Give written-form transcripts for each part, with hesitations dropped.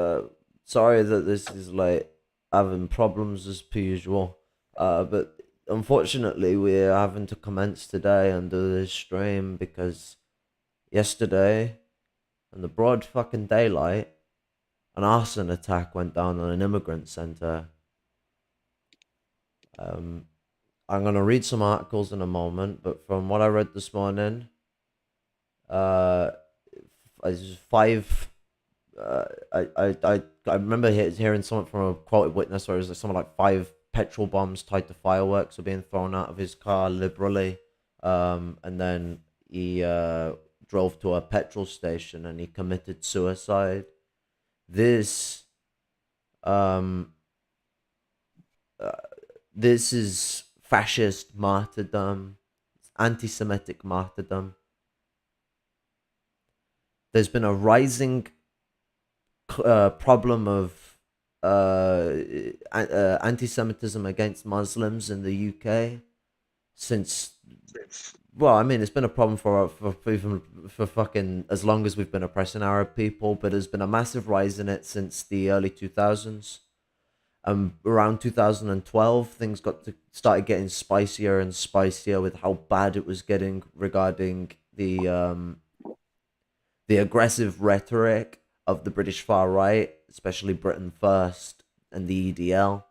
Uh, Sorry that this is like having problems as per usual. But unfortunately, we're having to commence today and do this stream because yesterday, in the broad fucking daylight, an arson attack went down on an immigrant center. Um, I'm gonna read some articles in a moment, but from what I read this morning, uh, it's five. I remember hearing something from a quoted witness where it was like something like five petrol bombs tied to fireworks were being thrown out of his car liberally, and then he drove to a petrol station and he committed suicide. This um uh, this is fascist martyrdom, anti-Semitic martyrdom. There's been a rising problem of anti-Semitism against Muslims in the UK since. Well, I mean, it's been a problem for even for fucking as long as we've been oppressing Arab people, but there's been a massive rise in it since the early 2000s. Around 2012, things started getting spicier and spicier with how bad it was getting regarding the aggressive rhetoric of the British far right, especially Britain First and the EDL,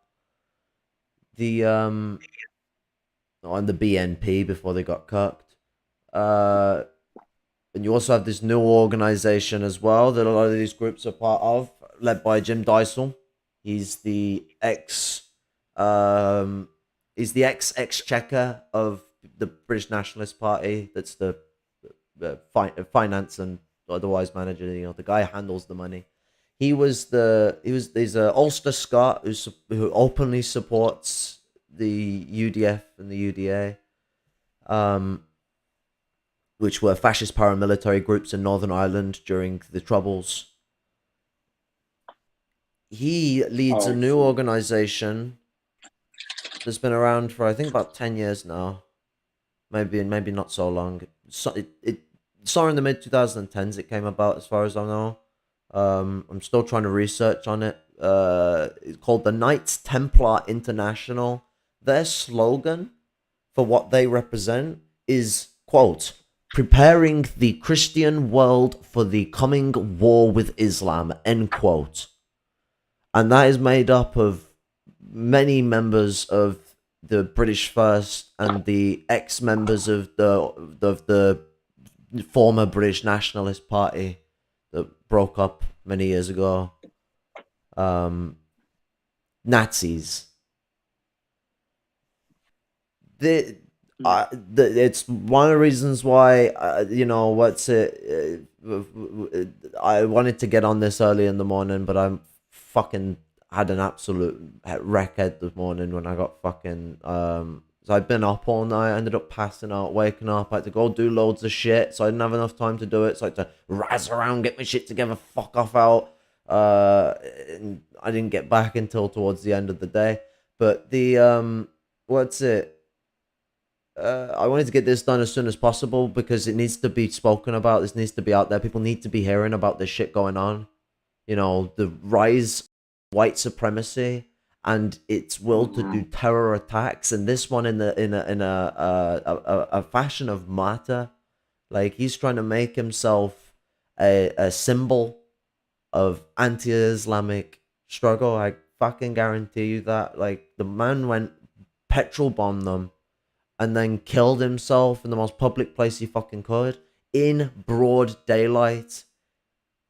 the on the BNP before they got cucked. Uh, and you also have this new organization as well that a lot of these groups are part of, led by Jim Dysel. He's the ex, um, he's the ex exchequer of the British Nationalist Party. That's the finance and otherwise manager. You know, the guy handles the money. He's a Ulster Scot who openly supports the UDF and the UDA, um, which were fascist paramilitary groups in Northern Ireland during the Troubles. He leads a I new see. organization that's been around for I think about 10 years now, maybe not so long. So it somewhere in the mid 2010s it came about, as far as I know. I'm still trying to research on it. It's called the Knights Templar International. Their slogan for what they represent is, quote, preparing the Christian world for the coming war with Islam, end quote. And that is made up of many members of the British First and the ex-members of the former British Nationalist Party that broke up many years ago. Um, Nazis. The, it's one of the reasons why what's it. I wanted to get on this early in the morning, but I'm fucking had an absolute wreck head this morning when I got fucking So I'd been up all night. I ended up passing out, waking up. I had to go do loads of shit, so I didn't have enough time to do it. So I had to razz around, get my shit together, fuck off out. And I didn't get back until towards the end of the day. But the what's it? I wanted to get this done as soon as possible because it needs to be spoken about. This needs to be out there. People need to be hearing about this shit going on. You know, the rise of white supremacy and its will to do Mhm. terror attacks, and this one in a fashion of martyr. Like he's trying to make himself a symbol of anti-Islamic struggle. I fucking guarantee you that. Like the man went petrol bomb them and then killed himself in the most public place he fucking could in broad daylight.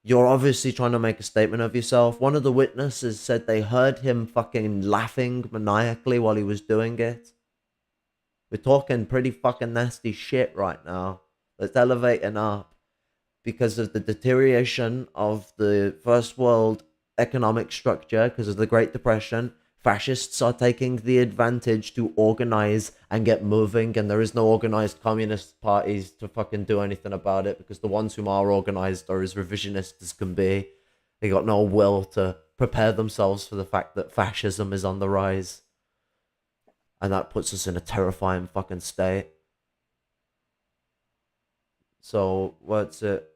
You're obviously trying to make a statement of yourself. One of the witnesses said they heard him fucking laughing maniacally while he was doing it. We're talking pretty fucking nasty shit right now. Let's elevating up because of the deterioration of the first world economic structure because of the Great Depression. Fascists are taking the advantage to organize and get moving, and there is no organized communist parties to fucking do anything about it because the ones who are organized are as revisionist as can be. They got no will to prepare themselves for the fact that fascism is on the rise, and that puts us in a terrifying fucking state. So what's it?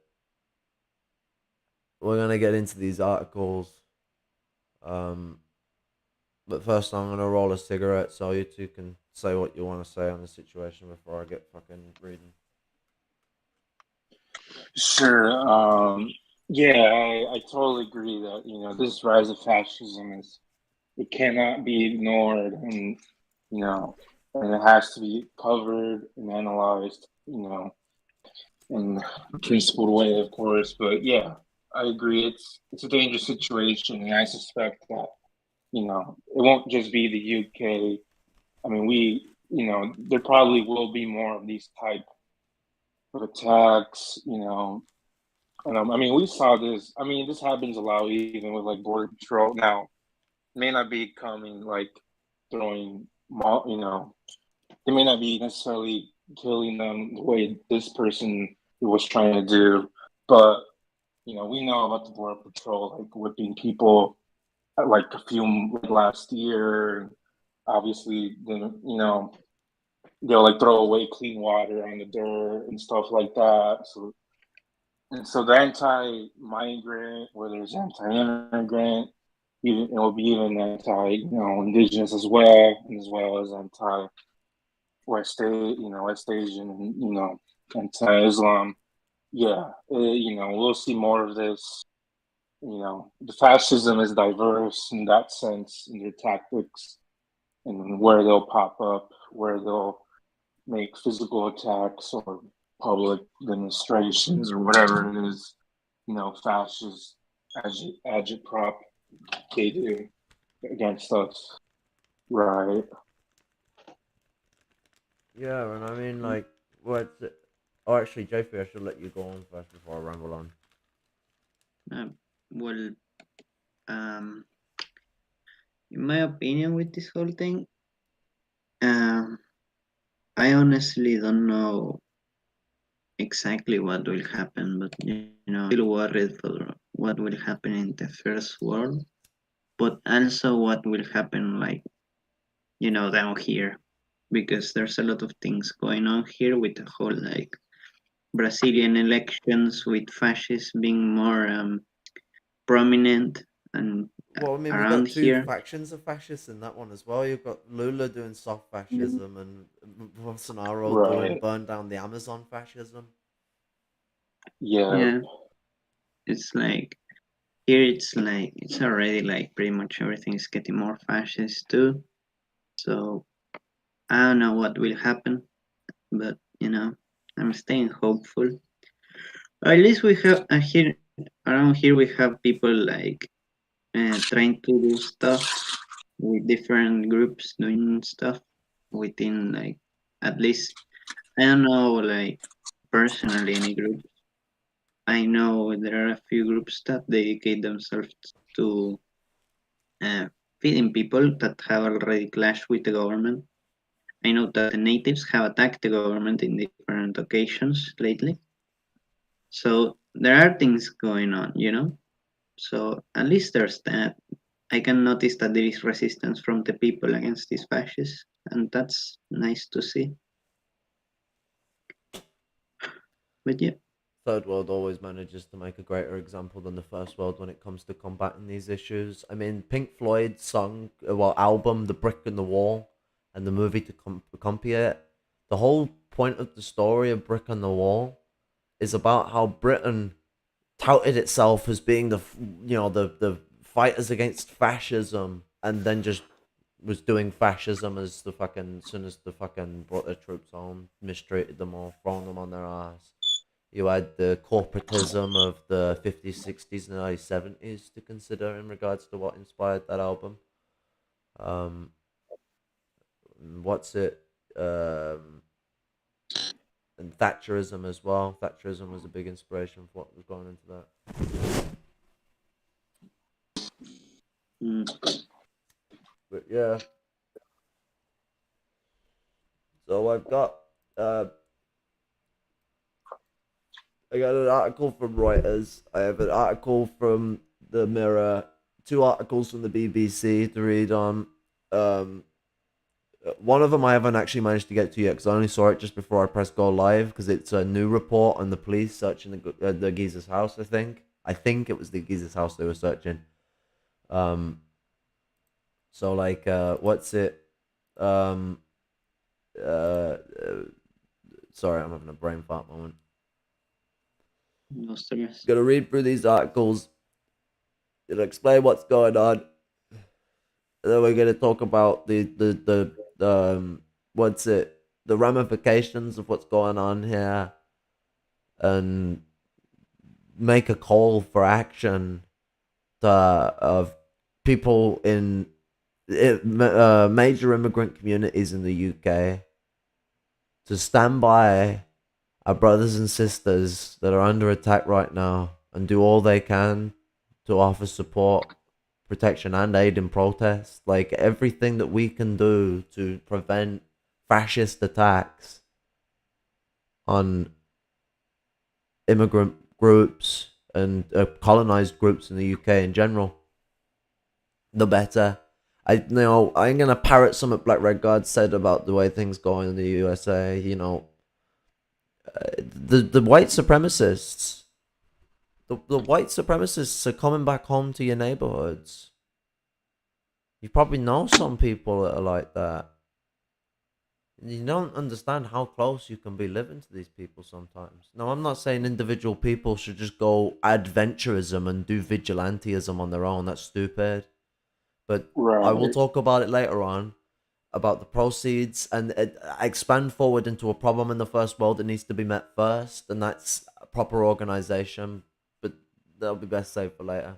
we're gonna get into these articles. Um, but first I'm gonna roll a cigarette so you two can say what you want to say on the situation before I get fucking reading. Sure. Yeah, I totally agree that, this rise of fascism it cannot be ignored, and it has to be covered and analyzed, in a principled way, of course. But yeah, I agree. It's a dangerous situation, and I suspect that, it won't just be the UK. I mean, there probably will be more of these type of attacks, I mean, we saw this. I mean, this happens a lot even with like border patrol. Now, it may not be coming like throwing, they may not be necessarily killing them the way this person was trying to do, but we know about the border patrol like whipping people like a few like last year. Obviously, then they'll like throw away clean water on the dirt and stuff like that. So the anti-migrant, whether it's anti-immigrant, even it will be even anti-indigenous as well, and as well as West Asian, and anti-Islam. Yeah, we'll see more of this. The fascism is diverse in that sense in their tactics and where they'll pop up, where they'll make physical attacks or public demonstrations or whatever it is, fascist agitprop they do against us. Right. Yeah, and I mean like, what's it? Oh, actually, JP, I should let you go on first before I ramble on. Um, well, um, in my opinion, with this whole thing, um, I honestly don't know exactly what will happen, but I'm still worried for what will happen in the first world, but also what will happen, like, down here, because there's a lot of things going on here with the whole, like, Brazilian elections, with fascists being more prominent and Well, I mean, we around got two here. factions of fascists in that one as well. You've got Lula doing soft fascism and Bolsonaro doing Right. burn down the Amazon fascism. Yeah. Yeah, it's like here it's already like pretty much everything is getting more fascist too. So I don't know what will happen, but I'm staying hopeful. At least we have here around here we have people like trying to do stuff with different groups doing stuff within, like, at least I don't know, like, personally any group. I know there are a few groups that dedicate themselves to uh, feeding people that have already clashed with the government. I know that the natives have attacked the government in different occasions lately. So there are things going on. So at least there's that. I can notice that there is resistance from the people against these fascists, and that's nice to see. But yeah, Third world always manages to make a greater example than the first world when it comes to combating these issues. I mean, Pink Floyd's song, well, album, The Brick in the Wall, and the movie to accompany it. The whole point of the story of Brick on the Wall is about how Britain touted itself as being the fighters against fascism, and then just was doing fascism as soon as the fucking brought their troops home, mistreated them all, thrown them on their ass. You had the corporatism of the 50s, 60s, and early 70s to consider in regards to what inspired that album. Um, what's it? Um, and Thatcherism as well. Thatcherism was a big inspiration for what was going into that. mm, But yeah, so uh, I got an article from Reuters. I have an article from the Mirror, two articles from the BBC to read on. Um, One of them I haven't actually managed to get to yet because I only saw it just before I pressed go live because it's a new report on the police searching the geezer's house, I think. I think it was the geezer's house they were searching. Um, so like, what's it? Um, uh, uh, sorry, I'm having a brain fart moment. No stress. Gonna read through these articles. Gonna explain what's going on. And then we're gonna talk about the what's it? The ramifications of what's going on here, and make a call for action to, of people in major immigrant communities in the UK to stand by our brothers and sisters that are under attack right now and do all they can to offer support, protection, and aid in protest. Like everything that we can do to prevent fascist attacks on immigrant groups and colonized groups in the UK in general, the better. I'm gonna parrot some of Black Red Guard said about the way things go in the USA. The white supremacists, the white supremacists are coming back home to your neighborhoods. You probably know some people that are like that. You don't understand how close you can be living to these people sometimes. Now, I'm not saying individual people should just go adventurism and do vigilantism on their own. That's stupid. But I will Right. talk about it later on, about the proceeds, and expand forward into a problem in the first world that needs to be met first, and that's a proper organization. But that'll be best saved for later.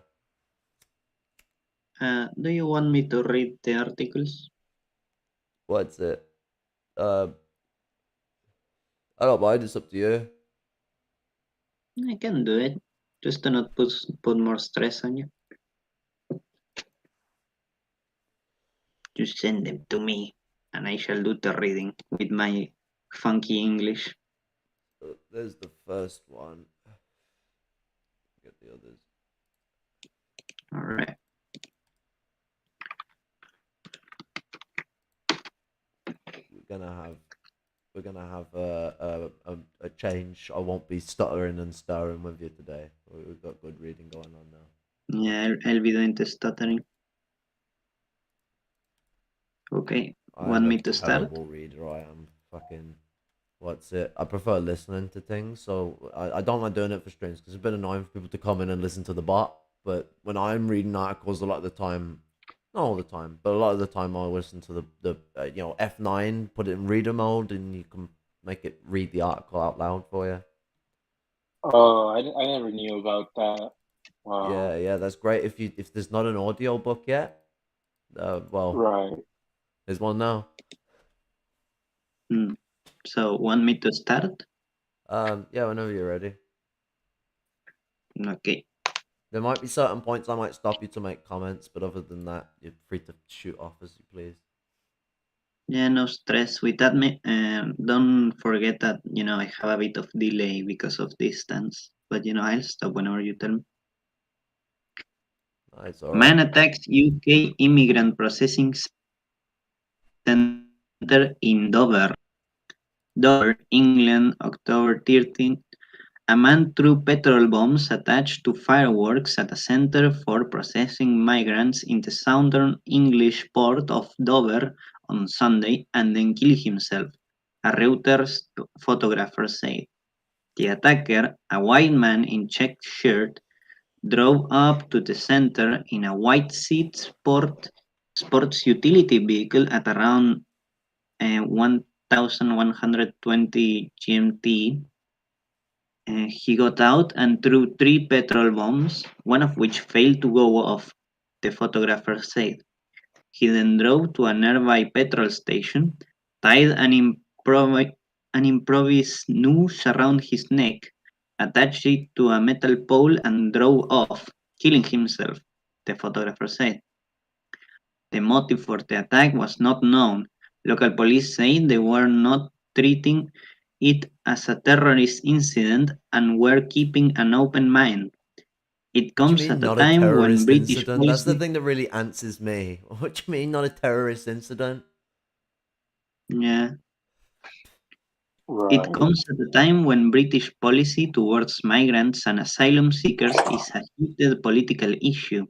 Do you want me to read the articles? What's it? Uh, I don't mind. It's up to you. I can do it. Just to not put more stress on you. Just send them to me, and I shall do the reading with my funky English. There's the first one. Get the others. All right. We're gonna have a change. I won't be stuttering and stirring with you today. We've got good reading going on now. Yeah, I'll be doing the stuttering. Okay, want I'm me a to start? terrible reader. I am fucking. What's it? I prefer listening to things, so I don't like doing it for streams because it's been annoying for people to come in and listen to the bot. But when I'm reading articles, a lot of the time, not all the time, but a lot of the time, I'll listen to the F9, put it in reader mode, and you can make it read the article out loud for you. Oh, I never knew about that. Wow. Yeah, that's great. If there's not an audio book yet, well, Right. there's one now. So, want me to start? Yeah, whenever you're ready. Okay. There might be certain points I might stop you to make comments, but other than that, you're free to shoot off as you please. Yeah, no stress with that. Don't forget that I have a bit of delay because of distance, but I'll stop whenever you tell me. It's all Man right. attacks UK immigrant processing center in Dover, England, October 13th. A man threw petrol bombs attached to fireworks at a center for processing migrants in the southern English port of Dover on Sunday and then killed himself, a Reuters photographer said. The attacker, a white man in checked shirt, drove up to the center in a white seat sports utility vehicle at around 1120 GMT. He got out and threw 3 petrol bombs, one of which failed to go off, the photographer said. He then drove to a nearby petrol station, tied an improvised noose around his neck, attached it to a metal pole, and drove off, killing himself, the photographer said. The motive for the attack was not known. Local police said they were not treating it as a terrorist incident and were keeping an open mind. It What do you comes mean, at a not a time when terrorist British incident? That's the policy. thing that really answers me. What do you mean, not a terrorist incident? Yeah. It comes at a time when British policy towards migrants and asylum seekers is a heated political issue.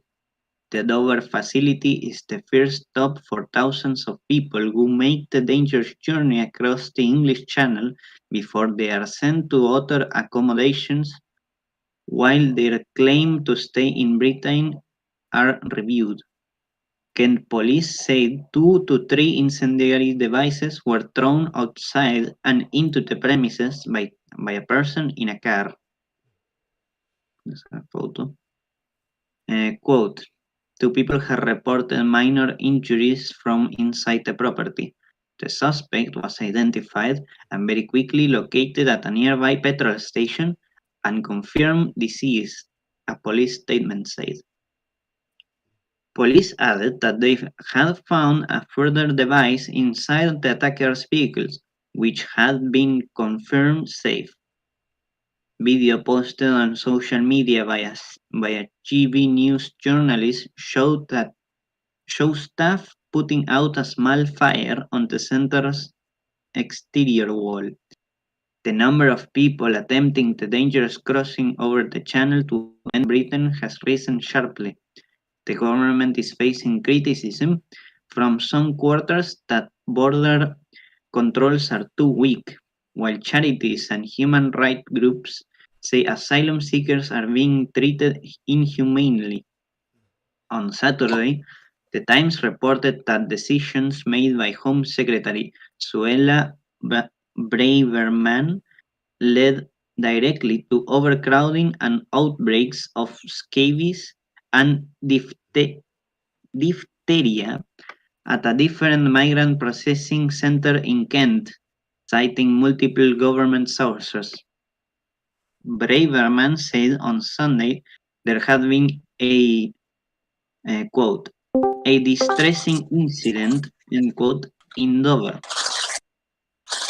The Dover facility is the first stop for thousands of people who make the dangerous journey across the English Channel before they are sent to other accommodations while their claim to stay in Britain are reviewed. Kent police said 2 to 3 incendiary devices were thrown outside and into the premises by a person in a car. There's a photo. Quote, 2 people have reported minor injuries from inside the property. The suspect was identified and very quickly located at a nearby petrol station and confirmed deceased, a police statement said. Police added that they had found a further device inside the attacker's vehicles, which had been confirmed safe. Video posted on social media by a GB News journalist showed staff putting out a small fire on the center's exterior wall. The number of people attempting the dangerous crossing over the channel to enter Britain has risen sharply. The government is facing criticism from some quarters that border controls are too weak, while charities and human rights groups say asylum seekers are being treated inhumanely. On Saturday, the Times reported that decisions made by Home Secretary Suella Braverman led directly to overcrowding and outbreaks of scabies and diphtheria at a different migrant processing center in Kent, citing multiple government sources. Braverman said on Sunday there had been a quote, a distressing incident, end quote, in Dover.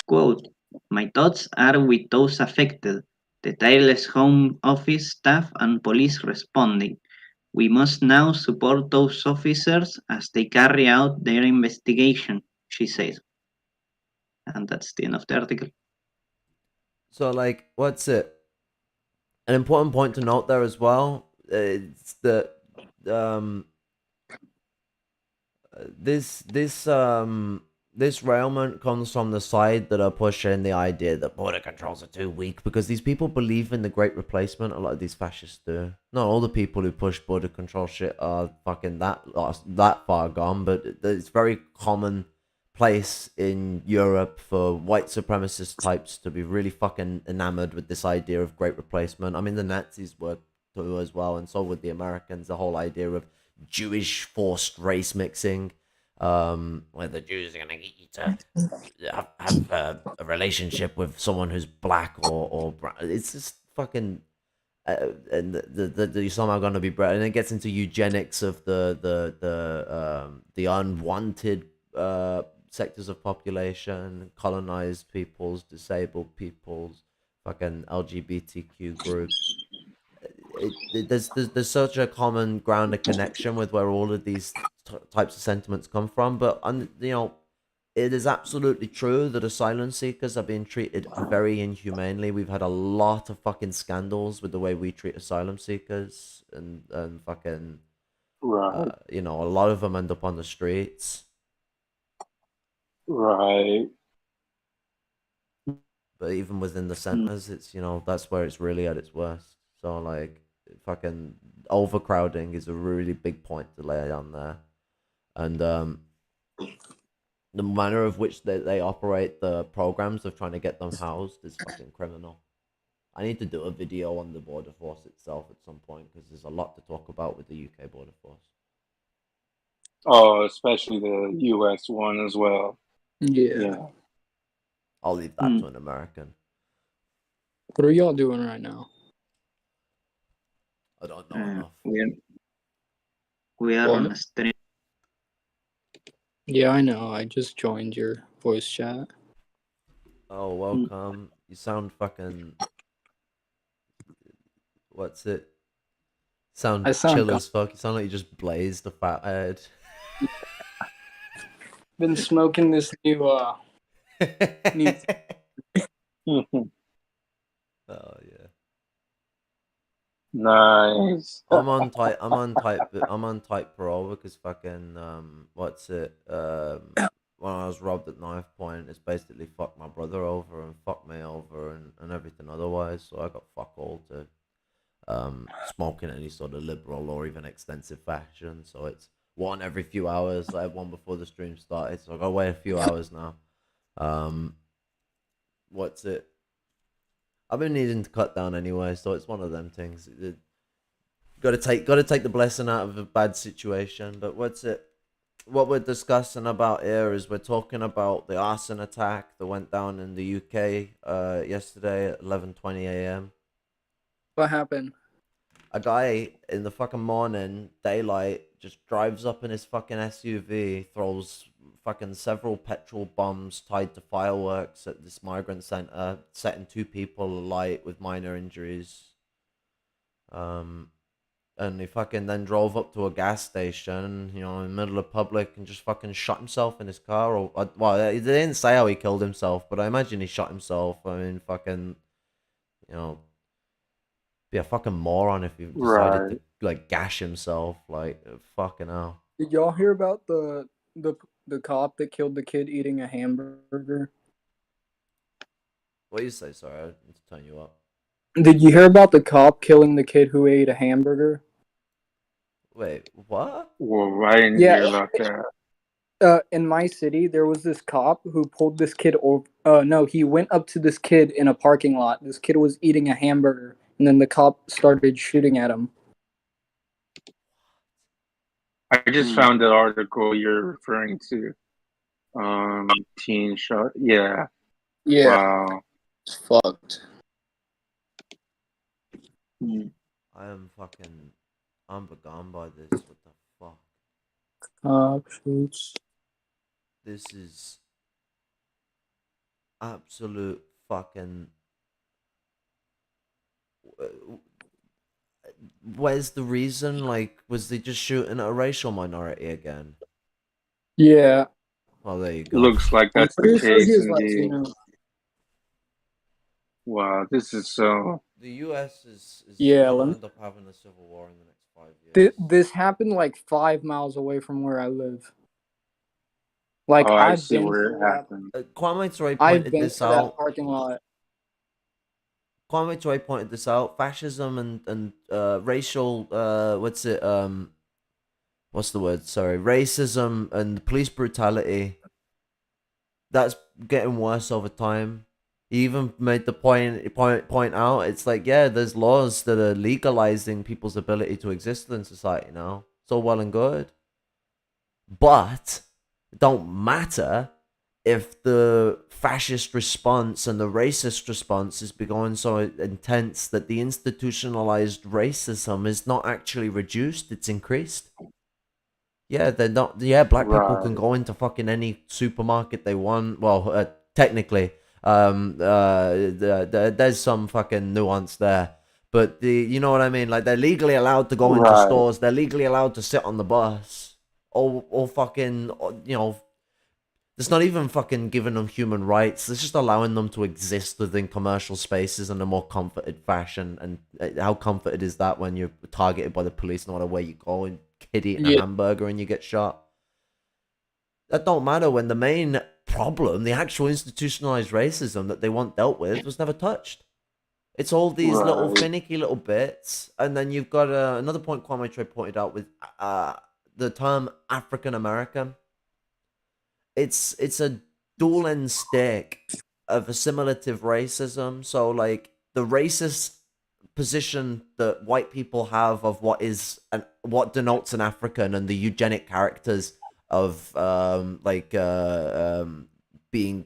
Quote, my thoughts are with those affected, the tireless Home Office staff and police responding. We must now support those officers as they carry out their investigation, she said. And that's the end of the article. So, like, what's it? An important point to note there as well. It's that this railment comes from the side that are pushing the idea that border controls are too weak, because these people believe in the great replacement. A lot of these fascists do. Not all the people who push border control shit are fucking that far gone, but it's very common place in Europe for white supremacist types to be really fucking enamored with this idea of great replacement. I mean, the Nazis were too as well, and so would the Americans. The whole idea of Jewish forced race mixing, where the Jews are gonna get you to have a relationship with someone who's black or brown. It's just fucking. And you're somehow gonna be bred, and it gets into eugenics of the unwanted sectors of population, colonized peoples, disabled peoples, fucking LGBTQ groups. There's such a common ground of connection with where all of these types of sentiments come from, but it is absolutely true that asylum seekers are being treated very inhumanely. We've had a lot of fucking scandals with the way we treat asylum seekers, and fucking Right. a lot of them end up on the streets. Right. But even within the centers, it's that's where it's really at its worst. So like fucking overcrowding is a really big point to lay on there, and the manner of which they operate the programs of trying to get them housed is fucking criminal. I need to do a video on the border force itself at some point, because there's a lot to talk about with the UK border force. Oh, especially the US one as well. Yeah. I'll leave that to an American. What are y'all doing right now? I don't know enough. We are on a stream. Yeah, I know. I just joined your voice chat. Oh, welcome. You sound fucking... What's it? I sound chill as fuck. You sound like you just blazed a fat head. Been smoking this new Oh yeah. Nice. I'm on tight parole because fucking what's it when I was robbed at knife point, it's basically fucked my brother over and fucked me over and everything otherwise. So I got fuck all to smoke in any sort of liberal or even extensive fashion. So it's one every few hours. I had one before the stream started, so I gotta wait a few hours now. Um, what's it? I've been needing to cut down anyway, so it's one of them things. Got to take the blessing out of a bad situation. But what's it? What we're discussing about here is we're talking about the arson attack that went down in the UK yesterday at 11:20 a.m. What happened? A guy in the fucking morning, daylight, just drives up in his fucking SUV, throws fucking several petrol bombs tied to fireworks at this migrant center, setting 2 people alight with minor injuries. And he fucking then drove up to a gas station, in the middle of public, and just fucking shot himself in his car. Well, they didn't say how he killed himself, but I imagine he shot himself. I mean, fucking, be a fucking moron if he decided to like gash himself. Like, fucking hell. Did y'all hear about the cop that killed the kid eating a hamburger? What do you say? Sorry, I need to turn you up. Did you hear about the cop killing the kid who ate a hamburger? Wait, what? Well, I didn't hear about that. In my city, there was this cop who pulled this kid over. No, he went up to this kid in a parking lot. This kid was eating a hamburger, and then the cop started shooting at him. I just found the article you're referring to. Teen shot. Yeah. Yeah. Wow. It's fucked. I'm begun by this. What the fuck? Cop shoots. This is absolute fucking. Where's the reason? Like, was they just shooting at a racial minority again? Yeah. Well, there you go. Looks like that's the case indeed. Latino. Wow, this is so. The U.S. is Yeah, going to end up having a civil war in the next 5 years. This happened like 5 miles away from where I live. Like, I I've see been where to it that. happened. Kwame Ture I've pointed been this to out. that parking lot. Kwame Ture pointed this out. Fascism and racial what's the word? Sorry, racism and police brutality. That's getting worse over time. He even made the point out. It's like, yeah, there's laws that are legalizing people's ability to exist in society now. It's all well and good, but it don't matter if the fascist response and the racist response is becoming so intense that the institutionalized racism is not actually reduced, it's increased. Yeah, they're not. Yeah, black people can go into fucking any supermarket they want. Well, technically, there's some fucking nuance there, but you know what I mean. Like, they're legally allowed to go into stores. They're legally allowed to sit on the bus. Or fucking, it's not even fucking giving them human rights. It's just allowing them to exist within commercial spaces in a more comforted fashion. And how comforted is that when you're targeted by the police no matter where you go, and kid eating a hamburger and you get shot? That don't matter when the main problem, the actual institutionalized racism that they want dealt with, was never touched. It's all these little finicky little bits. And then you've got another point Kwame Ture pointed out with the term African American. It's a dual end stick of assimilative racism. So, like, the racist position that white people have of what denotes an African, and the eugenic characters of being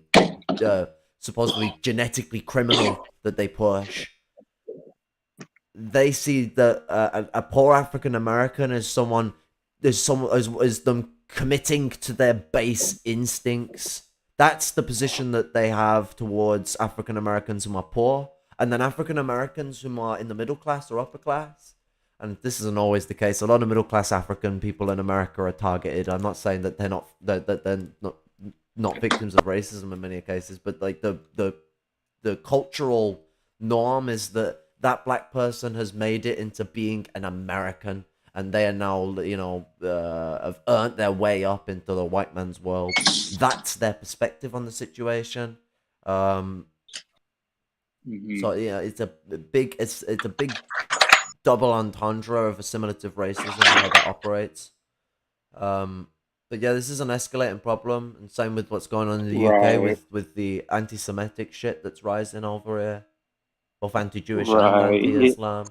supposedly genetically criminal that they push. They see that a poor African American as someone as them committing to their base instincts. That's the position that they have towards African Americans who are poor, and then African Americans who are in the middle class or upper class. And this isn't always the case. A lot of middle class African people in America are targeted. I'm not saying that they're not victims of racism in many cases, but like the the cultural norm is that that black person has made it into being an American, and they are now, have earned their way up into the white man's world. That's their perspective on the situation. So yeah, it's a big double entendre of assimilative racism and how that operates. But yeah, this is an escalating problem, and same with what's going on in the UK with the anti-Semitic shit that's rising over here, both anti-Jewish and anti-Islam.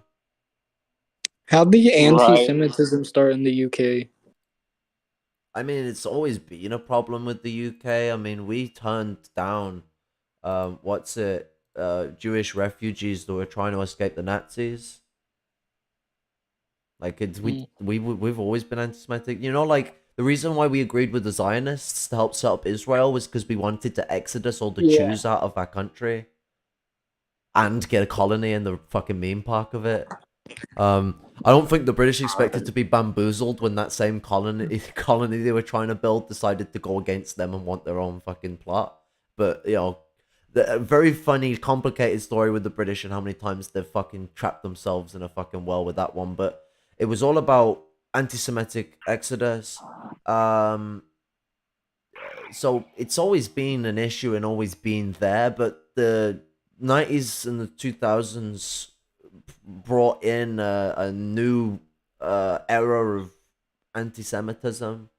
How'd the anti-Semitism start in the UK? I mean, it's always been a problem with the UK. I mean, we turned down, Jewish refugees that were trying to escape the Nazis. Like we've always been anti-Semitic. Like the reason why we agreed with the Zionists to help set up Israel was because we wanted to exodus all the Jews out of our country and get a colony in the fucking meme park of it. I don't think the British expected to be bamboozled when that same colony they were trying to build decided to go against them and want their own fucking plot. But a very funny, complicated story with the British and how many times they've fucking trapped themselves in a fucking well with that one. But it was all about anti-Semitic exodus. So it's always been an issue and always been there, but the 90s and the 2000s brought in a new era of anti-Semitism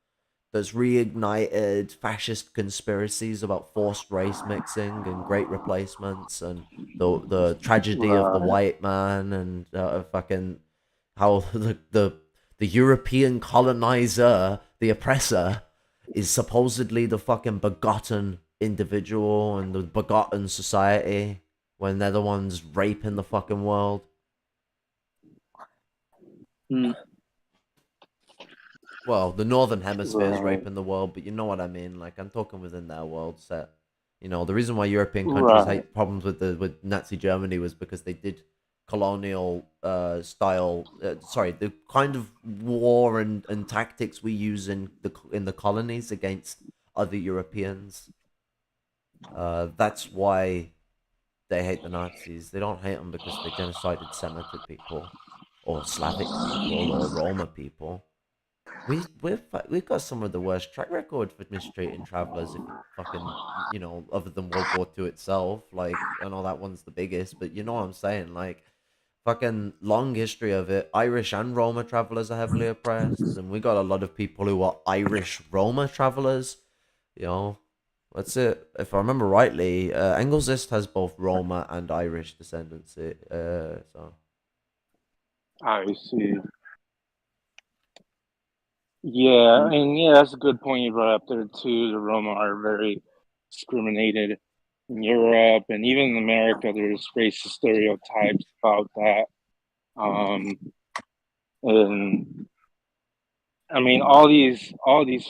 that's reignited fascist conspiracies about forced race mixing and great replacements and the tragedy of the white man and fucking how the European colonizer, the oppressor, is supposedly the fucking begotten individual and the begotten society when they're the ones raping the fucking world. Well, the northern hemisphere is raping the world, but you know what I mean. Like, I'm talking within their world set. The reason why European countries had problems with Nazi Germany was because they did colonial style. The kind of war and tactics we use in the colonies against other Europeans. That's why they hate the Nazis. They don't hate them because they genocided Semitic people, or Slavic people, or Roma people. We've got some of the worst track record for mistreating travelers. If you fucking, other than World War II itself, like, I know that one's the biggest, but you know what I'm saying, like, fucking long history of it. Irish and Roma travelers are heavily oppressed, and we got a lot of people who are Irish Roma travelers. That's it. If I remember rightly, Engelzist has both Roma and Irish descendancy. So I see. Yeah, and that's a good point you brought up there too. The Roma are very discriminated in Europe and even in America. There's racist stereotypes about that. And I mean, all these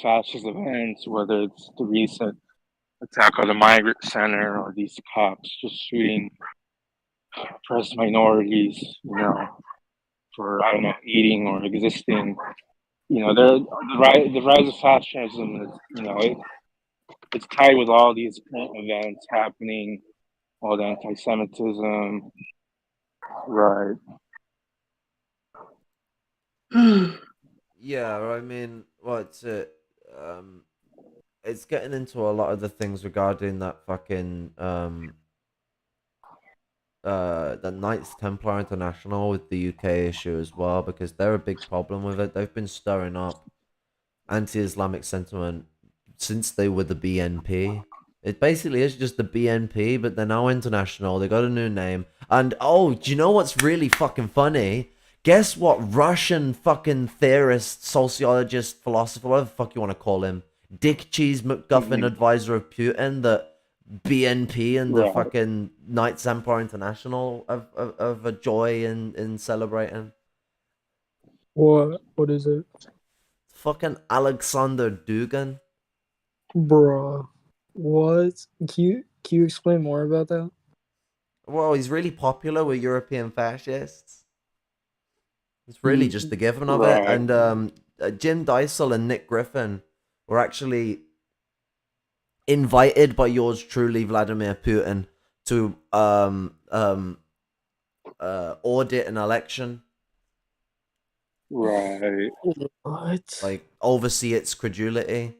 fascist events, whether it's the recent attack on the Migrant Center or these cops just shooting oppressed minorities, for eating or existing. The rise of fascism is, it's tied with all these current events happening, all the anti-Semitism, right? yeah, I mean, what's it? It's getting into a lot of the things regarding that fucking the Knights Templar International with the UK issue as well, because they're a big problem with it. They've been stirring up anti-Islamic sentiment since they were the BNP. It basically is just the BNP, but they're now international. They got a new name. And do you know what's really fucking funny? Guess what Russian fucking theorist, sociologist, philosopher, whatever the fuck you want to call him, Dick Cheese McGuffin, advisor of Putin, that BNP and the fucking Knights Templar International of a joy in celebrating. What is it? Fucking Alexander Dugin. Bruh. What? Can you explain more about that? Well, he's really popular with European fascists. It's really just the given of it. And Jim Dysel and Nick Griffin were actually invited by yours truly, Vladimir Putin, to audit an election, Right. What? like oversee its credulity.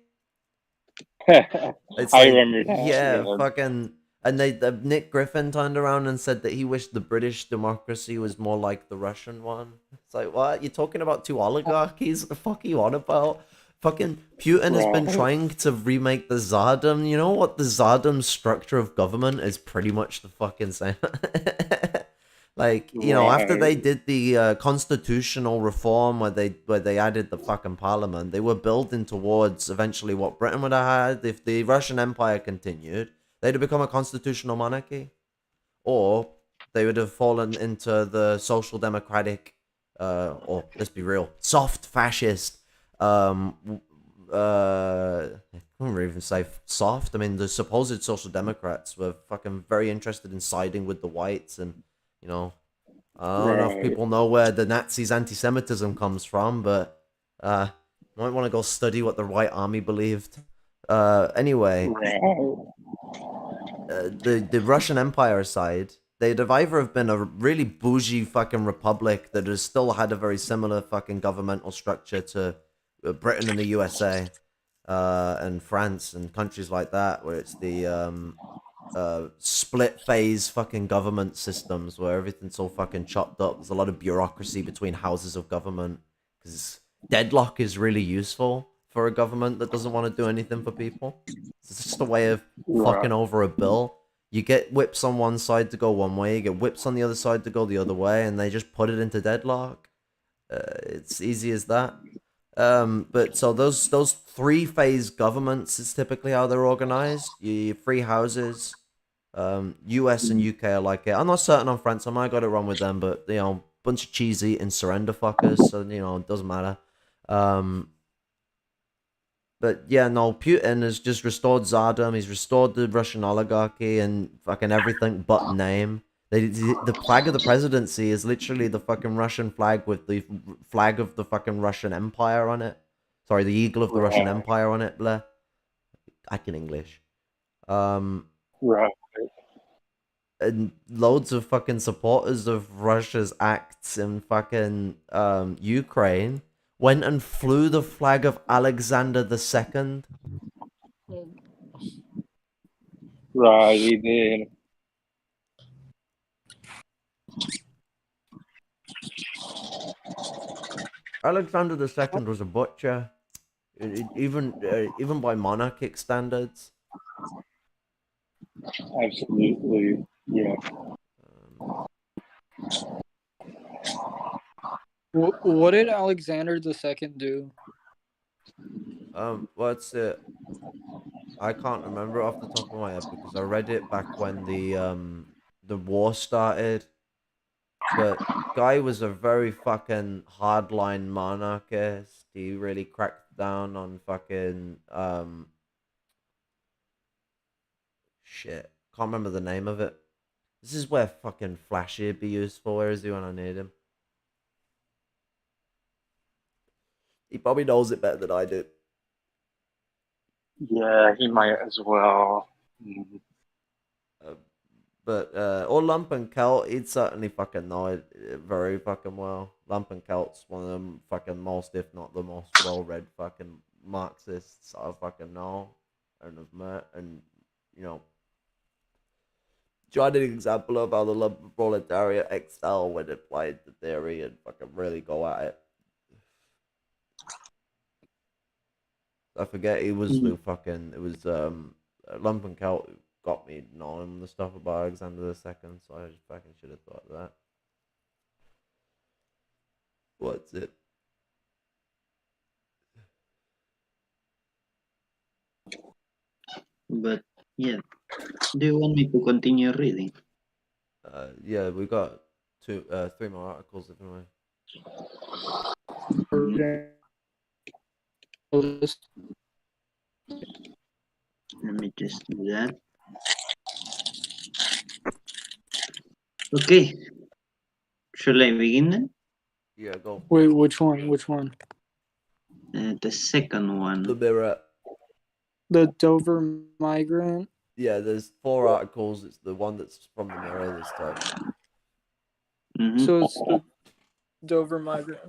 It's I like, remember that. yeah, Yeah. fucking. And Nick Griffin turned around and said that he wished the British democracy was more like the Russian one. It's like, what? You're talking about two oligarchies? What the fuck are you on about? Fucking Putin has been Right. trying to remake the Tsardom. You know what? The Tsardom structure of government is pretty much the fucking same. Like, you know, after they Right. did the constitutional reform where they added the fucking parliament, they were building towards eventually what Britain would have had if the Russian Empire continued. They'd have become a constitutional monarchy, or they would have fallen into the social democratic, or let's be real, soft fascist. I can't even say soft. I mean, the supposed social democrats were fucking very interested in siding with the whites, and you know, I don't know if Right. people know where the Nazis' anti-Semitism comes from, but might want to go study what the White Army believed. Anyway, Right. the Russian Empire side, they'd have either have been a really bougie fucking republic that has still had a very similar fucking governmental structure to Britain and the USA, and France and countries like that, where it's the split phase fucking government systems where everything's all fucking chopped up. There's a lot of bureaucracy between houses of government because deadlock is really useful for a government that doesn't want to do anything for people. It's just a way of fucking Right. over a bill. You get whips on one side to go one way, you get whips on the other side to go the other way, and they just put it into deadlock. It's easy as that. But so those three phase governments is typically how they're organized. You three houses. US and UK are like it. I'm not certain on France. I might got it wrong with them, but you know, bunch of cheese eating surrender fuckers. So you know, it doesn't matter. But yeah, no, Putin has just restored Tsardom. He's restored the Russian oligarchy and fucking everything but name. The flag of the presidency is literally the fucking Russian flag with the flag of the fucking Russian Empire on it. Sorry, the eagle of the Russian Right. Empire on it. Blah. I can English. Right. And loads of fucking supporters of Russia's acts in fucking Ukraine went and flew the flag of Alexander II. Right. He did. Alexander II was a butcher, even by monarchic standards. Absolutely. Yeah. What did Alexander II do? What's it? I can't remember off the top of my head because I read it back when the war started. But guy was a very fucking hardline monarchist. He really cracked down on fucking shit. Can't remember the name of it. This is where fucking Flashy would be useful. Where is he when I need him? He probably knows it better than I do. Yeah, he might as well. Mhm. But or Lumpen-Celt, he'd certainly fucking know it very fucking well. Lumpen-Celt's one of them fucking most, if not the most well-read fucking Marxists I fucking know and have met, and you know, tried an example of how the lumpen proletariat excel when it applied the theory and fucking really go at it. I forget he was the fucking it was Lumpen-Celt who got me knowing the stuff about Alexander II, so I just fucking should have thought of that. What's it? But yeah, do you want me to continue reading? Yeah, we got three more articles, haven't Let me just do that. Okay. Shall I begin then? Yeah, go. Wait, which one? Which one? The second one. The Mirror. The Dover Migrant. Yeah, there's 4 articles. It's the one that's from the Mirror this time. So it's the Dover Migrant.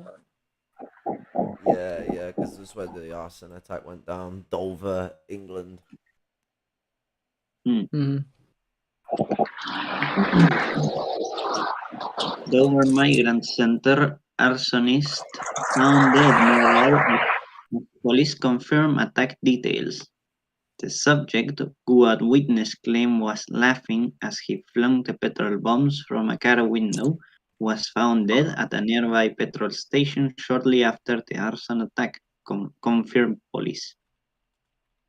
Yeah, because this is where the arson attack went down. Dover, England. Mm-hmm. Dover Migrant Center arsonist found dead nearby. Police confirm attack details. The subject, who a witness claimed was laughing as he flung the petrol bombs from a car window, was found dead at a nearby petrol station shortly after the arson attack, confirmed police.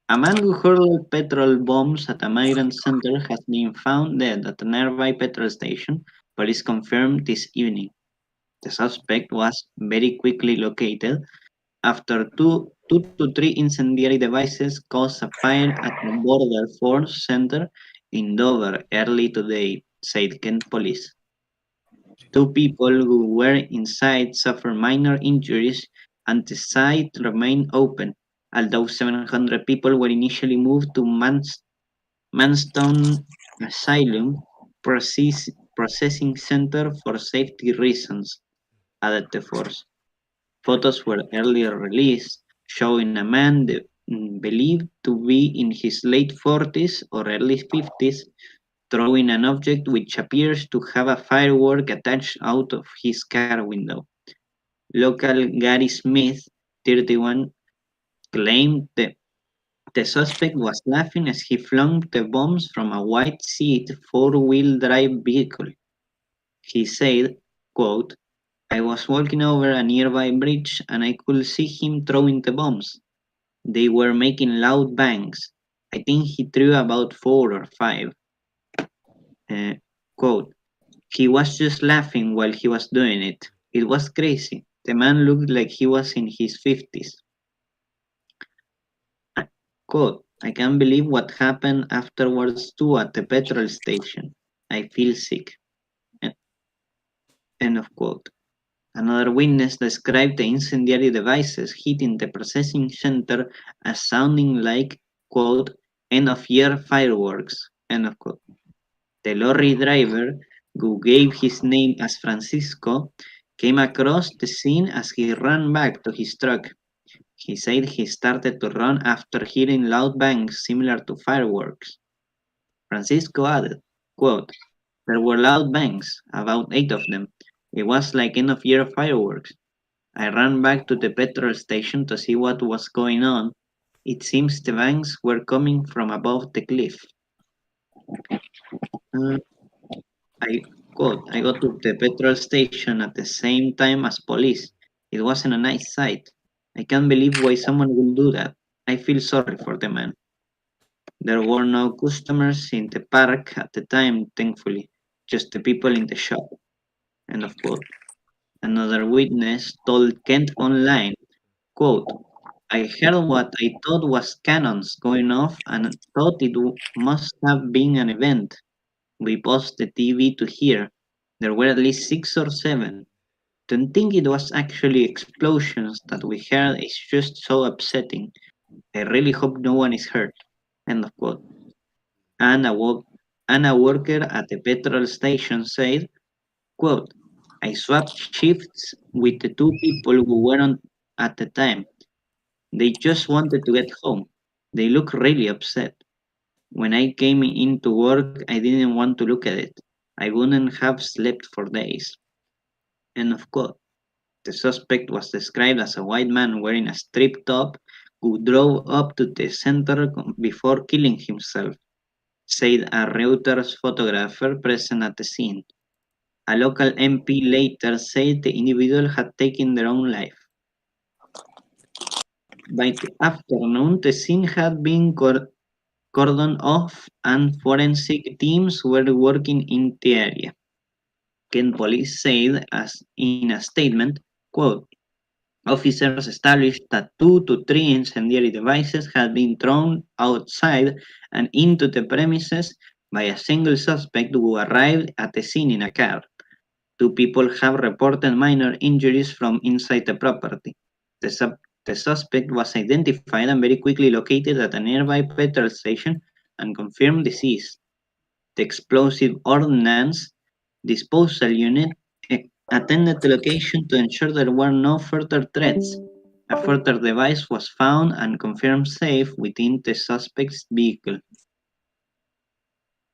A man who hurled petrol bombs at a migrant center has been found dead at a nearby petrol station, police confirmed this evening. The suspect was very quickly located after two to three incendiary devices caused a fire at the Border Force Center in Dover early today, said Kent police. Two people who were inside suffered minor injuries and the site remained open, although 700 people were initially moved to Manston Asylum Processing Center for safety reasons, added the force. Photos were earlier released showing a man believed to be in his late 40s or early 50s throwing an object which appears to have a firework attached out of his car window. Local Gary Smith, 31, claimed the suspect was laughing as he flung the bombs from a white seat four-wheel drive vehicle. He said, quote, I was walking over a nearby bridge and I could see him throwing the bombs. They were making loud bangs. I think he threw about 4 or 5. Uh, quote, he was just laughing while he was doing it. It was crazy. The man looked like he was in his 50s. Uh, quote, I can't believe what happened afterwards too at the petrol station. I feel sick. Eh, End of quote. Another witness described the incendiary devices hitting the processing center as sounding like, quote, end of year fireworks, end of quote. The lorry driver, who gave his name as Francisco, came across the scene as he ran back to his truck. He said he started to run after hearing loud bangs similar to fireworks. Francisco added, quote, there were loud bangs, about 8 of them. It was like end of year fireworks. I ran back to the petrol station to see what was going on. It seems the bangs were coming from above the cliff. Uh, I I got to the petrol station at the same time as police. It wasn't a nice sight. I can't believe why someone would do that. I feel sorry for the man. There were no customers in the park at the time, thankfully, just the people in the shop. End of quote. Another witness told Kent Online, quote, I heard what I thought was cannons going off and thought it must have been an event. We paused the TV to hear. There were at least 6 or 7. Don't think it was actually explosions that we heard is just so upsetting. I really hope no one is hurt. End of quote. And a worker at the petrol station said, quote, I swapped shifts with the two people who were on at the time. They just wanted to get home. They look really upset. When I came into work, I didn't want to look at it. I wouldn't have slept for days. End of quote. The suspect was described as a white man wearing a striped top who drove up to the center before killing himself, said a Reuters photographer present at the scene. A local MP later said the individual had taken their own life. By the afternoon, the scene had been cordoned off and forensic teams were working in the area. Kent police said as in a statement, quote, officers established that 2 to 3 incendiary devices had been thrown outside and into the premises by a single suspect who arrived at the scene in a car. 2 people have reported minor injuries from inside the property. The suspect was identified and very quickly located at a nearby petrol station and confirmed deceased. The explosive ordnance disposal unit attended the location to ensure there were no further threats. A further device was found and confirmed safe within the suspect's vehicle.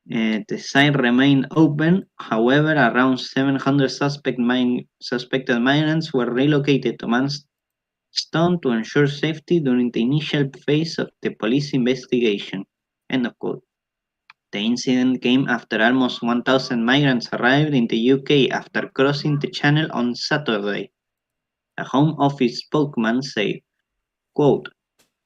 The site remained open, however, around 700 suspected migrants were relocated to Manston to ensure safety during the initial phase of the police investigation. End of quote. The incident came after almost 1,000 migrants arrived in the UK after crossing the channel on Saturday. A Home Office spokesman said, quote,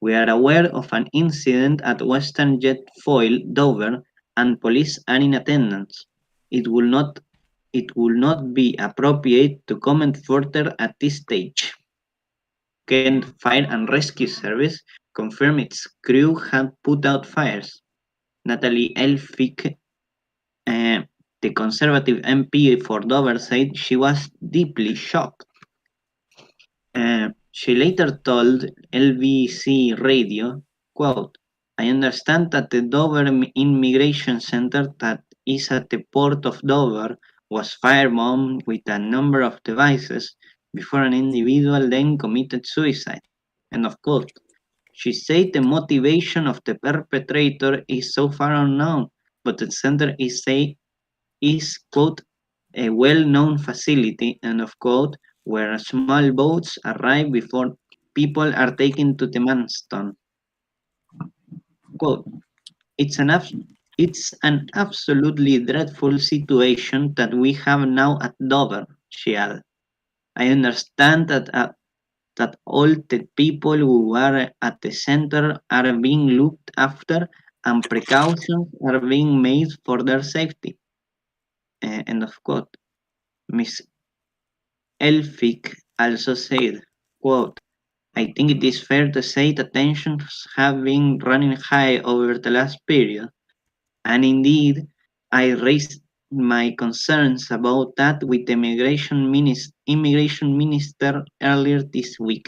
"We are aware of an incident at Western Jetfoil, Dover, and police are in attendance. It will not be appropriate to comment further at this stage." Kent Fire and Rescue Service confirmed its crew had put out fires. Natalie Elphick, the Conservative MP for Dover, said she was deeply shocked. She later told LBC Radio, quote, "I understand that the Dover Immigration Center that is at the port of Dover was firebombed with a number of devices before an individual then committed suicide." End of quote. She said the motivation of the perpetrator is so far unknown, but the center is quote, "a well-known facility," end of quote, where small boats arrive before people are taken to the Manston. Quote, it's an absolutely dreadful situation that we have now at Dover," she added. "I understand that all the people who are at the center are being looked after and precautions are being made for their safety." End of quote. Miss Elphick also said, quote, "I think it is fair to say that tensions have been running high over the last period, and indeed I raised my concerns about that with the immigration minister earlier this week."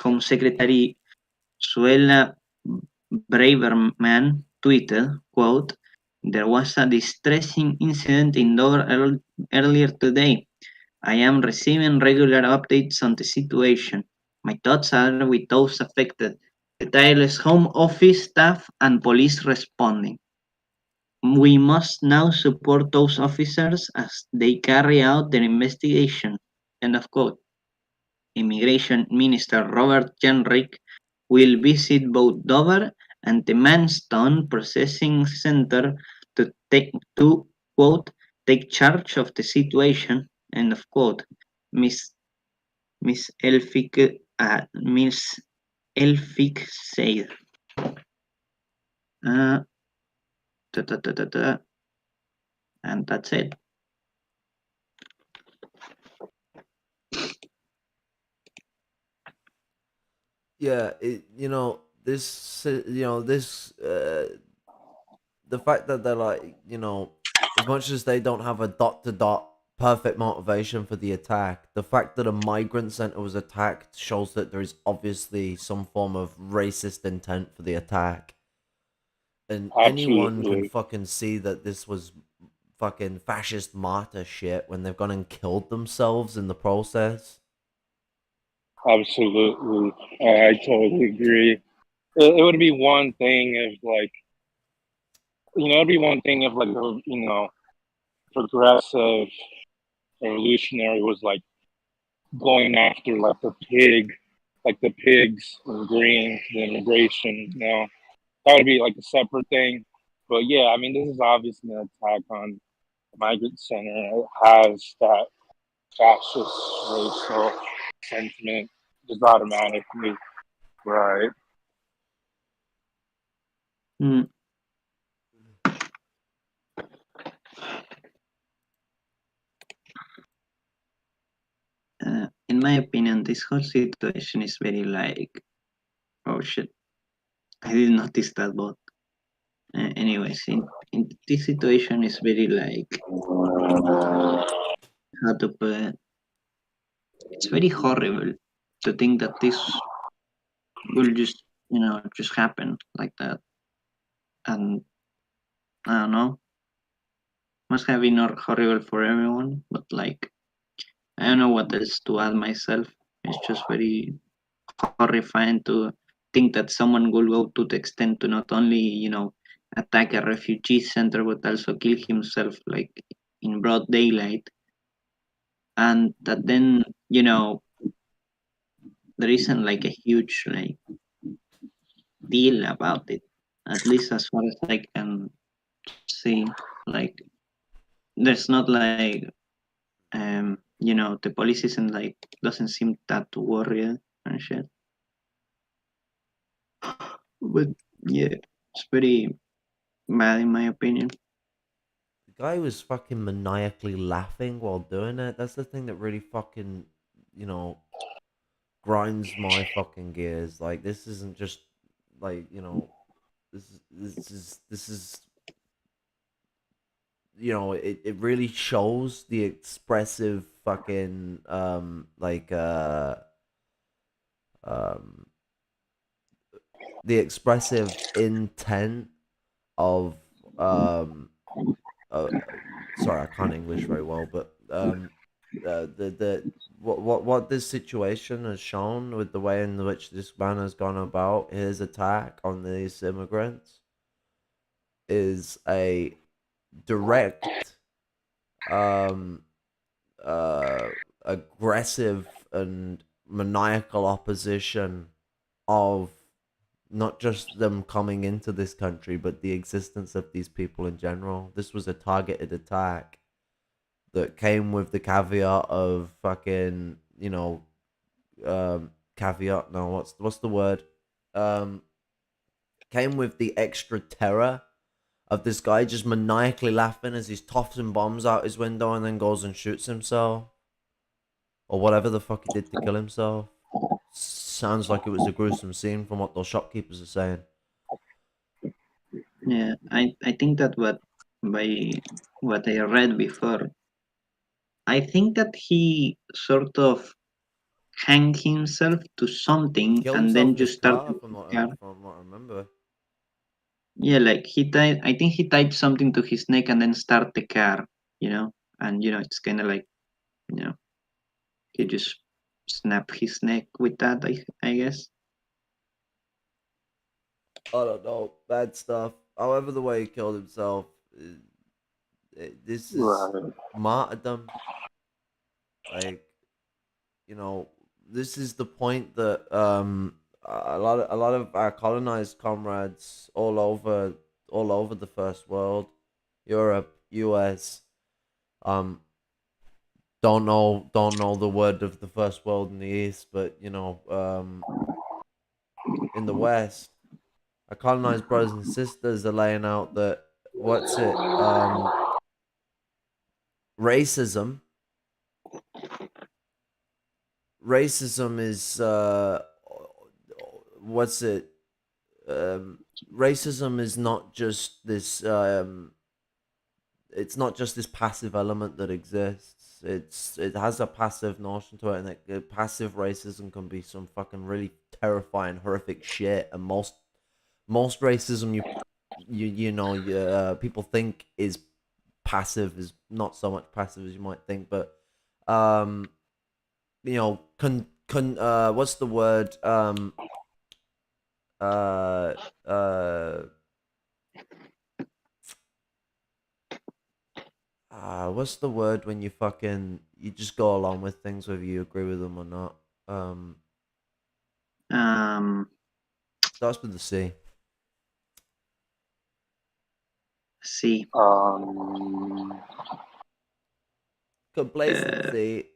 Home Secretary Suella Braverman tweeted, quote, "There was a distressing incident in Dover earlier today. I am receiving regular updates on the situation. My thoughts are with those affected, the tireless Home Office staff and police responding. We must now support those officers as they carry out their investigation." End of quote. Immigration Minister Robert Jenrick will visit both Dover and the Manston Processing Center to quote, "take charge of the situation," end of quote. Miss Elphick said. And that's it. Yeah, the fact that they're like, as much as they don't have a dot to dot perfect motivation for the attack, the fact that a migrant center was attacked shows that there is obviously some form of racist intent for the attack. And anyone can Absolutely. fucking see that this was fucking fascist martyr shit when they've gone and killed themselves in the process. Absolutely. I totally agree. It would be one thing if, like, it'd be one thing if, like, progressive revolutionary was, like, going after, like, the pigs and green, the immigration, that would be, like, a separate thing. But, yeah, I mean, this is obviously an attack on the migrant center. It has that fascist racial sentiment just automatically, right? Mm. In my opinion, this whole situation is very like, oh shit, I didn't notice that, but anyways, in this situation is very like, how to put it, it's very horrible to think that this will just happen like that. and I don't know, must have been horrible for everyone. But like, I don't know what else to add myself. It's just very horrifying to think that someone will go to the extent to not only, attack a refugee center, but also kill himself, like in broad daylight. And that then, there isn't like a huge like deal about it, at least as far as I can see. Like, there's not like, the police isn't like, doesn't seem that worried and shit. But yeah, it's pretty bad in my opinion. The guy was fucking maniacally laughing while doing it. That's the thing that really fucking, you know, grinds my fucking gears. Like, this isn't just like, this is it really shows the expressive fucking um the expressive intent of uh, sorry, I can't English very well, but the what this situation has shown with the way in which this man has gone about his attack on these immigrants is a direct um aggressive and maniacal opposition of not just them coming into this country, but the existence of these people in general. This was a targeted attack that came with the caveat of fucking, caveat. No, what's the word? Um, Came with the extra terror of this guy just maniacally laughing as he's tossing bombs out his window and then goes and shoots himself or whatever the fuck he did to kill himself. Sounds like it was a gruesome scene from what those shopkeepers are saying. Yeah, I think that by what I read before, I think that he sort of hanged himself to something Killed and himself then in his just started car, the car. from what I remember. Yeah, like he tied. I think he tied something to his neck and then start the car. And it's kind of like, you know he just snapped his neck with that. I guess. I don't know, bad stuff. However, the way he killed himself, this is Right. martyrdom. Like, this is the point that a lot of our colonized comrades all over the first world, Europe, US, um, don't know the word of the first world in the East, but in the West, our colonized brothers and sisters are laying out that what's it racism racism is what's it um racism is not just this it's not just this passive element that exists. It has a passive notion to it, and passive racism can be some fucking really terrifying, horrific shit. And most racism people think is passive is not so much passive as you might think, but um what's the word uh uh what's the word when you just go along with things whether you agree with them or not? Um, Starts with the C. see. Complacency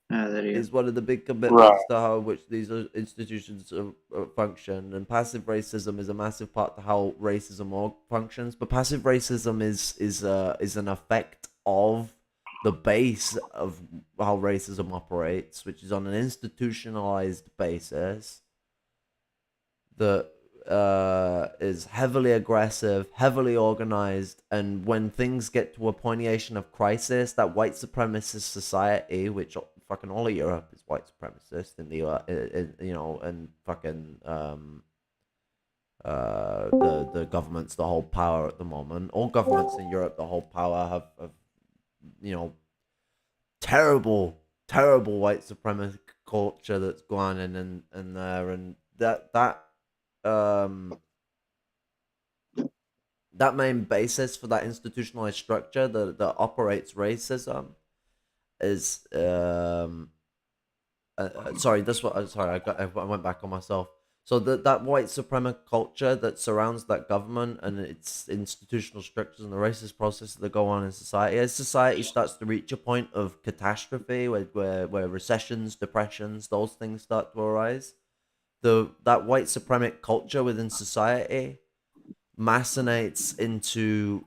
There you is one of the big Right. commitments to how which these institutions function, and passive racism is a massive part to how racism functions. But passive racism is an effect of the base of how racism operates, which is on an institutionalized basis that is heavily aggressive, heavily organized, and when things get to a pointation of crisis, that white supremacist society, which fucking all of Europe is white supremacist in the and fucking the governments the whole power at the moment. All governments in Europe the whole power have you know, terrible white supremacy culture that's going on in there, and um that main basis for that institutionalized structure that operates racism is sorry, this what sorry, I went back on myself. So that white supremacy culture that surrounds that government and its institutional structures and the racist processes that go on in society, as society starts to reach a point of catastrophe where recessions, depressions, those things start to arise, that white supremacy culture within society macinates into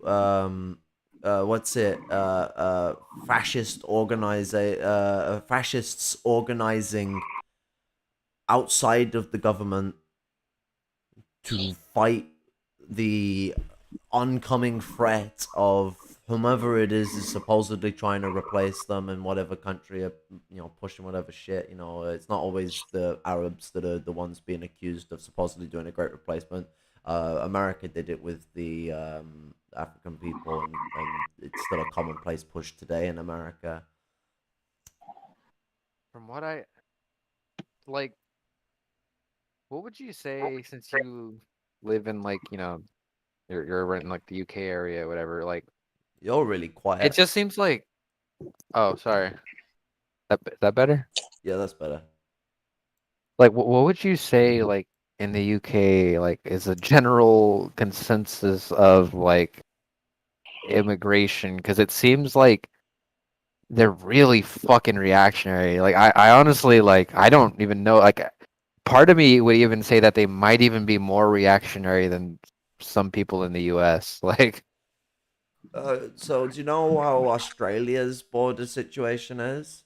fascists organizing outside of the government to fight the oncoming threat of whomever it is supposedly trying to replace them in whatever country, pushing whatever shit. It's not always the Arabs that are the ones being accused of supposedly doing a great replacement. America did it with the African people, and it's still a commonplace push today in America. From what I like, what would you say, since you live in you're in like the UK area, whatever, like You're really quiet. it just seems like, oh, sorry. That better? Yeah, that's better. Like, what would you say, like, in the UK, like, is a general consensus of, like, immigration? Because it seems like they're really fucking reactionary. Like, I honestly, like, I don't even know. Like, part of me would even say that they might even be more reactionary than some people in the US. Like, so do you know how Australia's border situation is?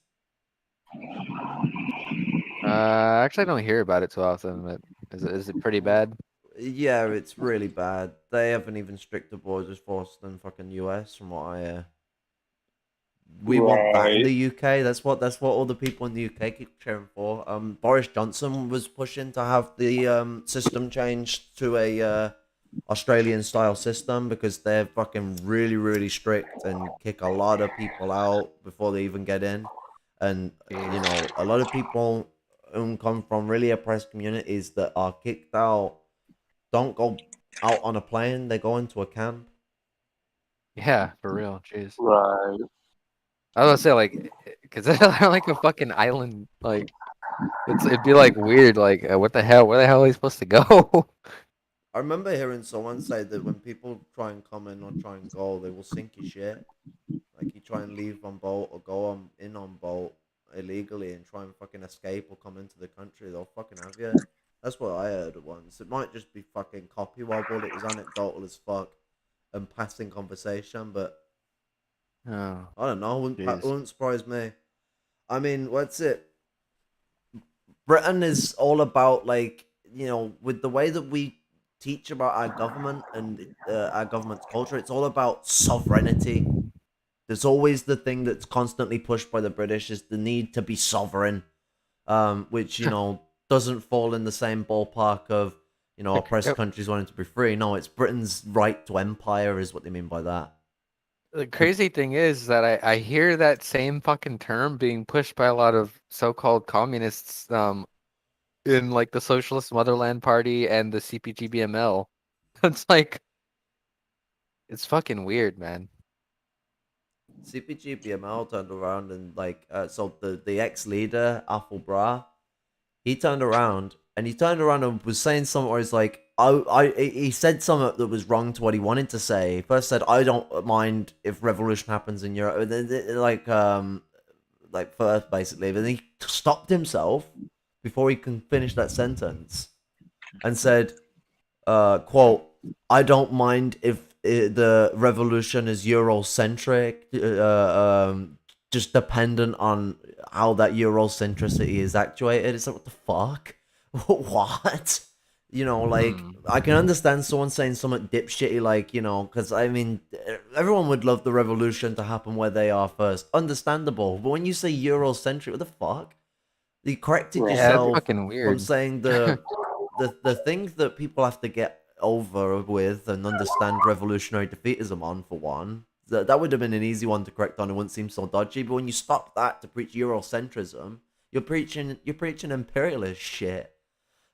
actually, I don't hear about it too often, but is it pretty bad? Yeah, it's really bad. They haven't even stricter borders for us than fucking US, from what I hear. We want that in the UK. That's what all the people in the UK keep cheering for. Boris Johnson was pushing to have the system changed to a Australian style system because they're fucking really strict and kick a lot of people out before they even get in. And a lot of people who come from really oppressed communities that are kicked out don't go out on a plane, they go into a camp. Yeah, for real. Jeez. Right. I was gonna say, like, because they're like a fucking island. Like, it'd be like weird. Like, what the hell? Where the hell are they supposed to go? I remember hearing someone say that when people try and come in or try and go, they will sink your shit. Like, you try and leave on boat or go on boat illegally and try and fucking escape or come into the country, they'll fucking have you. That's what I heard once. It might just be fucking copy wobble. It was anecdotal as fuck and passing conversation, but Oh, I don't know. jeez. Wouldn't surprise me. I mean, what's it? Britain is all about, like, with the way that we teach about our government and our government's culture, it's all about sovereignty. There's always the thing that's constantly pushed by the British is the need to be sovereign, which doesn't fall in the same ballpark of oppressed countries wanting to be free. No, it's Britain's right to empire is what they mean by that. The crazy thing is that I hear that same fucking term being pushed by a lot of so-called communists in like the Socialist Motherland Party and the CPG-BML. It's like, it's fucking weird, man. CPG BML turned around and so the ex-leader Athelbra, he turned around and was saying something where he's like, he said something that was wrong to what he wanted to say. He first said, I don't mind if revolution happens in Europe, like first basically, but then he stopped himself before he can finish that sentence and said, quote, I don't mind if the revolution is Eurocentric, just dependent on how that Eurocentricity is actuated. It's like, what the fuck? What? I can understand someone saying something dipshitty like, because I mean, everyone would love the revolution to happen where they are first. Understandable. But when you say Eurocentric, what the fuck? You corrected Right. Yeah, it's yourself fucking from weird. saying the thing that people have to get over with and understand revolutionary defeatism on, for one. That would have been an easy one to correct on. It wouldn't seem so dodgy. But when you stop that to preach Eurocentrism, you're preaching imperialist shit.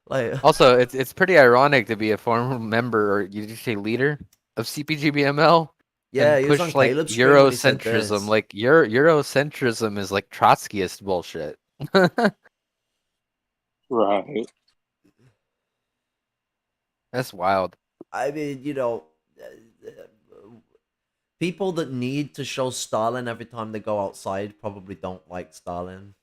Like, Also, it's pretty ironic to be a former member, or you just say leader of CPGBML, yeah, and he was on push like Caleb's stream when he said Eurocentrism. this. Like Eurocentrism is like Trotskyist bullshit. Right. That's wild. I mean, people that need to show Stalin every time they go outside probably don't like Stalin.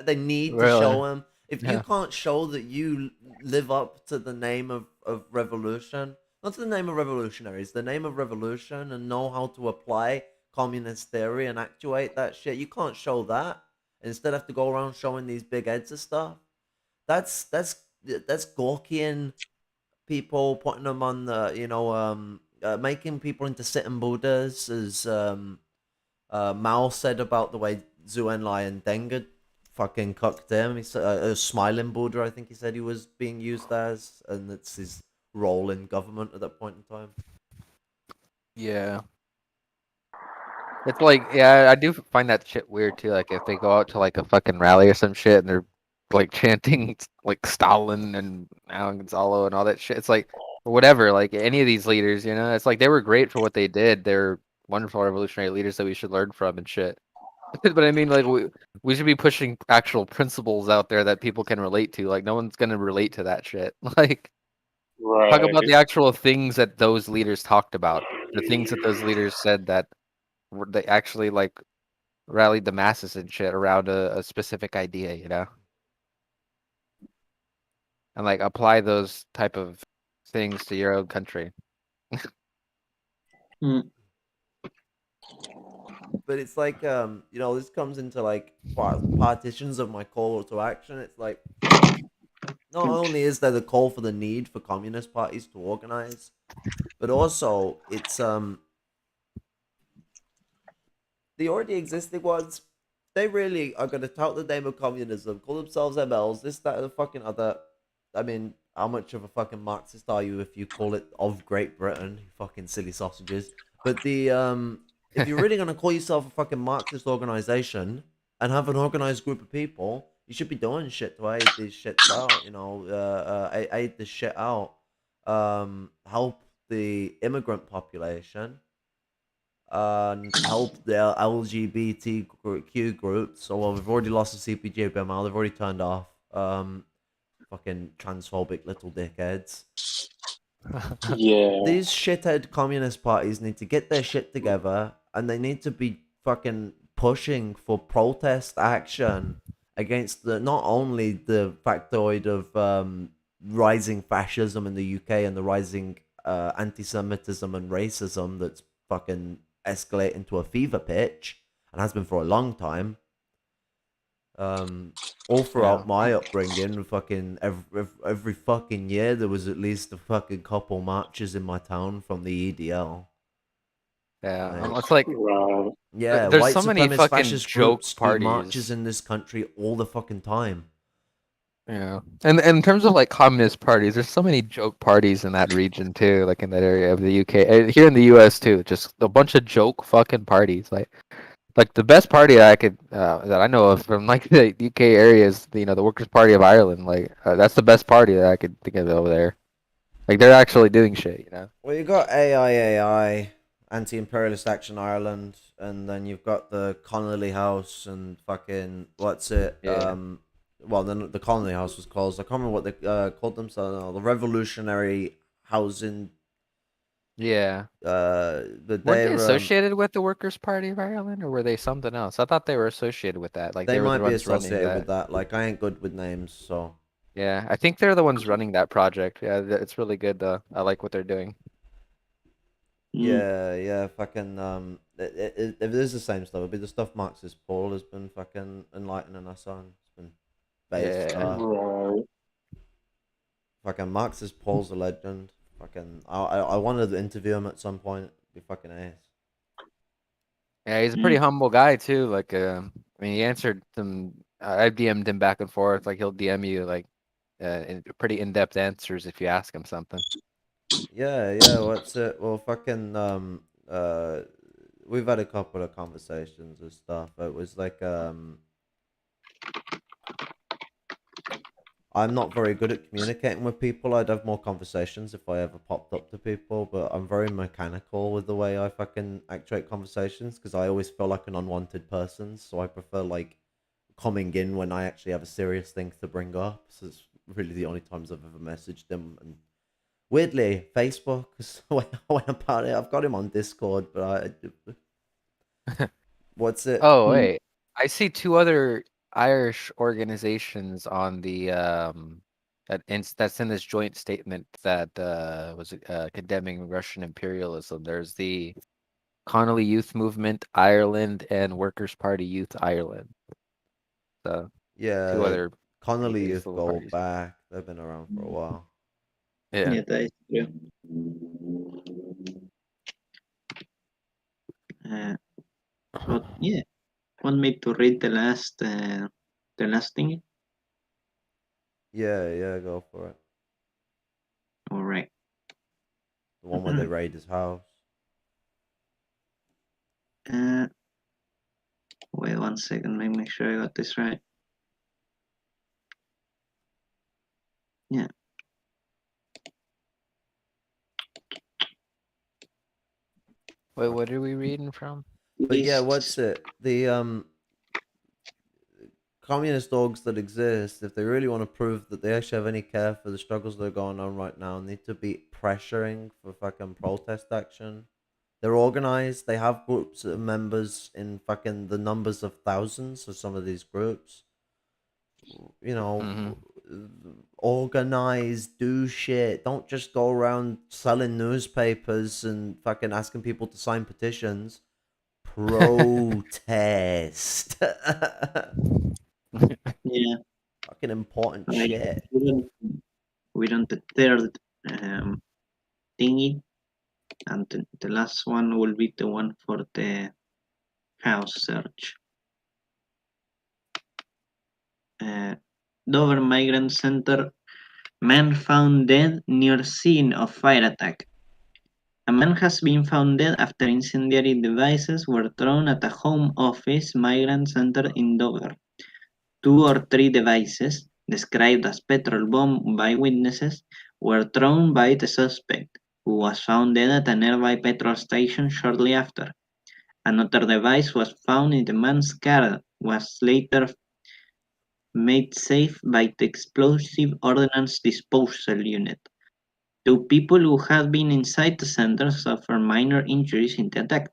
They need to Really? show him. If you Yeah. can't show that you live up to the name of revolution, not to the name of revolutionaries, the name of revolution, and know how to apply communist theory and actuate that shit, you can't show that. Instead, have to go around showing these big heads of stuff. That's Gorkian people, putting them on the making people into sitting Buddhas, as Mao said about the way Zhou Enlai and Deng had fucking cucked him. He said a smiling Buddha, I think he said he was being used as, and it's his role in government at that point in time. Yeah. It's like, yeah, I do find that shit weird too. Like if they go out to like a fucking rally or some shit and they're like chanting like Stalin and Alan Gonzalo and all that shit. It's like whatever, like any of these leaders, it's like they were great for what they did. They're wonderful revolutionary leaders that we should learn from and shit. But I mean, like we should be pushing actual principles out there that people can relate to. Like no one's gonna relate to that shit. Like talk about Right. the actual things that those leaders talked about, the things that those leaders said that they actually like rallied the masses and shit around a specific idea, and like apply those type of things to your own country. But it's like, this comes into like partitions of my call to action. It's like, not only is there the call for the need for communist parties to organize, but also it's the already existing ones. They really are going to tout the name of communism, call themselves MLs, this, that, and the fucking other. I mean, how much of a fucking Marxist are you if you call it of Great Britain? You fucking silly sausages. But if you're really gonna call yourself a fucking Marxist organization and have an organized group of people, you should be doing shit to aid these shits out. Aid this shit out. Help the immigrant population. Help the LGBTQ groups. So, well, we've already lost the CPG BML. They've already turned off. Fucking transphobic little dickheads. Yeah. These shithead communist parties need to get their shit together, and they need to be fucking pushing for protest action against not only the factoid of rising fascism in the UK and the rising anti-Semitism and racism that's fucking escalating to a fever pitch and has been for a long time. All throughout my upbringing, fucking every fucking year there was at least a fucking couple marches in my town from the EDL. Yeah, Like, it's like Right. yeah, there's white so many supremacist fucking fascist joke groups do parties. marches in this country all the fucking time. Yeah, and in terms of like communist parties, there's so many joke parties in that region too, like in that area of the UK, and here in the US too. Just a bunch of joke fucking parties. Like the best party that I know of from like the UK area is the Workers' Party of Ireland. Like that's the best party that I could think of over there. Like they're actually doing shit. Well, you got AIAI, Anti-Imperialist Action Ireland, and then you've got the Connolly House and fucking what's it? Yeah. Well, then the Connolly House was closed. I can't remember what they called themselves. No, the Revolutionary Housing. Yeah. But Weren't they're they associated with the Workers' Party of Ireland, or were they something else? I thought they were associated with that. Like they they were might the be ones running associated that. with that. Like, I ain't good with names, so. Yeah, I think they're the ones running that project. Yeah, it's really good. I like what they're doing. Yeah, fucking if it is the same stuff, it'd be the stuff Marxist Paul has been fucking enlightening us on. It's been based. Yeah. Right. Fucking Marxist Paul's a legend. Fucking, I wanted to interview him at some point. It'd be fucking ace. Yeah, he's a pretty humble guy too. Like, I mean, he answered some. I've DM'd him back and forth. Like, he'll DM you like pretty in-depth answers if you ask him something. Yeah, what's it? Well, fucking we've had a couple of conversations and stuff. It was like I'm not very good at communicating with people. I'd have more conversations if I ever popped up to people, but I'm very mechanical with the way I fucking actuate conversations because I always feel like an unwanted person. So I prefer like coming in when I actually have a serious thing to bring up. So it's really the only times I've ever messaged him. And weirdly, Facebook, because when I went about it, I've got him on Discord, but what's it? Oh, wait. I see two other Irish organizations on the that's in this joint statement that was condemning Russian imperialism. There's the Connolly Youth Movement Ireland and Workers' Party Youth Ireland. So two Yeah, other Connolly these Youth little go parties. back. They've been around for a while. Yeah. Yeah, that is true. But yeah, want me to read the last thing? Yeah, go for it. All right. The one where they raid his house. Wait 1 second. Let me make sure I got this right. Yeah. Wait, what are we reading from? But yeah, This- what's it? The communist dogs that exist, if they really want to prove that they actually have any care for the struggles that are going on right now, need to be pressuring for fucking protest action. They're organized. They have groups of members in fucking the numbers of thousands of some of these groups. You know, organize, do shit. Don't just go around selling newspapers and fucking asking people to sign petitions. Protest. yeah. Fucking important Right. shit. We're on the third thingy, and the last one will be the one for the house search. Dover Migrant Center, man found dead near scene of fire attack. A man has been found dead after incendiary devices were thrown at a home office migrant center in Dover. 2 or 3 devices, described as petrol bomb by witnesses, were thrown by the suspect, who was found dead at a nearby petrol station shortly after. Another device was found in the man's car, was later made safe by the explosive ordnance disposal unit. 2 people who had been inside the center suffered minor injuries in the attack.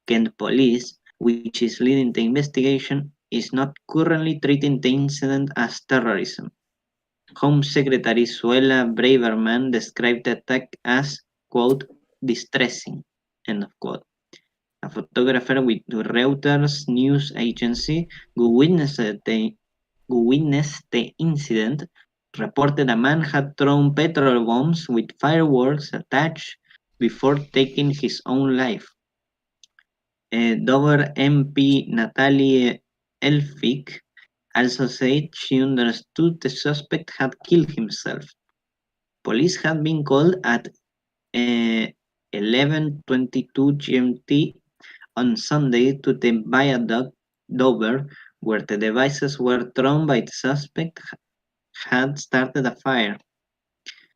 Kent Police, which is leading the investigation, is not currently treating the incident as terrorism. Home Secretary Suella Braverman described the attack as, quote, distressing, end of quote. A photographer with Reuters news agency who witnessed the incident reported a man had thrown petrol bombs with fireworks attached before taking his own life. Dover MP Natalie Elphick also said she understood the suspect had killed himself. Police had been called at 11:22 GMT on Sunday to the viaduct Dover, where the devices were thrown by the suspect had started a fire.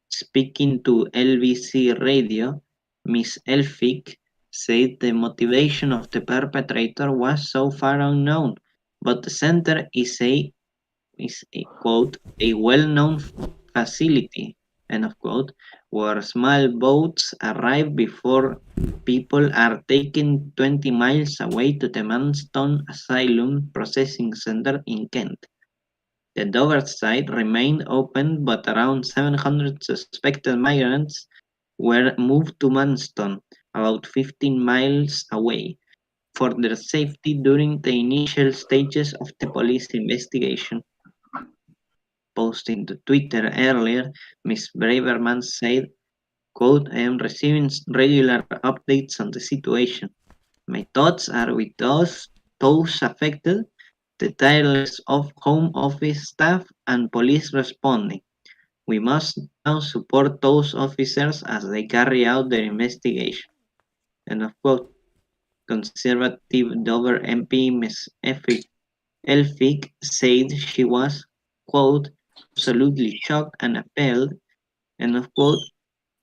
Speaking to LBC Radio, Ms. Elphick said the motivation of the perpetrator was so far unknown, but the center is a quote, a well-known facility, end of quote, where small boats arrive before people are taken 20 miles away to the Manston Asylum Processing Center in Kent. The Dover site remained open, but around 700 suspected migrants were moved to Manston, about 15 miles away, for their safety during the initial stages of the police investigation. Posting to Twitter earlier, Ms. Braverman said, quote, I am receiving regular updates on the situation. My thoughts are with those affected, the tireless of home office staff and police responding. We must now support those officers as they carry out their investigation. End of quote. Conservative Dover MP Ms. Elphick said she was, quote, absolutely shocked and appalled, end of quote,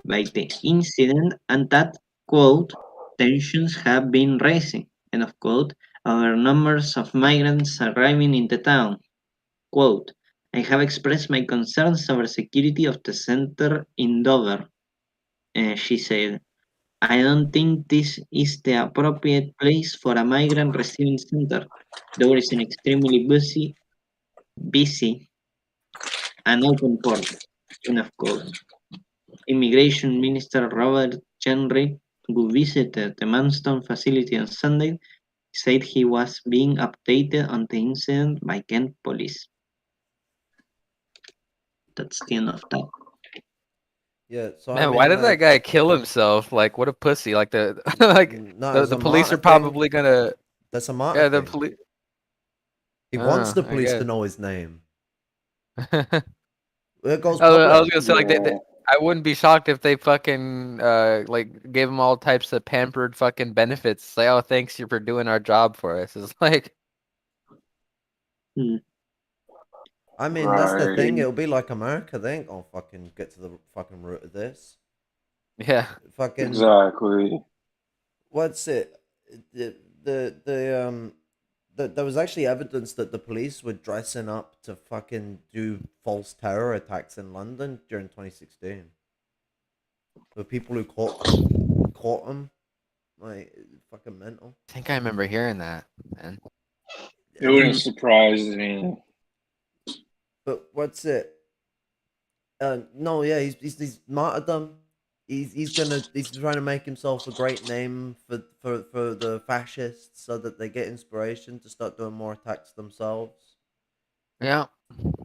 by the incident and that, quote, tensions have been rising, end of quote, over numbers of migrants arriving in the town. Quote, I have expressed my concerns over security of the center in Dover, she said. I don't think this is the appropriate place for a migrant receiving center. Dover is an extremely busy and open port, end of quote. Immigration Minister Robert Chenry, who visited the Manston facility on Sunday, said he was being updated on the incident by Kent police. That's the end of that. Yeah, so Man, I why mean, did that like, guy kill himself? Like, what a pussy! Like the like no, it's the a police martyr are thing. probably gonna That's a martyr yeah the thing. police. He wants the I police to guess. know his name. I It goes I was public. gonna say like Yeah. I wouldn't be shocked if they fucking like gave him all types of pampered fucking benefits. Say, oh, thanks you for doing our job for us. It's like I mean, that's the thing. Right. It'll be like America. They ain't gonna fucking get to the fucking root of this. yeah. Fucking Exactly. what's it? There was actually evidence that the police were dressing up to fucking do false terror attacks in London during 2016. The people who caught them, like fucking mental. I think I remember hearing that, man. It wouldn't surprise me. But what's it? No, yeah, he's martyrdom. He's trying to make himself a great name for the fascists so that they get inspiration to start doing more attacks themselves. Yeah. Same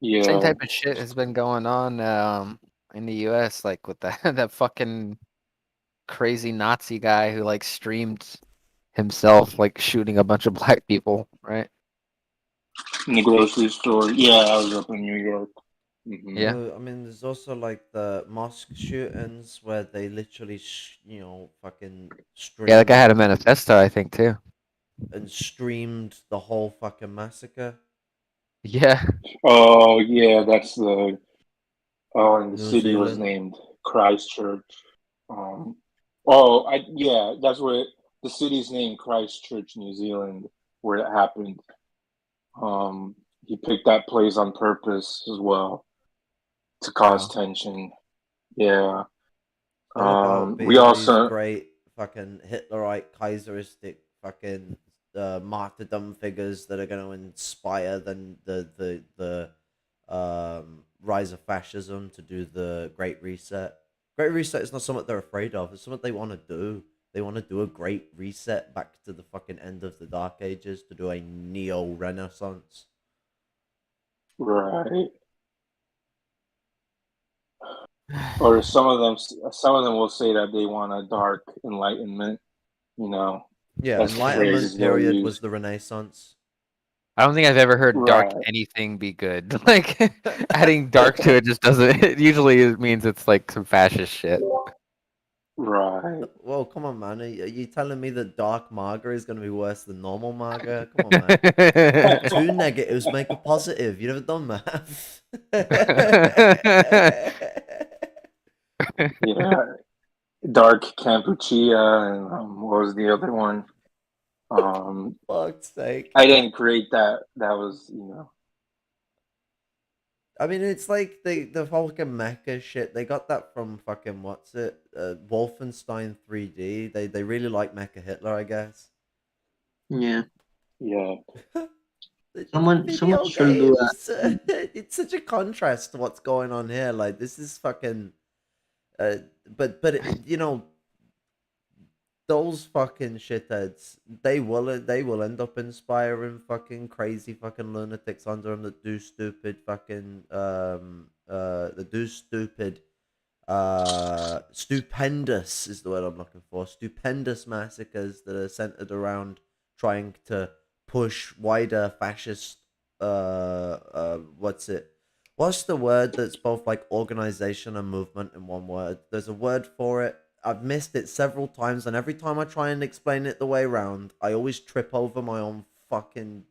Yeah. type of shit has been going on in the US, like with that that fucking crazy Nazi guy who like streamed himself like shooting a bunch of black people, right? In the grocery store. Yeah, I was up in New York. Mhm. Yeah. I mean, there's also like the mosque shootings where they literally, fucking Yeah, that guy streamed had a manifesto, I think, too. and streamed the whole fucking massacre. Yeah. Oh, yeah, that's the. Oh, and the New city was Zealand. named Christchurch. Yeah, that's where the city's named Christchurch, New Zealand, where it happened. He picked that place on purpose as well to cause Wow. tension. Yeah. All about We being these also. great fucking Hitlerite, Kaiseristic fucking martyrdom figures that are going to inspire the rise of fascism to do the Great Reset. Great Reset is not something they're afraid of. It's something they want to do. They want to do a great reset back to the fucking end of the Dark Ages to do a neo Renaissance. Right. Or some of them will say that they want a dark enlightenment. You know, Yeah, that's the Enlightenment phrases they'll period use. was the Renaissance. I don't think I've ever heard dark Right. anything be good. Like adding dark to it just doesn't it usually means it's like some fascist shit. Right. Well, come on, man. Are you telling me that dark manga is going to be worse than normal manga? Come on, man. Two negatives make a positive. You never done math. Yeah. Dark Kampuchea and what was the other one? Fuck's sake. I didn't create that. That was, I mean, it's like the fucking mecha shit. They got that from fucking what's it? Wolfenstein 3D. They really like Mecha Hitler, I guess. Yeah. yeah. Someone Video should do a games. It's such a contrast to what's going on here. Like this is fucking. But those fucking shitheads, they will end up inspiring fucking crazy fucking lunatics under them that do stupid fucking stupendous is the word I'm looking for. Stupendous massacres that are centered around trying to push wider fascist what's it What's the word that's both like organization and movement in one word? There's a word for it. I've missed it several times, and every time I try and explain it the way round, I always trip over my own fucking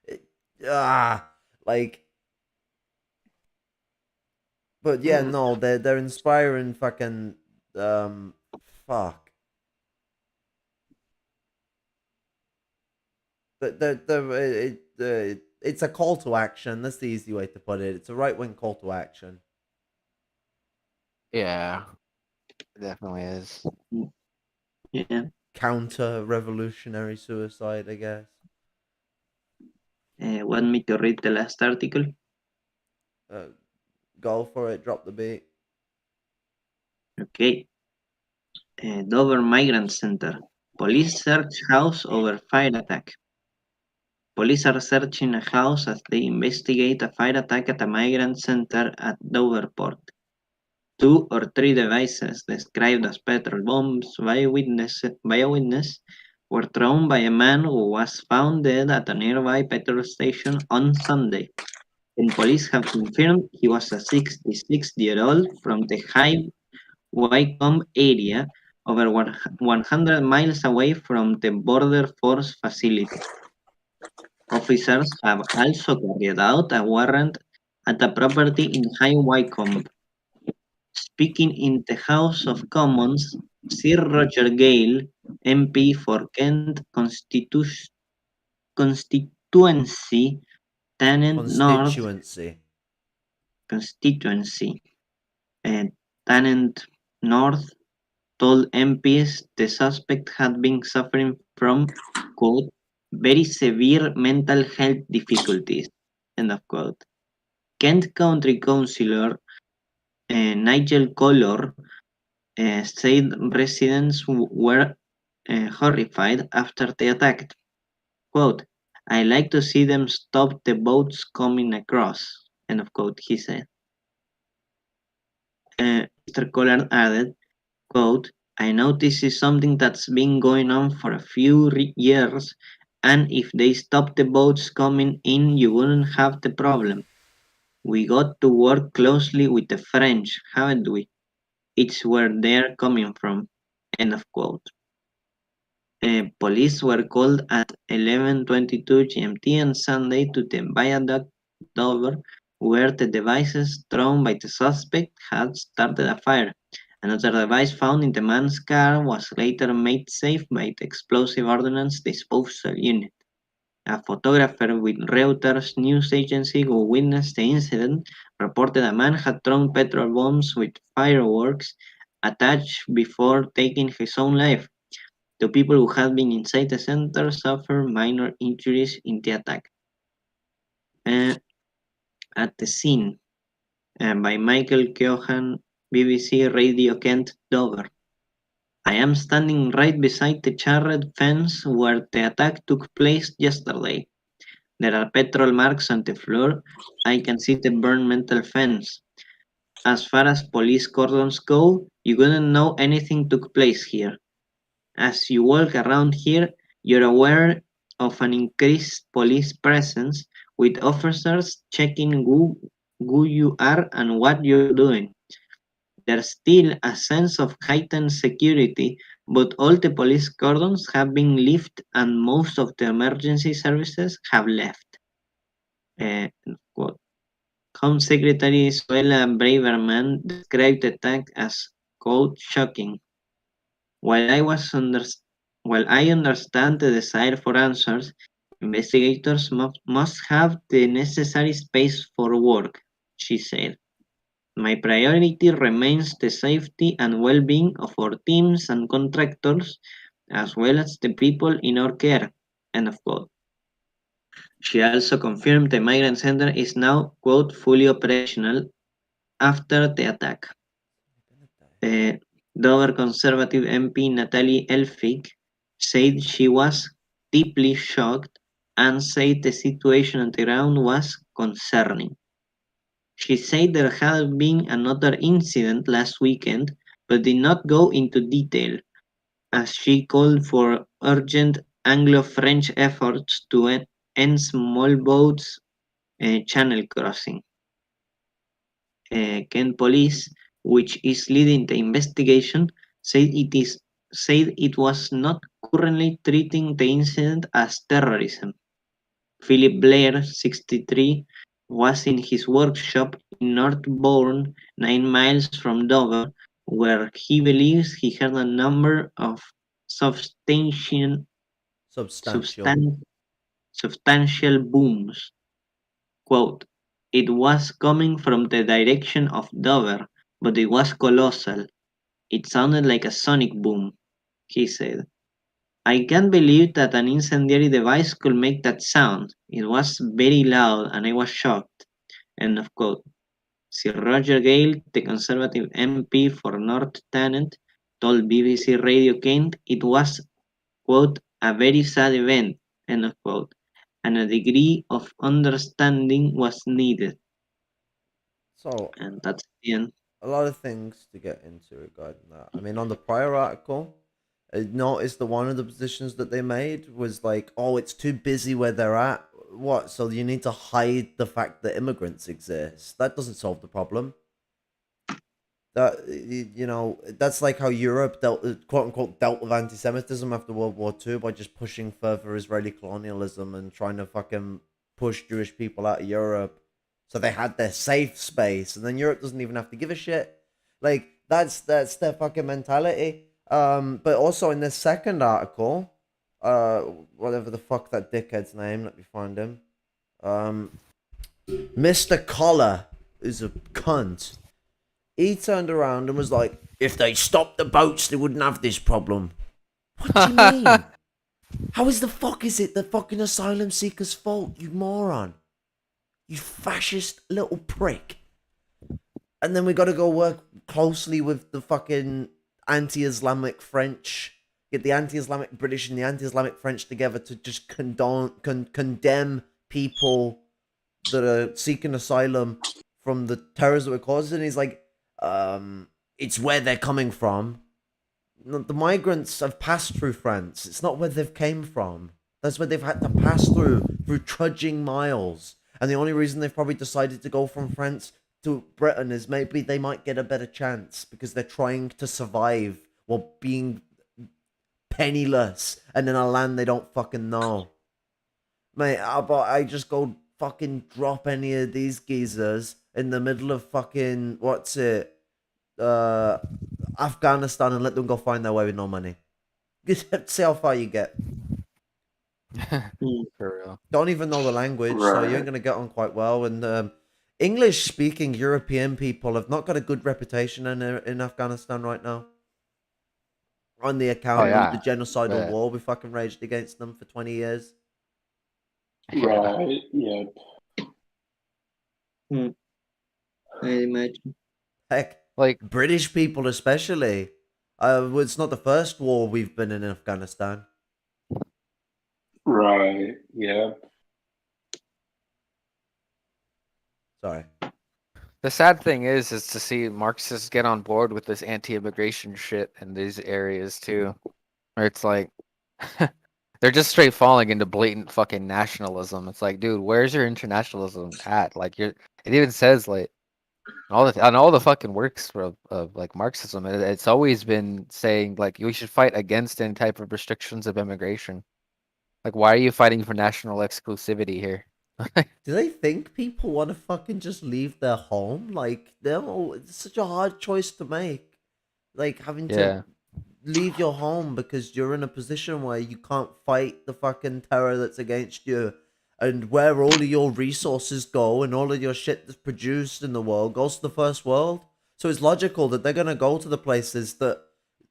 it, ah like. But yeah, no, they're inspiring fucking fuck. It's a call to action. That's the easy way to put it. It's a right wing call to action. Yeah, it definitely is. Yeah. Counter revolutionary suicide, I guess. Want me to read the last article? Go for it. Drop the beat. Okay. Dover Migrant Center. Police search house over fire attack. Police are searching a house as they investigate a fire attack at a migrant center at Doverport. 2 or 3 devices described as petrol bombs by a witness were thrown by a man who was found dead at a nearby petrol station on Sunday. And police have confirmed he was a 66-year-old from the High Wycombe area, over 100 miles away from the Border Force facility. Officers have also carried out a warrant at a property in High Wycombe. Speaking in the House of Commons, Sir Roger Gale, MP for Kent constituency, Tennant North Constituency. constituency, Tennant North, told MPs the suspect had been suffering from, quote, very severe mental health difficulties, end of quote. Kent County Councillor Nigel Collor said residents were horrified after the attack. Quote, I like to see them stop the boats coming across, end of quote, he said. Mr. Collard added, quote, I know this is something that's been going on for a few years, and if they stop the boats coming in, you wouldn't have the problem. We got to work closely with the French, haven't we? It's where they're coming from, end of quote. Police were called at 11:22 GMT on Sunday to the viaduct Dover, where the devices thrown by the suspect had started a fire. Another device found in the man's car was later made safe by the explosive ordnance disposal unit. A photographer with Reuters news agency who witnessed the incident reported a man had thrown petrol bombs with fireworks attached before taking his own life. The people who had been inside the center suffered minor injuries in the attack. At the scene, by Michael Keohan, BBC Radio Kent, Dover. I am standing right beside the charred fence where the attack took place yesterday. There are petrol marks on the floor. I can see the burned metal fence. As far as police cordons go, you wouldn't know anything took place here. As you walk around here, you're aware of an increased police presence, with officers checking who you are and what you're doing. There's still a sense of heightened security, but all the police cordons have been lifted and most of the emergency services have left. Quote. Home Secretary Suella Braverman described the attack as, quote, shocking. While I understand the desire for answers, investigators must have the necessary space for work, she said. My priority remains the safety and well-being of our teams and contractors, as well as the people in our care, end of quote. She also confirmed the migrant center is now, quote, fully operational after the attack. Dover Conservative MP Natalie Elphig said she was deeply shocked and said the situation on the ground was concerning. She said there had been another incident last weekend, but did not go into detail, as she called for urgent Anglo-French efforts to end small boats channel crossing. Kent Police, which is leading the investigation, said it was not currently treating the incident as terrorism. Philip Blair, 63, was in his workshop in North Bourne, 9 miles from Dover, where he believes he heard a number of substantial, Substantial. substan- substantial booms. Quote, "It was coming from the direction of Dover, but it was colossal. It sounded like a sonic boom," he said. "I can't believe that an incendiary device could make that sound. It was very loud and I was shocked." End of quote. Sir Roger Gale, the Conservative MP for North Thanet, told BBC Radio Kent it was, quote, "a very sad event," end of quote, and a degree of understanding was needed. So And that's the end. a lot of things to get into regarding that. I mean, on the prior article, I noticed that one of the positions that they made was like, "Oh, it's too busy where they're at." What? So you need to hide the fact that immigrants exist? That doesn't solve the problem. That's like how Europe dealt, quote unquote, dealt with anti-Semitism after World War II by just pushing further Israeli colonialism and trying to fucking push Jewish people out of Europe, so they had their safe space, and then Europe doesn't even have to give a shit. Like that's their fucking mentality. But also in this second article, whatever the fuck that dickhead's name, let me find him. Mr. Collar is a cunt. He turned around and was like, "If they stopped the boats, they wouldn't have this problem." What do you mean? How is it the fucking asylum seekers' fault, you moron? You fascist little prick. And then we gotta go work closely with the fucking anti-Islamic French. Get the anti-Islamic British and the anti-Islamic French together to just condemn people that are seeking asylum from the terrors that were caused. And he's like, it's where they're coming from. No, the migrants have passed through France. It's not where they've came from. That's where they've had to pass through trudging miles. And the only reason they've probably decided to go from France to Britain is maybe they might get a better chance because they're trying to survive while being penniless and in a land they don't fucking know. Mate, I just go fucking drop any of these geezers in the middle of fucking, Afghanistan, and let them go find their way with no money. See how far you get. For real. Don't even know the language, so you ain't gonna get on quite well. And English-speaking European people have not got a good reputation in Afghanistan right now. On the account of the genocidal war we fucking raged against them for 20 years. Right. Yeah. I imagine. Heck, Like British people especially. It's not the first war we've been in Afghanistan. Right. Yeah. Sorry. the sad thing is to see Marxists get on board with this anti-immigration shit in these areas too, where it's like they're just straight falling into blatant fucking nationalism. It's like, dude, where's your internationalism at? Like, it even says like on all the fucking works of like Marxism, it's always been saying like we should fight against any type of restrictions of immigration. Like, why are you fighting for national exclusivity here? Do they think people want to fucking just leave their home? Like, it's such a hard choice to make. Like, having to leave your home because you're in a position where you can't fight the fucking terror that's against you, and where all of your resources go and all of your shit that's produced in the world goes to the first world. So it's logical that they're gonna go to the places that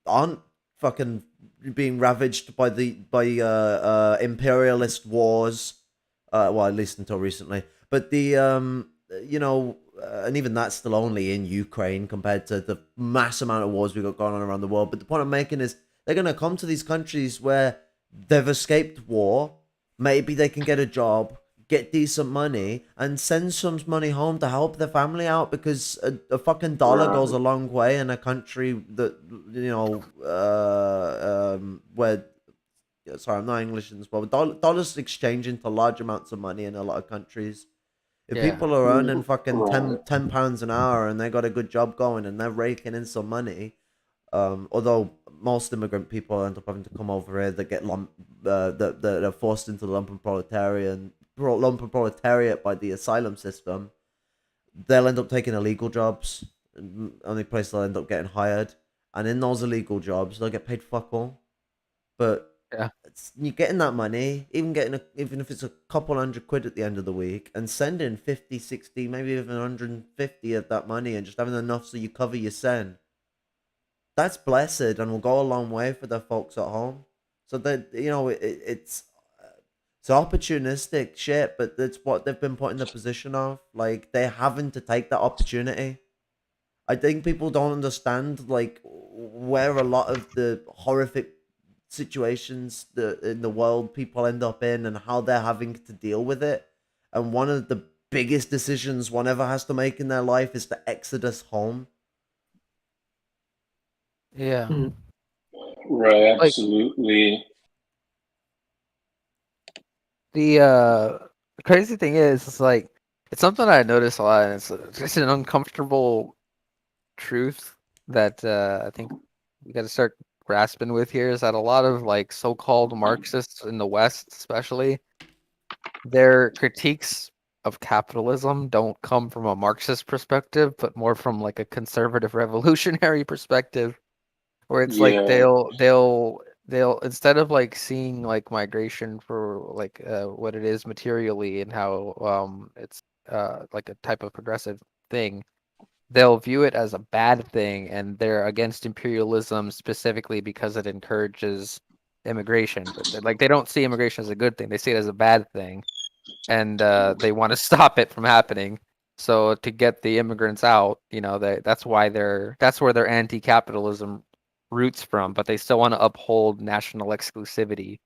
aren't fucking being ravaged by imperialist wars. Well, at least until recently. But and even that's still only in Ukraine compared to the mass amount of wars we've got going on around the world. But the point I'm making is they're going to come to these countries where they've escaped war. Maybe they can get a job, get decent money, and send some money home to help their family out, because a fucking dollar goes a long way in a country that, where... Sorry, I'm not English in this, but dollars exchange into large amounts of money in a lot of countries. If Yeah. people are earning fucking Right. 10 pounds an hour and they got a good job going and they're raking in some money, although most immigrant people end up having to come over here, that get that are forced into the lumpen proletariat by the asylum system, they'll end up taking illegal jobs. Only place they'll end up getting hired, and in those illegal jobs, they'll get paid fuck all. But Yeah. you're getting that money, even if it's a couple £100 at the end of the week, and sending 50, 60, maybe even 150 of that money, and just having enough so you cover your send. That's blessed, and will go a long way for the folks at home. So that it's opportunistic shit, but it's what they've been put in the position of. Like, they're having to take that opportunity. I think people don't understand like where a lot of the horrific situations in the world people end up in and how they're having to deal with it. And one of the biggest decisions one ever has to make in their life is the exodus home. Yeah. Right. Like- Absolutely. The crazy thing is like it's something I notice a lot, and it's just an uncomfortable truth that I think we got to start grasping with here is that a lot of like so-called Marxists in the West, especially, their critiques of capitalism don't come from a Marxist perspective, but more from like a conservative revolutionary perspective, where it's like Yeah. they'll instead of like seeing like migration for like what it is materially and how it's like a type of progressive thing, they'll view it as a bad thing, and they're against imperialism specifically because it encourages immigration. But like they don't see immigration as a good thing; they see it as a bad thing, and they want to stop it from happening. So to get the immigrants out, that's why that's where their anti-capitalism roots from. But they still want to uphold national exclusivity.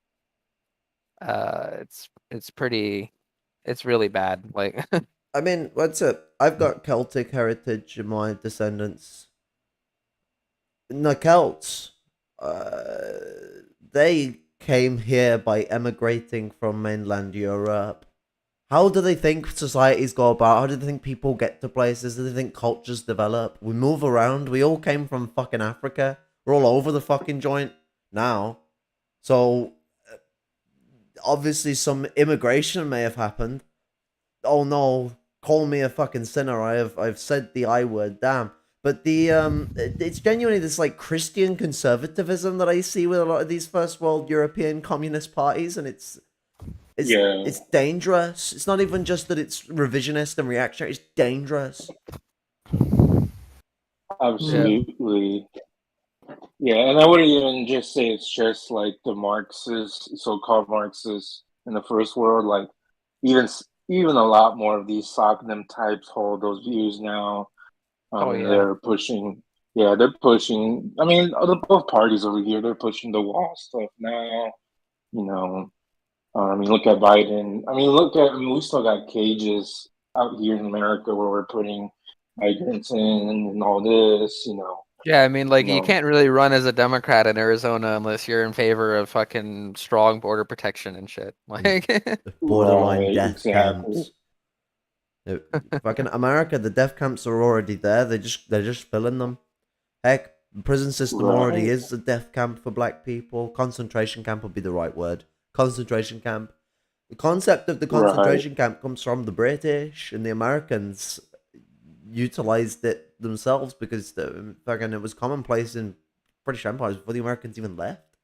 It's really bad. Like I mean, what's it? I've got Celtic heritage in my descendants. The Celts, they came here by emigrating from mainland Europe. How do they think societies go about? How do they think people get to places? Do they think cultures develop? We move around. We all came from fucking Africa. We're all over the fucking joint now. So, obviously, some immigration may have happened. Oh no, call me a fucking sinner. I've said the I word, damn. But it's genuinely this like Christian conservatism that I see with a lot of these first world European communist parties, and it's dangerous. It's not even just that it's revisionist and reactionary. It's dangerous. Absolutely. Yeah, and I wouldn't even just say it's just like the Marxists, so-called Marxists in the first world. Like even even a lot more of these Sockdom types hold those views now. Oh, yeah. They're pushing. Yeah, they're pushing. I mean, both parties over here, they're pushing the wall stuff now. You know, I mean, look at Biden. I mean, we still got cages out here in America where we're putting migrants in and all this. Yeah, I mean, like, you No. can't really run as a Democrat in Arizona unless you're in favor of fucking strong border protection and shit. Like, Borderline Right, death exactly. camps. Fucking America, the death camps are already there. They're just filling them. Heck, the prison system already Right. is a death camp for black people. Concentration camp would be the right word. Concentration camp. The concept of the concentration camp comes from the British, and the Americans utilized it themselves because fucking it was commonplace in British empires before the Americans even left.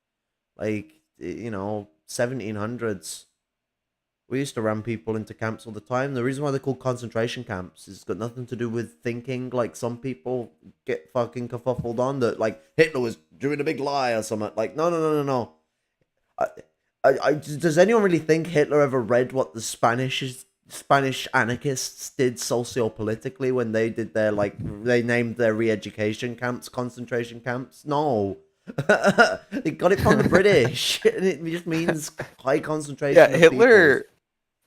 Like, 1700s. We used to ram people into camps all the time. The reason why they're called concentration camps is it's got nothing to do with thinking like some people get fucking kerfuffled on that like Hitler was doing a big lie or something. Like, no. Does anyone really think Hitler ever read what the Spanish anarchists did sociopolitically when they did their they named their re-education camps concentration camps? No. They got it from the British. And it just means high concentration of peoples.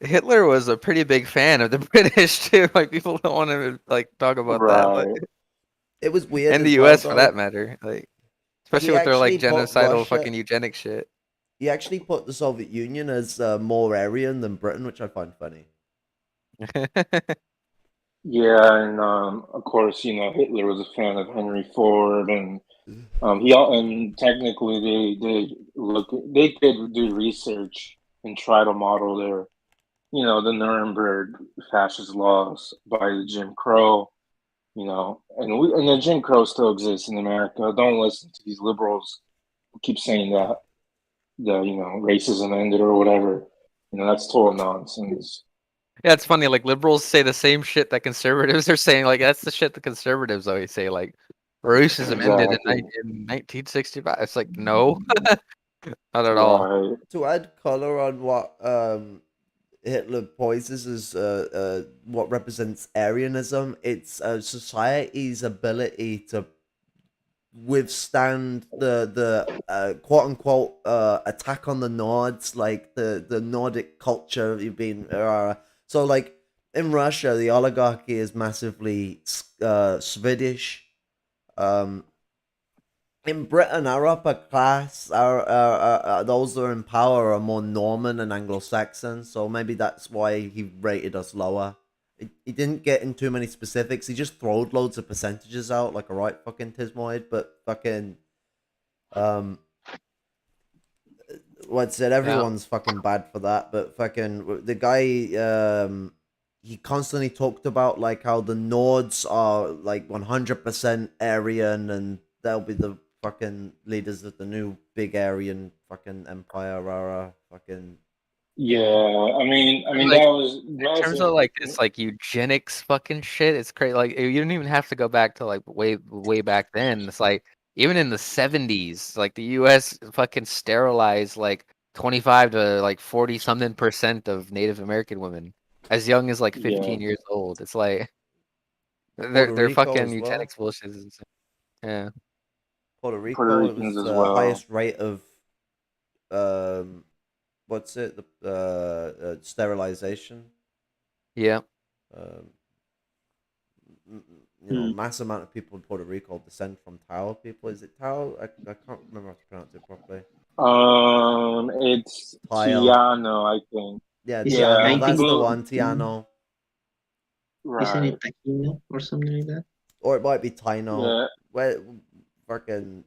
Hitler was a pretty big fan of the British too. Like, people don't want to like talk about that. Like, Right. It was weird and as the well, U.S. for though. that matter. Like, especially He with their like actually put genocidal Russia. fucking eugenic shit. He actually put the Soviet Union as more Aryan than Britain, which I find funny. Yeah, and of course, Hitler was a fan of Henry Ford, and and technically they did do research and try to model the Nuremberg fascist laws by the Jim Crow, and the Jim Crow still exists in America. Don't listen to these liberals who keep saying that racism ended or whatever. That's total nonsense. Yeah, it's funny. Like liberals say the same shit that conservatives are saying. Like that's the shit the conservatives always say. Like racism ended Exactly. in 1965. It's like no, not at all. Right. To add color on what Hitler poses as what represents Aryanism, it's society's ability to withstand the quote unquote attack on the Nords, like the Nordic culture you've been so like in Russia the oligarchy is massively Swedish. um in Britain, our upper class, our those that are in power are more Norman and Anglo-Saxon, so maybe that's why he rated us lower. He didn't get in too many specifics. He just throwed loads of percentages out like a right fucking tismoid, but fucking um, what's it? Yeah. Everyone's fucking bad for that, but fucking the guy he constantly talked about like how the Nords are like 100% Aryan and they'll be the fucking leaders of the new big Aryan fucking empire. Fucking Yeah. I mean Like, that was in terms of like this like eugenics fucking shit, it's crazy. Like you don't even have to go back to like way back then. It's like even in the 70s, like the U.S. fucking sterilized like 25 to like 40 something percent of Native American women as young as like 15 yeah. years old. It's like Puerto they're Rico fucking as well. eugenics bullshit. Is insane. Yeah. Puerto Puerto Rico, it Ricans was as the well. highest rate of um, what's it? The sterilization. Yeah. Um, Mm. mass amount of people in Puerto Rico descend from Tao people. Is it Tao? I can't remember how to pronounce it properly. It's Tile. Tiano, I think. Yeah, Is it Yeah, Tiano. That's the Taino? one. Tiano. Isn't right. it Taino or something like that? Or it might be Taino. Yeah, Where fucking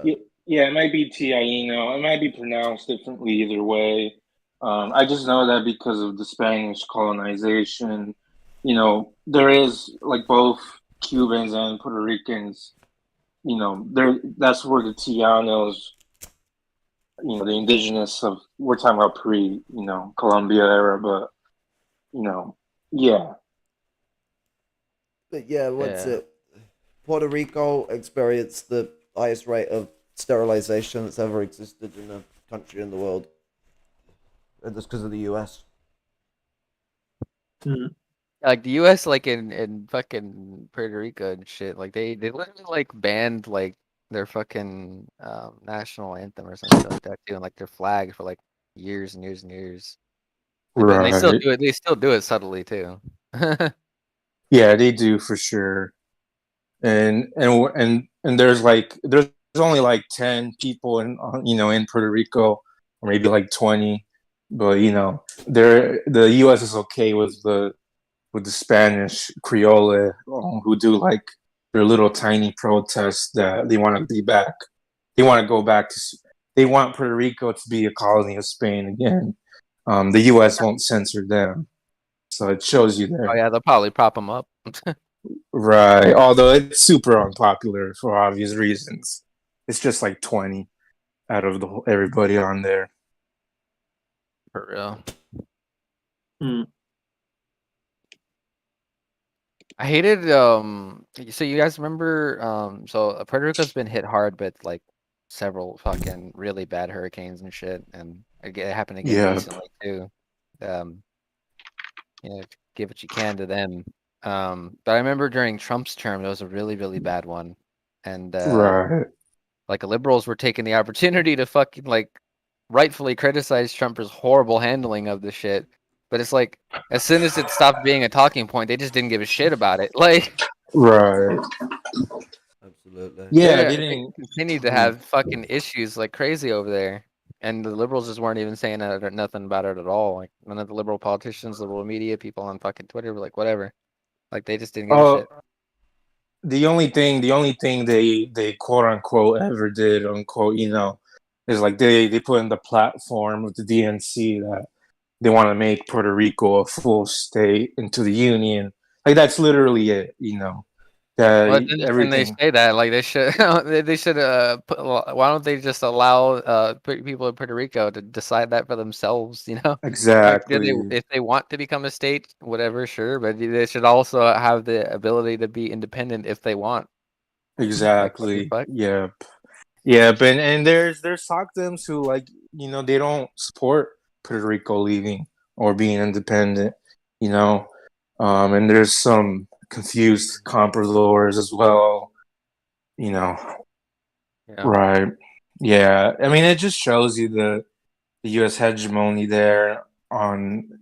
yeah, yeah. It might be Tiaino. It might be pronounced differently either way. I just know that because of the Spanish colonization, there is like both Cubans and Puerto Ricans. There. That's where the Tianos, the indigenous of. We're talking about pre, Colombia era, but yeah. but yeah, what's Yeah. it? Puerto Rico experienced the highest rate of sterilization that's ever existed in a country in the world. And that's because of the US. Mm. Like the U.S. like in fucking Puerto Rico and shit. Like they literally like banned like their fucking national anthem or something like that too, and like their flag for like years and years and years. And then they still Right. do it. They still do it subtly too. Yeah, they do for sure. And there's only like 10 people in Puerto Rico, or maybe like 20, but the US is okay with the Spanish Creole, who do like their little tiny protests that they want to be back. They want to go back to. They want Puerto Rico to be a colony of Spain again. The US won't censor them, so it shows you Oh there. yeah, they'll probably prop them up. Right. Although it's super unpopular for obvious reasons. It's just like 20 out of everybody on there. For real. Mm. I hated so you guys remember so Puerto Rico's been hit hard with like several fucking really bad hurricanes and shit, and it happened again Yeah. recently too. Um give what you can to them. But I remember during Trump's term there was a really bad one. And Right. like liberals were taking the opportunity to fucking like rightfully criticize Trump for his horrible handling of the shit. But it's like as soon as it stopped being a talking point, they just didn't give a shit about it. Like Right. Absolutely. Yeah, they they didn't. continue to have fucking issues like crazy over there. and the liberals just weren't even saying nothing about it at all. Like none of the liberal politicians, liberal media, people on fucking Twitter were like, whatever. Like they just didn't give a shit. The only thing they quote unquote ever did unquote, is like they put in the platform of the DNC that they want to make Puerto Rico a full state into the union. Like that's literally it, That Well, then they say that like they should they should why don't they just allow people in Puerto Rico to decide that for themselves, Like exactly. if they want to become a state, whatever, sure, but they should also have the ability to be independent if they want. Like what the Exactly. fuck? Yep. Yep. And there's SOCDEMs who they don't support Puerto Rico leaving or being independent, and there's some confused compradors as well, Yeah. Right. Yeah. I mean, it just shows you the U.S. hegemony there on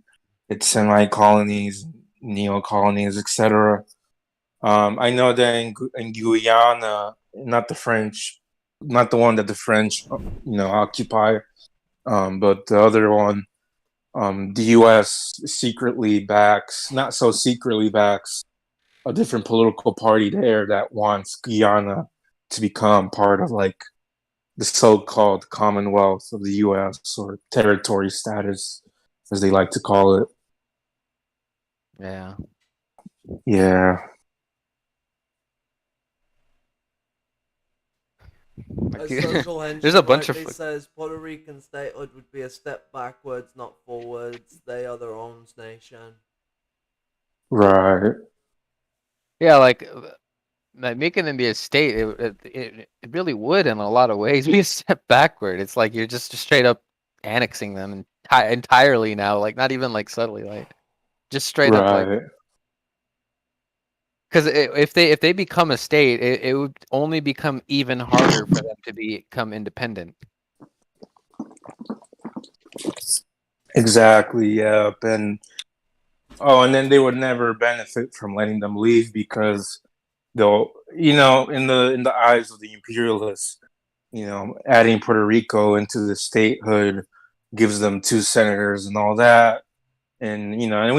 its semi-colonies, neo-colonies, etc. I know that in Guyana, not the French, not the one that the French, occupy, but the other one, the U.S. secretly backs, not so secretly backs, a different political party there that wants Guyana to become part of like the so-called Commonwealth of the U.S. or territory status, as they like to call it. Yeah. Yeah. A social henchman There's a bunch rightly of says Puerto Rican statehood would be a step backwards, not forwards. They are their own nation. Right. yeah, like making them be a state, it really would in a lot of ways be a step backward. It's like you're just straight up annexing them entirely now, like not even like subtly, like just straight up like. Right. Because if they become a state, it would only become even harder for them to become independent. Exactly. Yep. And then they would never benefit from letting them leave because they'll, in the eyes of the imperialists, adding Puerto Rico into the statehood gives them 2 senators and all that, and and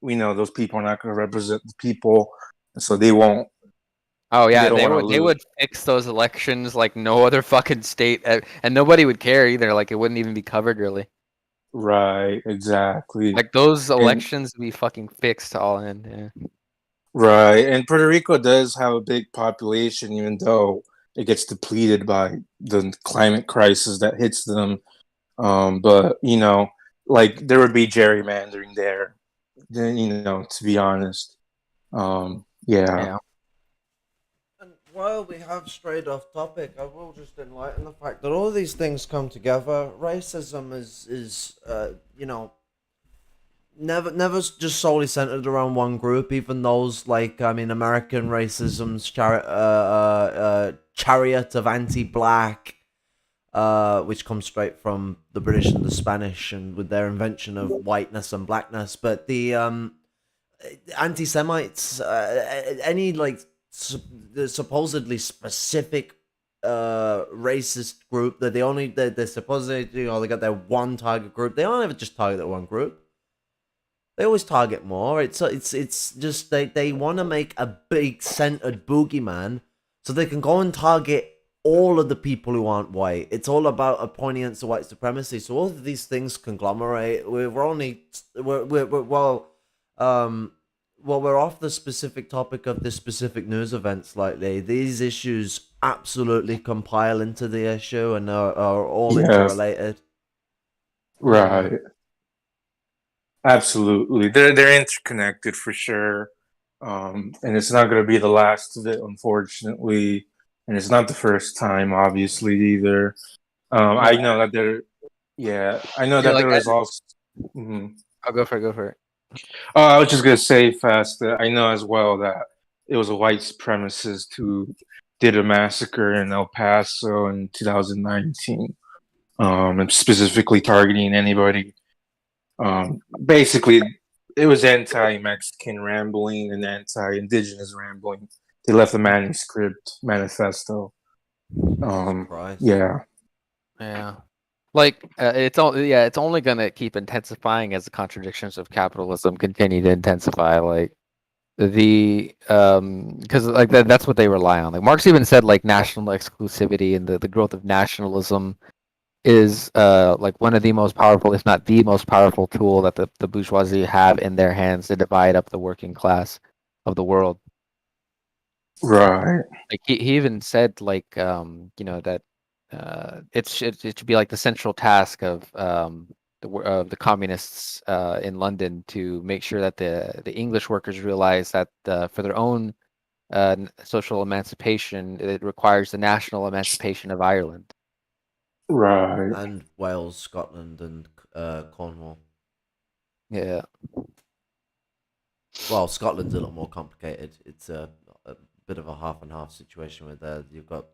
we know those people are not going to represent the people, so they won't. Oh yeah, don't wanna they lose. would fix those elections like no other fucking state, and nobody would care either. Like it wouldn't even be covered really. Right, exactly. Like those And elections would be fucking fixed all in. Yeah. right, and Puerto Rico does have a big population, even though it gets depleted by the climate crisis that hits them. But like there would be gerrymandering there. To be honest. Yeah. Yeah. And while we have strayed off topic, I will just enlighten the fact that all these things come together. Racism is never just solely centered around one group. Even those like American racism's chariot of anti-black, which comes straight from the British and the Spanish, and with their invention of whiteness and blackness. But the anti-Semites, any like the supposedly specific racist group that they're supposedly they got their one target group. They don't ever just target that one group. They always target more. It's just they want to make a big centered boogeyman so they can go and target all of the people who aren't white. It's all about pointing against the white supremacy. So all of these things conglomerate. We're off the specific topic of this specific news event slightly. These issues absolutely compile into the issue and are all interrelated. Right. Absolutely. They're interconnected for sure. And it's not going to be the last of it, unfortunately. And it's not the first time, obviously, either. I know that there was also. I'll go for it. I was just going to say fast that I know as well that it was a white supremacist who did a massacre in El Paso in 2019, and specifically targeting anybody. Basically, it was anti-Mexican rambling and anti-indigenous rambling. They left a manuscript manifesto. Yeah. Yeah. Like it's only gonna keep intensifying as the contradictions of capitalism continue to intensify. Like because like that's what they rely on. Like Marx even said like national exclusivity and the growth of nationalism is like one of the most powerful, if not the most powerful tool that the bourgeoisie have in their hands to divide up the working class of the world. Right. Like he even said like that it should be like the central task of the communists in London to make sure that the English workers realize that for their own social emancipation, it requires the national emancipation of Ireland. Right. And Wales, Scotland, and Cornwall. Yeah. Well, Scotland's a lot more complicated. It's a bit of a half and half situation where there you've got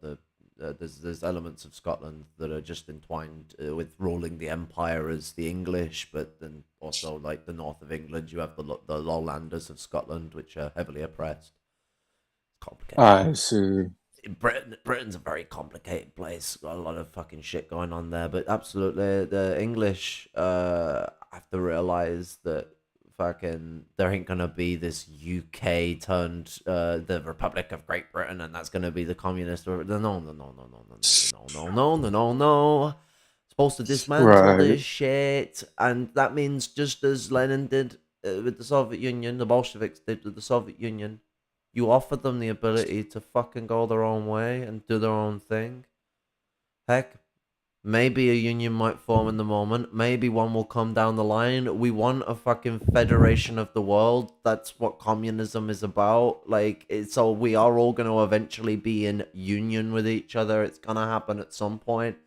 there's elements of Scotland that are just entwined with ruling the empire as the English, but then also like the north of England, you have the lowlanders of Scotland, which are heavily oppressed. It's complicated. I see. Britain's a very complicated place. Got a lot of fucking shit going on there, but absolutely the English have to realize that fucking there ain't gonna be this UK turned the Republic of Great Britain, and that's gonna be the communist. No, no, no, no, no, no, no, no, no, no, no, no. Supposed to dismantle this shit, and that means just as Lenin did with the Soviet Union, the Bolsheviks did with the Soviet Union. You offer them the ability to fucking go their own way and do their own thing. Heck, maybe a union might form in the moment. Maybe one will come down the line. We want a fucking federation of the world. That's what communism is about. Like, so we are all going to eventually be in union with each other. It's going to happen at some point.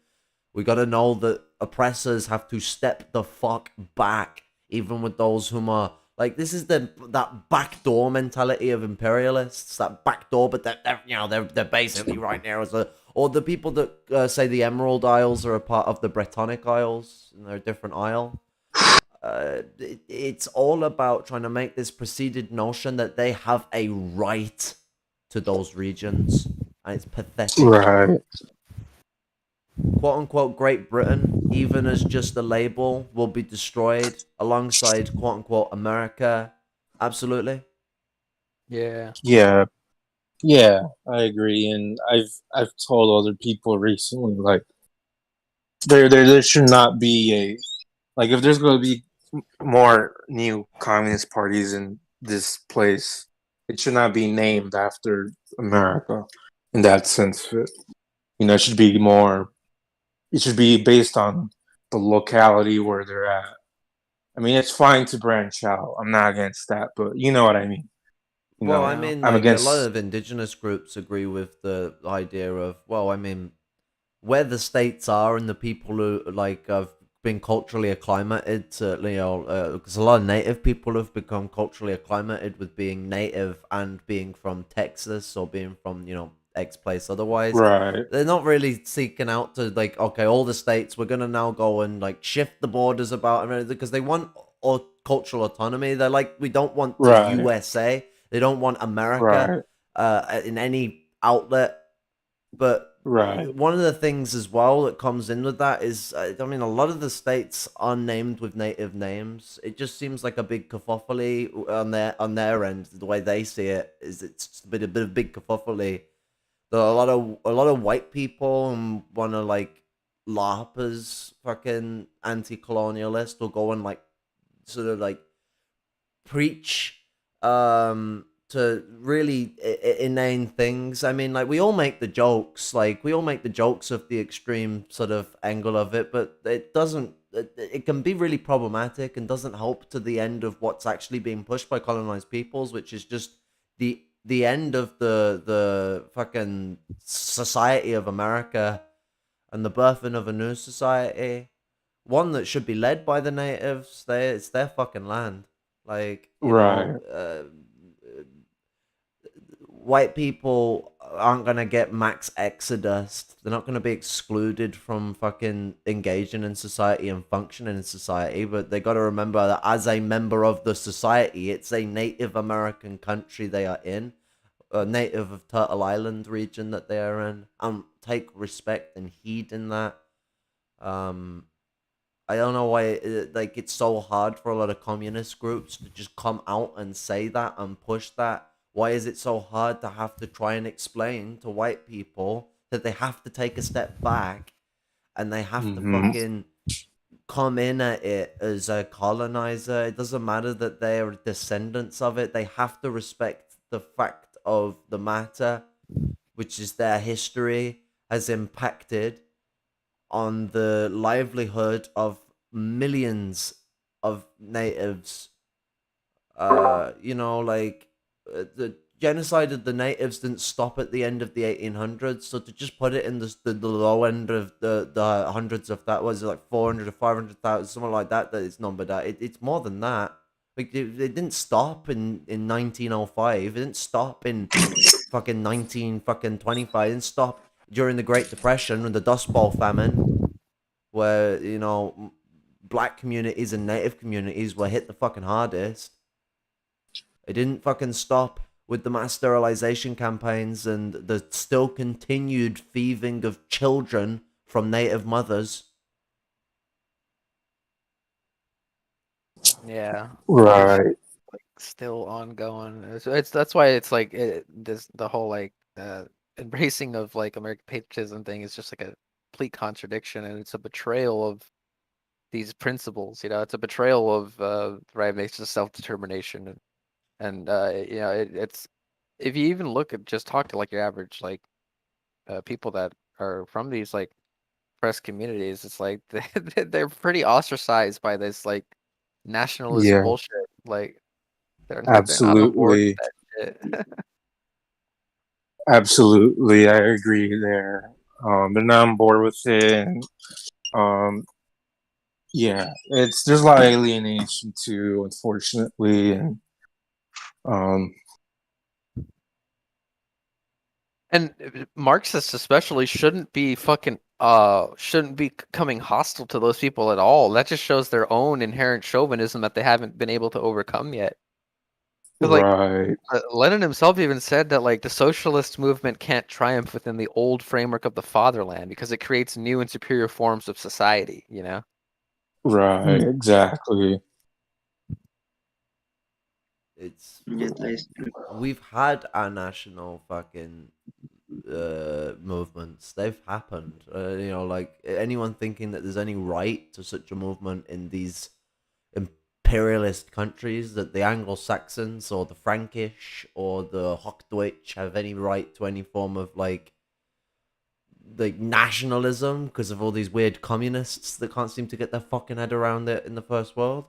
We got to know that oppressors have to step the fuck back, even with those whom are... Like, this is that backdoor mentality of imperialists, that backdoor, but they're basically right there as or the people that say the Emerald Isles are a part of the Brittonic Isles and they're a different isle. It's all about trying to make this preceded notion that they have a right to those regions, and it's pathetic. Right. Quote unquote Great Britain, even as just a label, will be destroyed alongside quote unquote America. Absolutely. Yeah. Yeah. Yeah, I agree, and I've told other people recently like there should not be a like if there's going to be more new communist parties in this place, it should not be named after America in that sense. It should be more. It should be based on the locality where they're at. I mean, it's fine to branch out. I'm not against that, but you know what I mean. Well, I mean, I'm like a lot against. of indigenous groups agree with the idea of, well, I mean, where the states are and the people who like have been culturally acclimated to, because a lot of native people have become culturally acclimated with being native and being from Texas or being from, X place. Otherwise, Right. they're not really seeking out to like, okay, all the states, we're gonna now go and like shift the borders about, because they want cultural autonomy. They're like, we don't want the Right. USA. They don't want America Right. in any outlet. But Right. one of the things as well that comes in with that is, I mean, a lot of the states are named with native names. It just seems like a big kerfuffle on their end. The way they see it is, it's just a bit of big kerfuffle. There are a lot of white people and want to like LARP as fucking anti-colonialist or go and like sort of like preach to really inane things. I mean, like we all make the jokes, of the extreme sort of angle of it, but it can be really problematic and doesn't help to the end of what's actually being pushed by colonized peoples, which is just the end of the fucking society of America and the birthing of a new society, one that should be led by the natives. It's their fucking land. Like, Right. White people aren't gonna get max exodus. They're not gonna be excluded from fucking engaging in society and functioning in society. But they got to remember that as a member of the society, it's a Native American country they are in, a native of Turtle Island region that they are in, and take respect and heed in that. I don't know why like it's so hard for a lot of communist groups to just come out and say that and push that. Why is it so hard to have to try and explain to white people that they have to take a step back and they have to fucking come in at it as a colonizer? It doesn't matter that they're descendants of it. They have to respect the fact of the matter, which is their history has impacted on the livelihood of millions of natives. The genocide of the natives didn't stop at the end of the 1800s. So to just put it in the low end of the hundreds of that, was it like 400 or 500,000, something like that? That it's numbered at. It's more than that. Like it didn't stop in 1905. It didn't stop in fucking 1925. It didn't stop during the Great Depression and the Dust Bowl famine, where black communities and native communities were hit the fucking hardest. It didn't fucking stop with the mass sterilization campaigns and the still continued thieving of children from native mothers. Yeah. Right. Like still ongoing. That's why it's like the whole like embracing of like American patriotism thing is just like a complete contradiction, and it's a betrayal of these principles. It's a betrayal of right nations of self-determination, and it's if you even look at just talk to like your average like people that are from these like oppressed communities, it's like they're pretty ostracized by this like nationalist Yeah, bullshit. Like they're not on board absolutely. with that shit. Absolutely. I agree there. They're not on board with it. And, yeah, there's a lot of alienation too, unfortunately. And, And Marxists especially shouldn't be coming hostile to those people at all. That just shows their own inherent chauvinism that they haven't been able to overcome yet. Because like right. Lenin himself even said that like the socialist movement can't triumph within the old framework of the fatherland because it creates new and superior forms of society. Right. Exactly. It's Yeah, that is true. we've had our national fucking movements. They've happened. Like anyone thinking that there's any right to such a movement in these imperialist countries, that the Anglo-Saxons or the Frankish or the Hochdeutsch have any right to any form of like nationalism because of all these weird communists that can't seem to get their fucking head around it in the first world.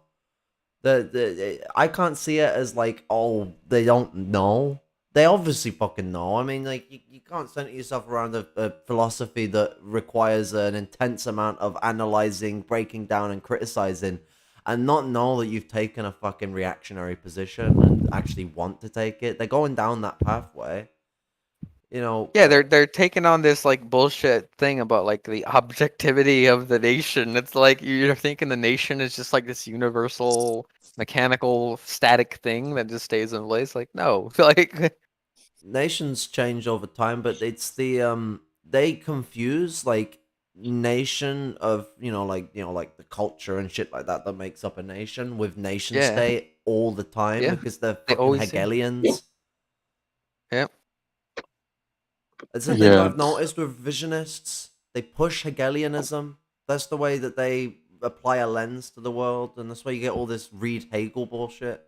I can't see it as like, oh, they don't know. They obviously fucking know. I mean, like, you can't center yourself around a philosophy that requires an intense amount of analyzing, breaking down, and criticizing, and not know that you've taken a fucking reactionary position and actually want to take it. They're going down that pathway. Yeah, they're taking on this like bullshit thing about like the objectivity of the nation. It's like you're thinking the nation is just like this universal mechanical static thing that just stays in place. Like no, like nations change over time, but it's they confuse like nation of like the culture and shit like that makes up a nation with nation Yeah. state all the time Yeah. because they're They fucking always do. Hegelians. Yep. It's the thing Yeah. I've noticed with visionists. They push Hegelianism. That's the way that they apply a lens to the world, and that's why you get all this Reed Hegel bullshit.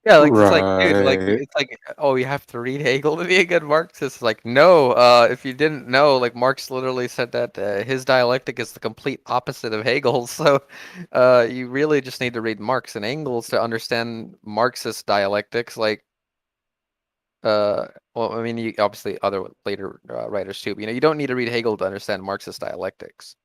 Yeah, like it's like, dude, like Right. it's like, oh, you have to read Hegel to be a good Marxist. Like, no, if you didn't know, like Marx literally said that his dialectic is the complete opposite of Hegel's. So, you really just need to read Marx and Engels to understand Marxist dialectics. Like, well, I mean, you obviously other later writers too. But, you don't need to read Hegel to understand Marxist dialectics.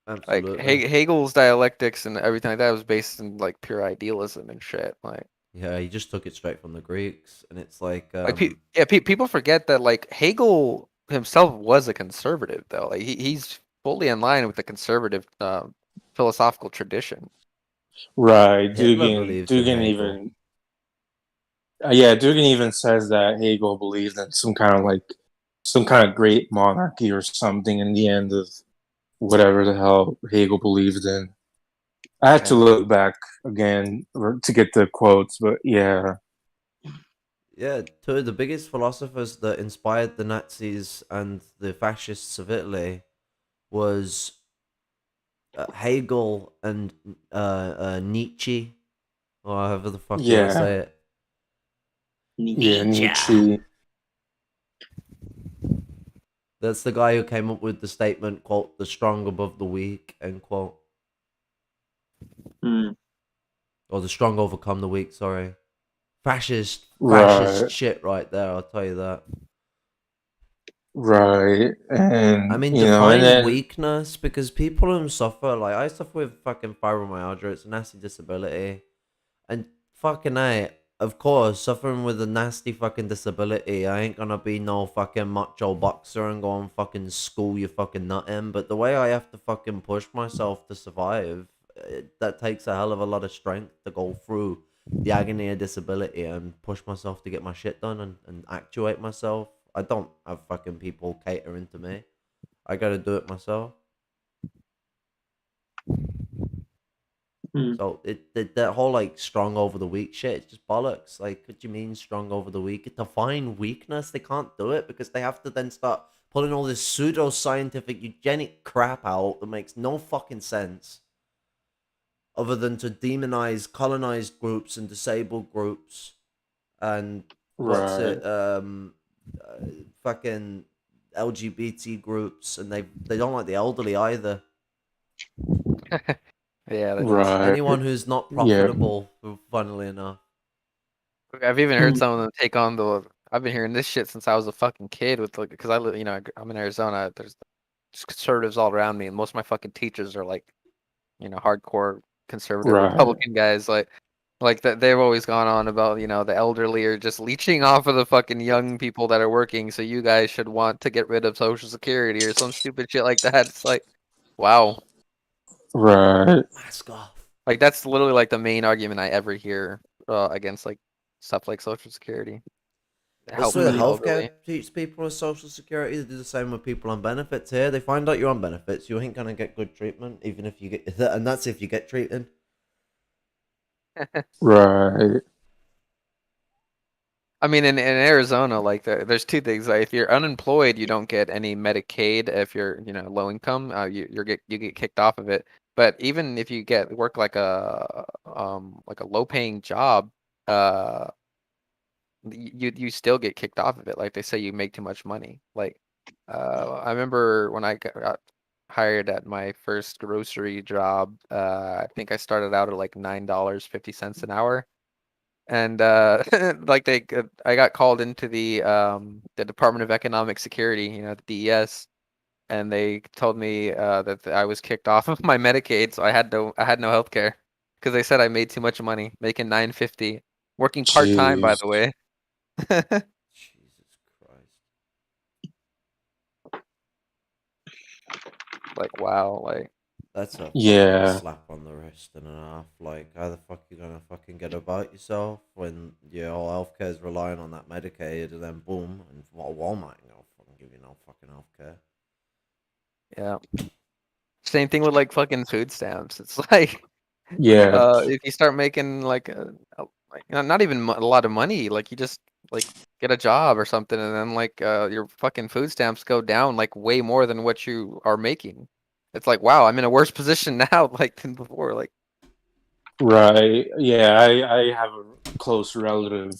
Like Absolutely. Hegel's dialectics and everything like that was based in like pure idealism and shit. Like. Yeah, he just took it straight from the Greeks, and it's like People forget that like Hegel himself was a conservative though. Like he's fully in line with the conservative philosophical tradition. Right. Hitler Dugan believed in Dugan Hegel. even yeah, Dugan even says that Hegel believed in some kind of like some kind of great monarchy or something in the end of whatever the hell Hegel believed in. I had to look back again to get the quotes, but yeah. Yeah, two of the biggest philosophers that inspired the Nazis and the fascists of Italy was Hegel and Nietzsche, or however the fuck you want to Yeah. say it. Yeah, Nietzsche. That's the guy who came up with the statement, quote, "the strong above the weak," end quote. Or the strong overcome the weak, sorry. Fascist Right. shit right there, I'll tell you that. Right. And I mean, you know, and define then weakness, because people who suffer, like, I suffer with fucking fibromyalgia, it's a nasty disability. And fucking A, of course, suffering with a nasty fucking disability, I ain't gonna be no fucking macho boxer and go and fucking school you fucking nut in. But the way I have to fucking push myself to survive, that takes a hell of a lot of strength to go through the agony of disability and push myself to get my shit done and actuate myself. I don't have fucking people catering to me. I gotta do it myself. So that whole like strong over the weak shit, it's just bollocks. Like, what do you mean strong over the weak? Define weakness. They can't do it because they have to then start pulling all this pseudo-scientific eugenic crap out that makes no fucking sense, other than to demonize colonized groups and disabled groups and fucking LGBT groups, and they don't like the elderly either. Yeah, right. Anyone who's not profitable, funnily enough. I've even heard some of them take on the. I've been hearing this shit since I was a fucking kid. With like, because I live, I'm in Arizona. There's just conservatives all around me, and most of my fucking teachers are like, hardcore conservative Right. Republican guys. Like that, they've always gone on about the elderly are just leeching off of the fucking young people that are working. So you guys should want to get rid of Social Security or some stupid shit like that. It's like, wow. Right. Mask off. Like that's literally like the main argument I ever hear against like stuff like Social Security. That's where the healthcare teaches people with Social Security. They do the same with people on benefits here. They find out you're on benefits, you ain't gonna get good treatment, even if you get, and that's if you get treated. Right. I mean, in Arizona, like there's two things. Like, if you're unemployed, you don't get any Medicaid. If you're low income, you get kicked off of it. But even if you work like a low paying job, you still get kicked off of it. Like they say you make too much money. Like I remember when I got hired at my first grocery job, I think I started out at like $9.50 an hour. And like I got called into the Department of Economic Security, the DES, and they told me that I was kicked off of my Medicaid, so I had no health care because they said I made too much money, making $9.50, working part-time, by the way. Jesus Christ. Like, wow, like that's a Yeah. slap on the wrist and a half. Like, how the fuck you gonna fucking get about yourself when your whole healthcare is relying on that Medicaid, and then boom, and Walmart ain't gonna fucking give you no fucking healthcare. Yeah. Same thing with like fucking food stamps. It's like, if you start making like not even a lot of money, like you just like get a job or something, and then like your fucking food stamps go down like way more than what you are making. It's like, wow, I'm in a worse position now like than before. Like, right. Yeah, I have a close relative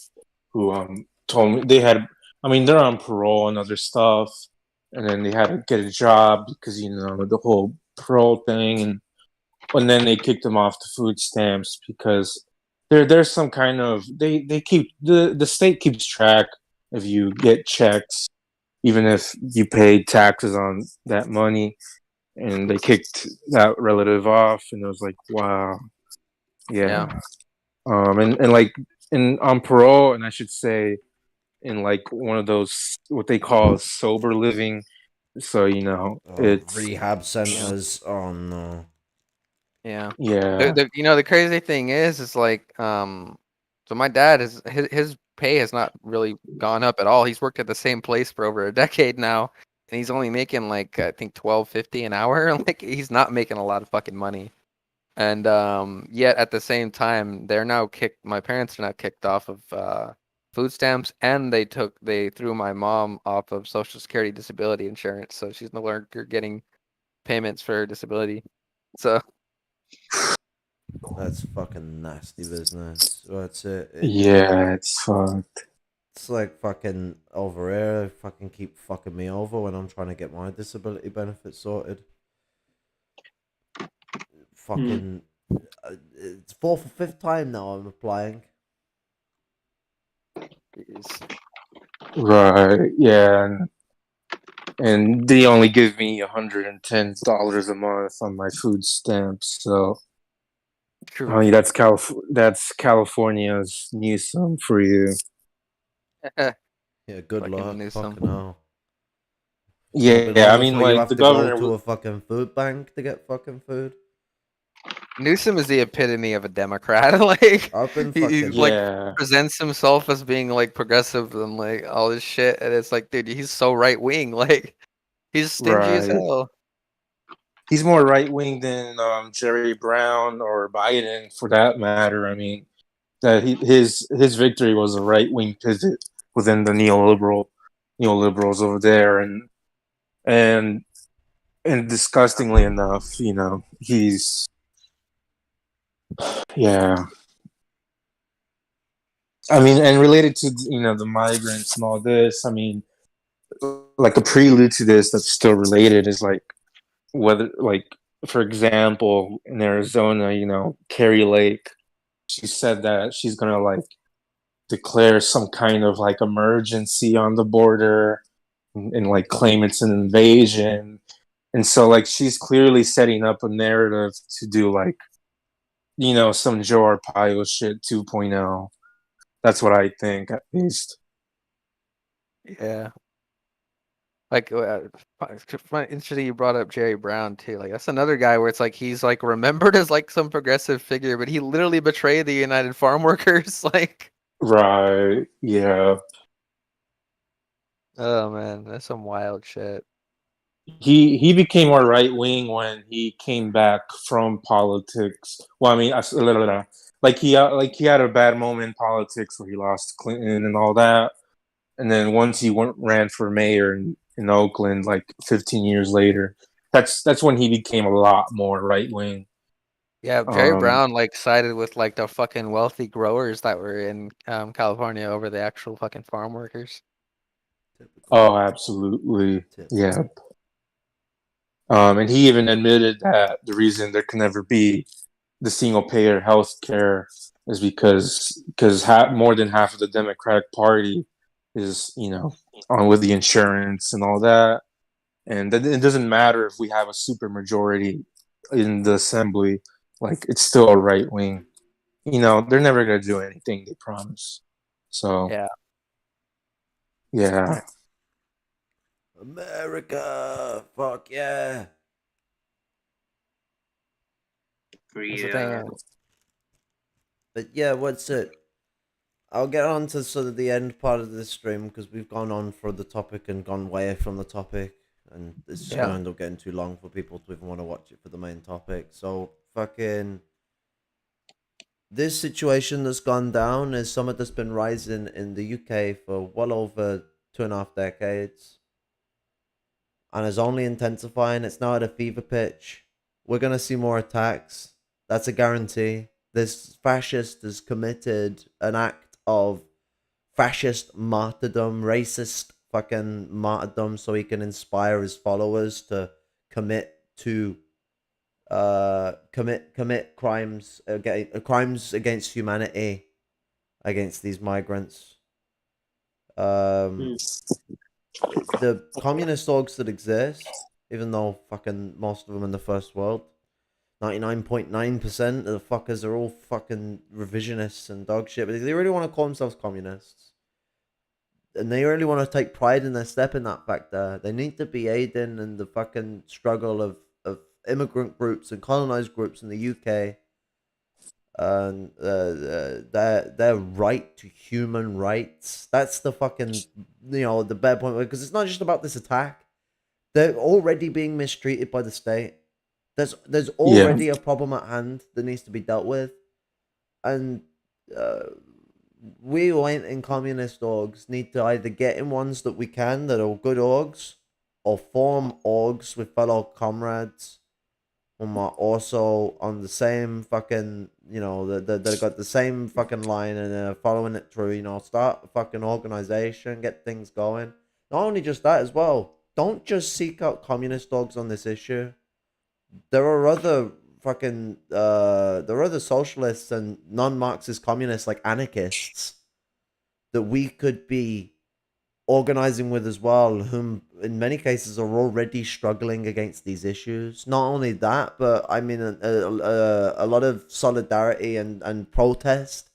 who told me they're on parole and other stuff, and then they had to get a job because the whole parole thing, and then they kicked them off the food stamps because there's some kind of they keep the state keeps track if you get checks, even if you paid taxes on that money, and they kicked that relative off, and it was like, wow. Yeah. And like on parole, and I should say in like one of those what they call sober living, so it's rehab centers. Oh no. yeah. Yeah. The crazy thing is like so my dad is his pay has not really gone up at all. He's worked at the same place for over a decade now, and he's only making like I think $12.50 an hour. Like he's not making a lot of fucking money. And yet at the same time, they're now kicked. My parents are now kicked off of food stamps, and they threw my mom off of Social Security disability insurance, so she's no longer getting payments for her disability. So That's fucking nasty business. That's it. Yeah, it's fucked. It's like fucking over here. They fucking keep fucking me over when I'm trying to get my disability benefits sorted. Fucking, it's fourth or fifth time now I'm applying. jeez. Right. Yeah. And they only give me $110 a month on my food stamps. So True. I mean, that's California's Newsom for you. Yeah, good Fucking luck. Newsom. Fucking hell. Yeah, I mean, You like have the to go governor. to a fucking food bank to get fucking food. Newsom is the epitome of a Democrat. Like I've been he fucking like Yeah. presents himself as being like progressive and like all this shit, and it's like, dude, he's so right wing. Like he's stingy as Right. hell. He's more right wing than Jerry Brown or Biden, for that matter. I mean, that his victory was a right wing pivot within the neoliberals over there, and disgustingly enough, he's yeah. I mean, and related to the migrants and all this, I mean, like a prelude to this that's still related is like whether, like, for example, in Arizona, Carrie Lake, she said that she's gonna like declare some kind of like emergency on the border and like claim it's an invasion. And so like she's clearly setting up a narrative to do like some Joe Arpaio shit 2.0. That's what I think, at least. Yeah. Like, interesting you brought up Jerry Brown too. Like, that's another guy where it's like he's like remembered as like some progressive figure, but he literally betrayed the United Farm Workers. Like, Right. Yeah. oh man, that's some wild shit. He became more right wing when he came back from politics. Well, I mean, like he had a bad moment in politics where he lost Clinton and all that, and then once he ran for mayor in Oakland, like 15 years later, that's when he became a lot more right wing. Yeah, Jerry Brown like sided with like the fucking wealthy growers that were in California over the actual fucking farm workers. Oh, absolutely. Yeah. And he even admitted that the reason there can never be the single payer health care is because more than half of the Democratic Party is on with the insurance and all that, and that it doesn't matter if we have a super majority in the assembly, like it's still a right wing. They're never gonna do anything they promise. So yeah. America, fuck yeah. But yeah, what's it? I'll get on to sort of the end part of this stream because we've gone on for the topic and gone way from the topic, and it's just gonna end up getting too long for people to even want to watch it for the main topic. So fucking this situation that's gone down is something that's been rising in the UK for well over 2.5 decades. And is only intensifying. It's now at a fever pitch. We're gonna see more attacks. That's a guarantee. This fascist has committed an act of fascist martyrdom, racist fucking martyrdom, so he can inspire his followers to commit crimes against humanity against these migrants. The communist orgs that exist, even though fucking most of them in the first world, 99.9% of the fuckers are all fucking revisionists and dog shit, but they really want to call themselves communists. And they really want to take pride in their step in that fact there. They need to be aiding in the fucking struggle of immigrant groups and colonized groups in the UK and their right to human rights. That's the fucking the bad point, because it's not just about this attack. They're already being mistreated by the state. There's Yeah. already a problem at hand that needs to be dealt with, and uh, we who ain't in communist orgs need to either get in ones that we can that are good orgs, or form orgs with fellow comrades who are also on the same fucking, that got the same fucking line and are following it through, start a fucking organization, get things going. Not only just that as well, don't just seek out communist orgs on this issue. There are other there are other socialists and non-Marxist communists like anarchists that we could be organizing with as well, whom in many cases are already struggling against these issues. Not only that, but I mean a lot of solidarity and protest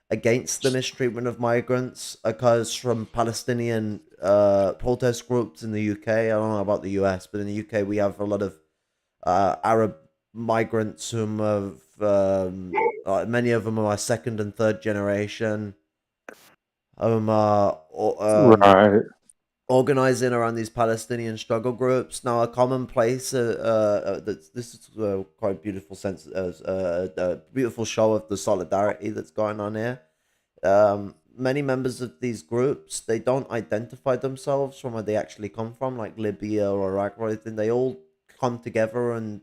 against the mistreatment of migrants occurs from Palestinian protest groups in the UK. I don't know about the US, but in the UK we have a lot of Arab migrants whom have many of them are second and third generation, Right. organizing around these Palestinian struggle groups. Now, a common place this is quite a beautiful sense, a beautiful show of the solidarity that's going on here. Many members of these groups, they don't identify themselves from where they actually come from, like Libya or Iraq or anything. They all come together and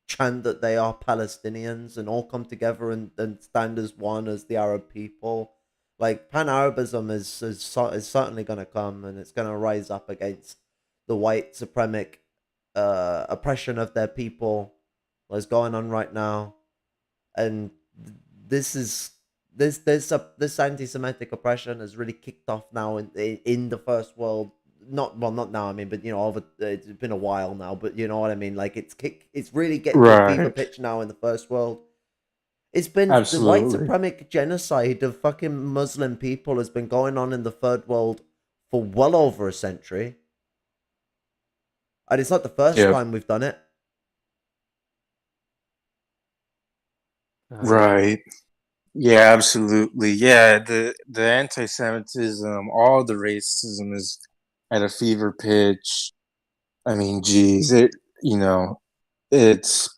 chant that they are Palestinians, and all come together and stand as one, as the Arab people. Like pan-Arabism is certainly going to come, and it's going to rise up against the white suprematic oppression of their people that's going on right now. And this is this anti-Semitic oppression has really kicked off now in the first world. Not now. I mean, but over it's been a while now. But you know what I mean. Like it's really getting to a fever Right. pitch now in the first world. It's been the white Absolutely. suprematic genocide of fucking Muslim people has been going on in the third world for well over a century, and it's not the first Yeah. time we've done it. Right. Yeah, absolutely. Yeah, the anti-Semitism, all the racism is at a fever pitch. I mean, geez, you know, it's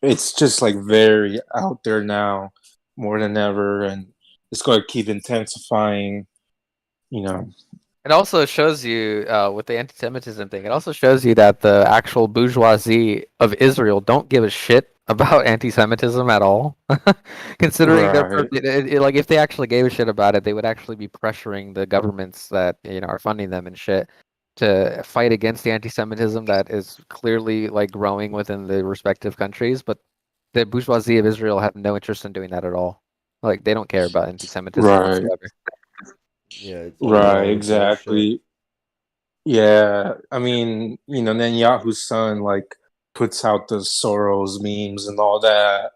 it's just like very out there now, more than ever, and it's going to keep intensifying. You know, It also shows you, with the anti-Semitism thing, it also shows you that the actual bourgeoisie of Israel don't give a shit about anti-Semitism at all. Considering their right, like, if they actually gave a shit about it, they would actually be pressuring the governments that are funding them and shit to fight against the anti-Semitism that is clearly like growing within the respective countries. But the bourgeoisie of Israel have no interest in doing that at all. Like, they don't care about anti-Semitism right, whatsoever. Yeah, it's right, all bullshit. exactly. Yeah, I mean, Netanyahu's son like puts out the Soros memes and all that,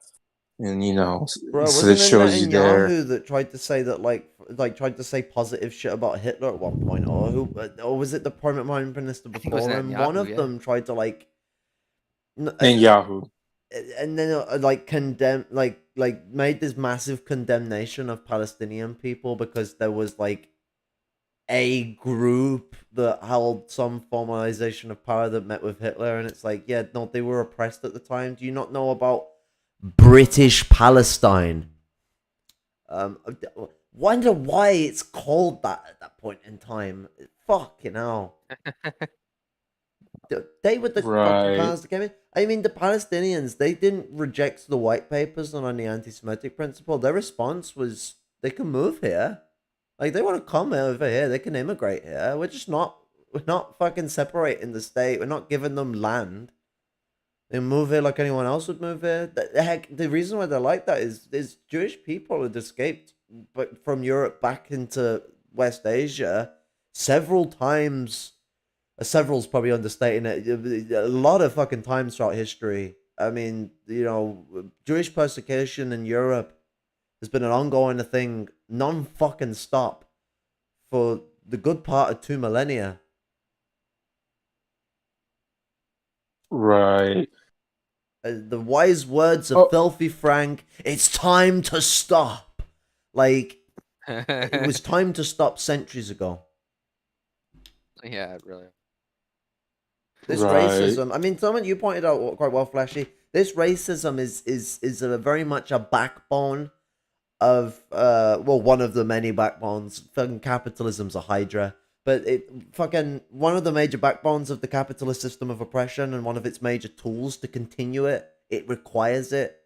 and Bro, so it wasn't it shows you there. Netanyahu that tried to say that tried to say positive shit about Hitler at one point, or was it the prime minister I think it was before him? One Netanyahu, of yeah. them tried to Netanyahu. and then condemn made this massive condemnation of Palestinian people because there was like a group that held some formalization of power that met with Hitler, and it's like, yeah, no, they were oppressed at the time. Do you not know about British Palestine? Wonder why it's called that at that point in time. Fucking hell. They were the fucking Right. cars that came in. I mean, the Palestinians, they didn't reject the white papers on the anti-Semitic principle. Their response was, they can move here. Like, they want to come over here. They can immigrate here. We're not fucking separating the state. We're not giving them land. They move here like anyone else would move here. The reason why they're like that is Jewish people had escaped but from Europe back into West Asia several times. Several's probably understating it. A lot of fucking times throughout history. I mean, Jewish persecution in Europe has been an ongoing thing, non fucking stop, for the good part of 2 millennia. Right. The wise words of Oh. Filthy Frank. It's time to stop. Like, it was time to stop centuries ago. Yeah, really. This Right. racism. I mean, something you pointed out quite well, Flashy. This racism is a very much a backbone of one of the many backbones. Fucking capitalism's a hydra, but it fucking one of the major backbones of the capitalist system of oppression and one of its major tools to continue it. It requires it.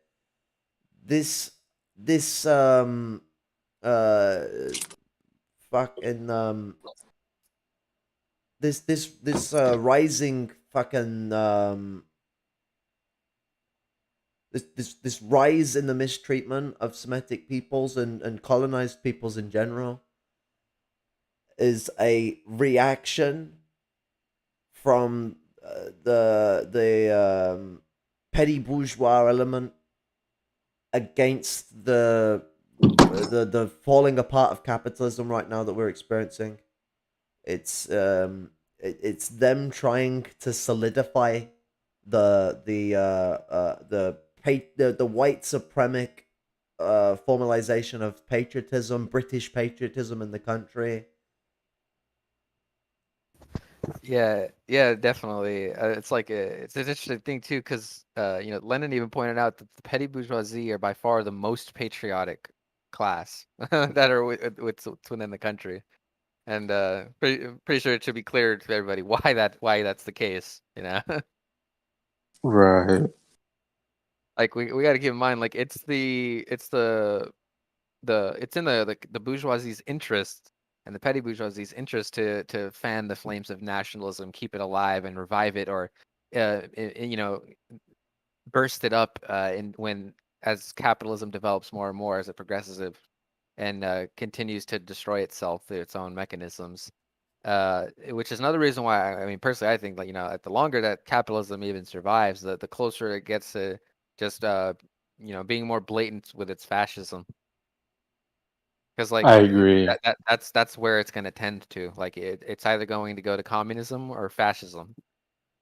This fucking this rising fucking this rise in the mistreatment of Semitic peoples and colonized peoples in general is a reaction from the petty bourgeois element against the falling apart of capitalism right now that we're experiencing. It's them trying to solidify the white supremic formalization of patriotism, British patriotism in the country. Yeah, definitely. It's like it's an interesting thing too, because Lenin even pointed out that the petty bourgeoisie are by far the most patriotic class that are within the country, and pretty sure it should be clear to everybody why that's the case. Right. Like we got to keep in mind, like it's in the bourgeoisie's interest and the petty bourgeoisie's interest to fan the flames of nationalism, keep it alive and revive it, or burst it up when as capitalism develops more and more as it progresses and continues to destroy itself through its own mechanisms. Which is another reason why I mean personally I think at the longer that capitalism even survives, the closer it gets to just being more blatant with its fascism. Because I agree. that's where it's going to tend to. Like it's either going to go to communism or fascism.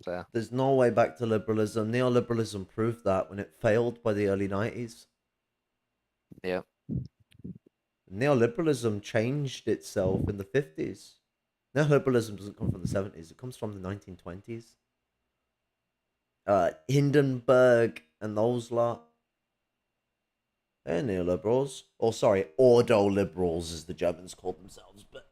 So There's no way back to liberalism. Neoliberalism proved that when it failed by the early 90s. yeah, Neoliberalism changed itself in the 50s. Neoliberalism doesn't come from the 70s. It comes from the 1920s. Hindenburg and those lot. They're neoliberals. Or sorry, ordo-liberals as the Germans called themselves. But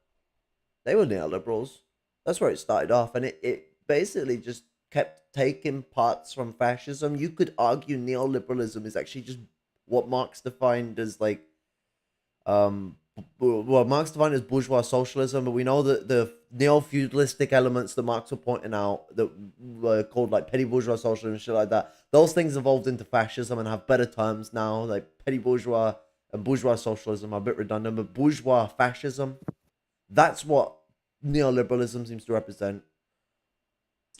they were neoliberals. That's where it started off. And it basically just kept taking parts from fascism. You could argue neoliberalism is actually just what Marx defined as Marx defined as bourgeois socialism, but we know that the neo-feudalistic elements that Marx was pointing out that were called like petty bourgeois socialism and shit like that, those things evolved into fascism and have better terms now. Like petty bourgeois and bourgeois socialism are a bit redundant, but bourgeois fascism, that's what neoliberalism seems to represent.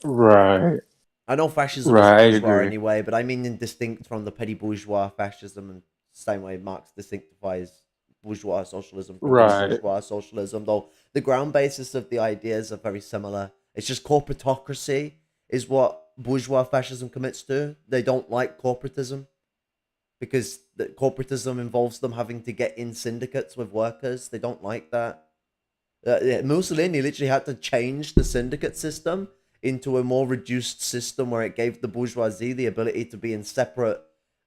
Right. I know fascism Right, I is bourgeois agree. anyway, but I mean in distinct from the petty bourgeois fascism, and same way Marx distinctifies bourgeois socialism from Right. bourgeois socialism, though the ground basis of the ideas are very similar. It's just corporatocracy is what bourgeois fascism commits to. They don't like corporatism because corporatism involves them having to get in syndicates with workers. They don't like that. Mussolini literally had to change the syndicate system into a more reduced system where it gave the bourgeoisie the ability to be in separate,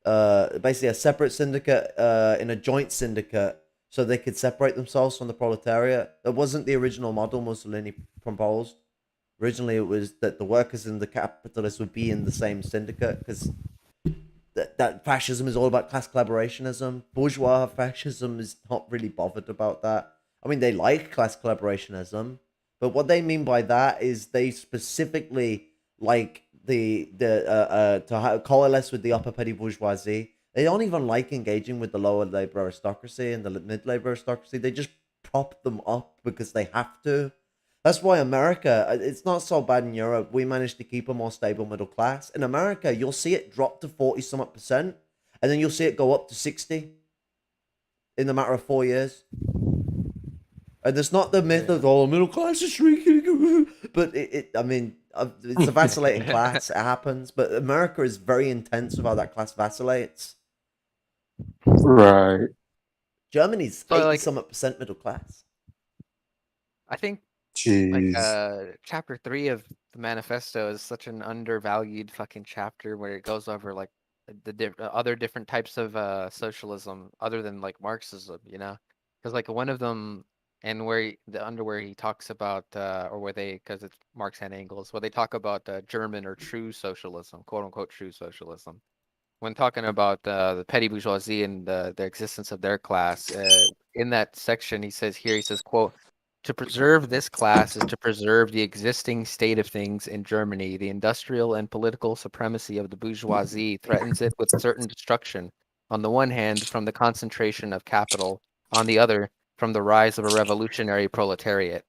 basically a separate syndicate in a joint syndicate, so they could separate themselves from the proletariat. That wasn't the original model Mussolini proposed. Originally, it was that the workers and the capitalists would be in the same syndicate because that fascism is all about class collaborationism. Bourgeois fascism is not really bothered about that. I mean, they like class collaborationism, but what they mean by that is they specifically like to coalesce with the upper petty bourgeoisie. They don't even like engaging with the lower labor aristocracy and the mid labor aristocracy. They just prop them up because they have to. That's why America, it's not so bad in Europe. We managed to keep a more stable middle class. In America, you'll see it drop to 40% and then you'll see it go up to 60 in the matter of 4 years. And it's not the myth of middle class is shrinking, but I mean, it's a vacillating class. It happens, but America is very intense with how that class vacillates. Right. Germany's So, 80 like, something percent middle class. I think Jeez. chapter 3 of the manifesto is such an undervalued fucking chapter where it goes over like the other different types of socialism other than like Marxism, you know, because like one of them and where he talks about or where they because it's Marx and Engels where they talk about German or true socialism, quote unquote true socialism. When talking about the petty bourgeoisie and the existence of their class, in that section he says quote, to preserve this class is to preserve the existing state of things in Germany. The industrial and political supremacy of the bourgeoisie threatens it with certain destruction, on the one hand, from the concentration of capital, on the other, from the rise of a revolutionary proletariat.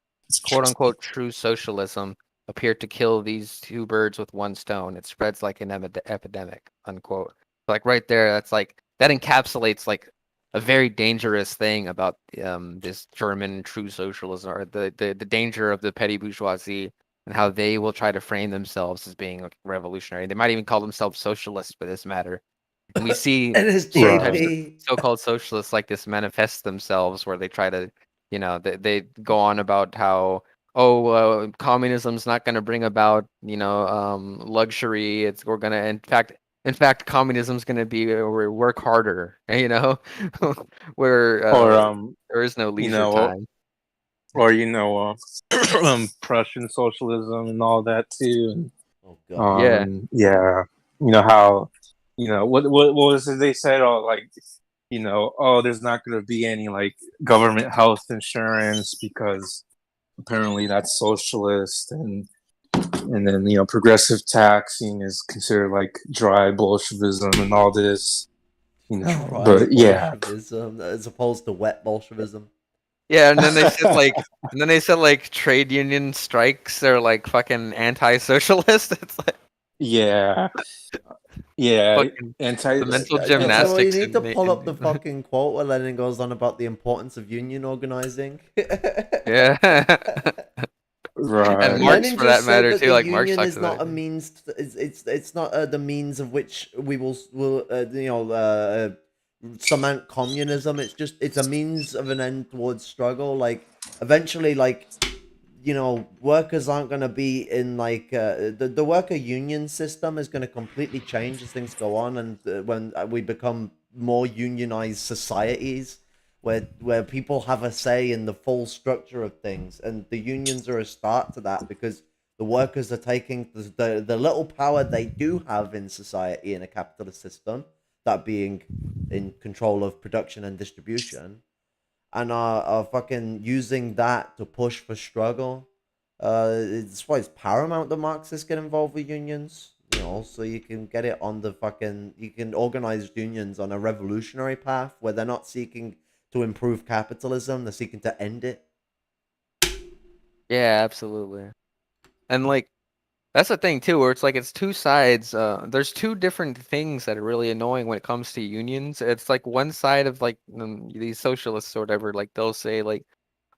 Quote unquote true socialism appeared to kill these two birds with one stone. It spreads like an epidemic, unquote. Like right there, that's like that encapsulates like a very dangerous thing about this German true socialism or the danger of the petty bourgeoisie and how they will try to frame themselves as being like, revolutionary. They might even call themselves socialists for this matter. And we see certain types of NSJP. so-called socialists like this manifest themselves where they try to, you know, they go on about how communism's not going to bring about, you know, luxury. We're going to, in fact, communism's going to be where we work harder, you know, where Or there is no you leisure know, time. or Prussian socialism and all that too. And, Oh god. Yeah. yeah, you know how, you know what was it they said? Oh, like, you know, oh, there's not going to be any like government health insurance because apparently that's socialist, and then you know progressive taxing is considered like dry Bolshevism and all this, you know. Dry But yeah, Bolshevism as opposed to wet Bolshevism. Yeah, and then they said like trade union strikes are like fucking anti-socialist. It's like yeah, yeah. fucking Anti. the mental So you gymnastics need to pull up the in fucking quote where Lenin goes on about the importance of union organizing. yeah. And Right. Marx Lenin for that just said matter that too, the like Marx union talks is about not a it. means. It's not the means of which we will cement communism. It's a means of an end towards struggle. Like eventually, like workers aren't going to be in like the worker union system is going to completely change as things go on, and when we become more unionized societies where people have a say in the full structure of things, and the unions are a start to that because the workers are taking the little power they do have in society in a capitalist system, that being in control of production and distribution, and are fucking using that to push for struggle. It's why it's paramount that Marxists get involved with unions, so you can get it on the fucking, you can organize unions on a revolutionary path where they're not seeking to improve capitalism, they're seeking to end it. Yeah, absolutely. And like that's the thing too, where it's like it's two sides. There's two different things that are really annoying when it comes to unions. It's like one side of like these socialists or whatever, like they'll say like,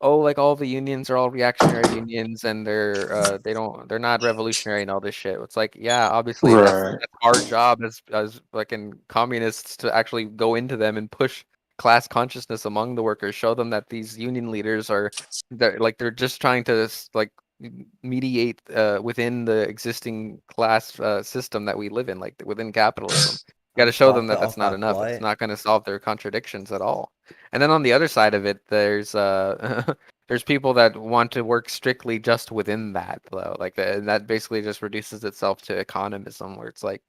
oh, like all the unions are all reactionary unions and they're not revolutionary and all this shit. It's like, yeah, obviously Right. that's our job as fucking communists to actually go into them and push class consciousness among the workers, show them that these union leaders they're just trying to like mediate within the existing class system that we live in, like within capitalism. You got to And show them that profit that's off not our enough. It's plight. not going to solve their contradictions at all. And then on the other side of it, there's there's people that want to work strictly just within that, though. Like that basically just reduces itself to economism, where it's like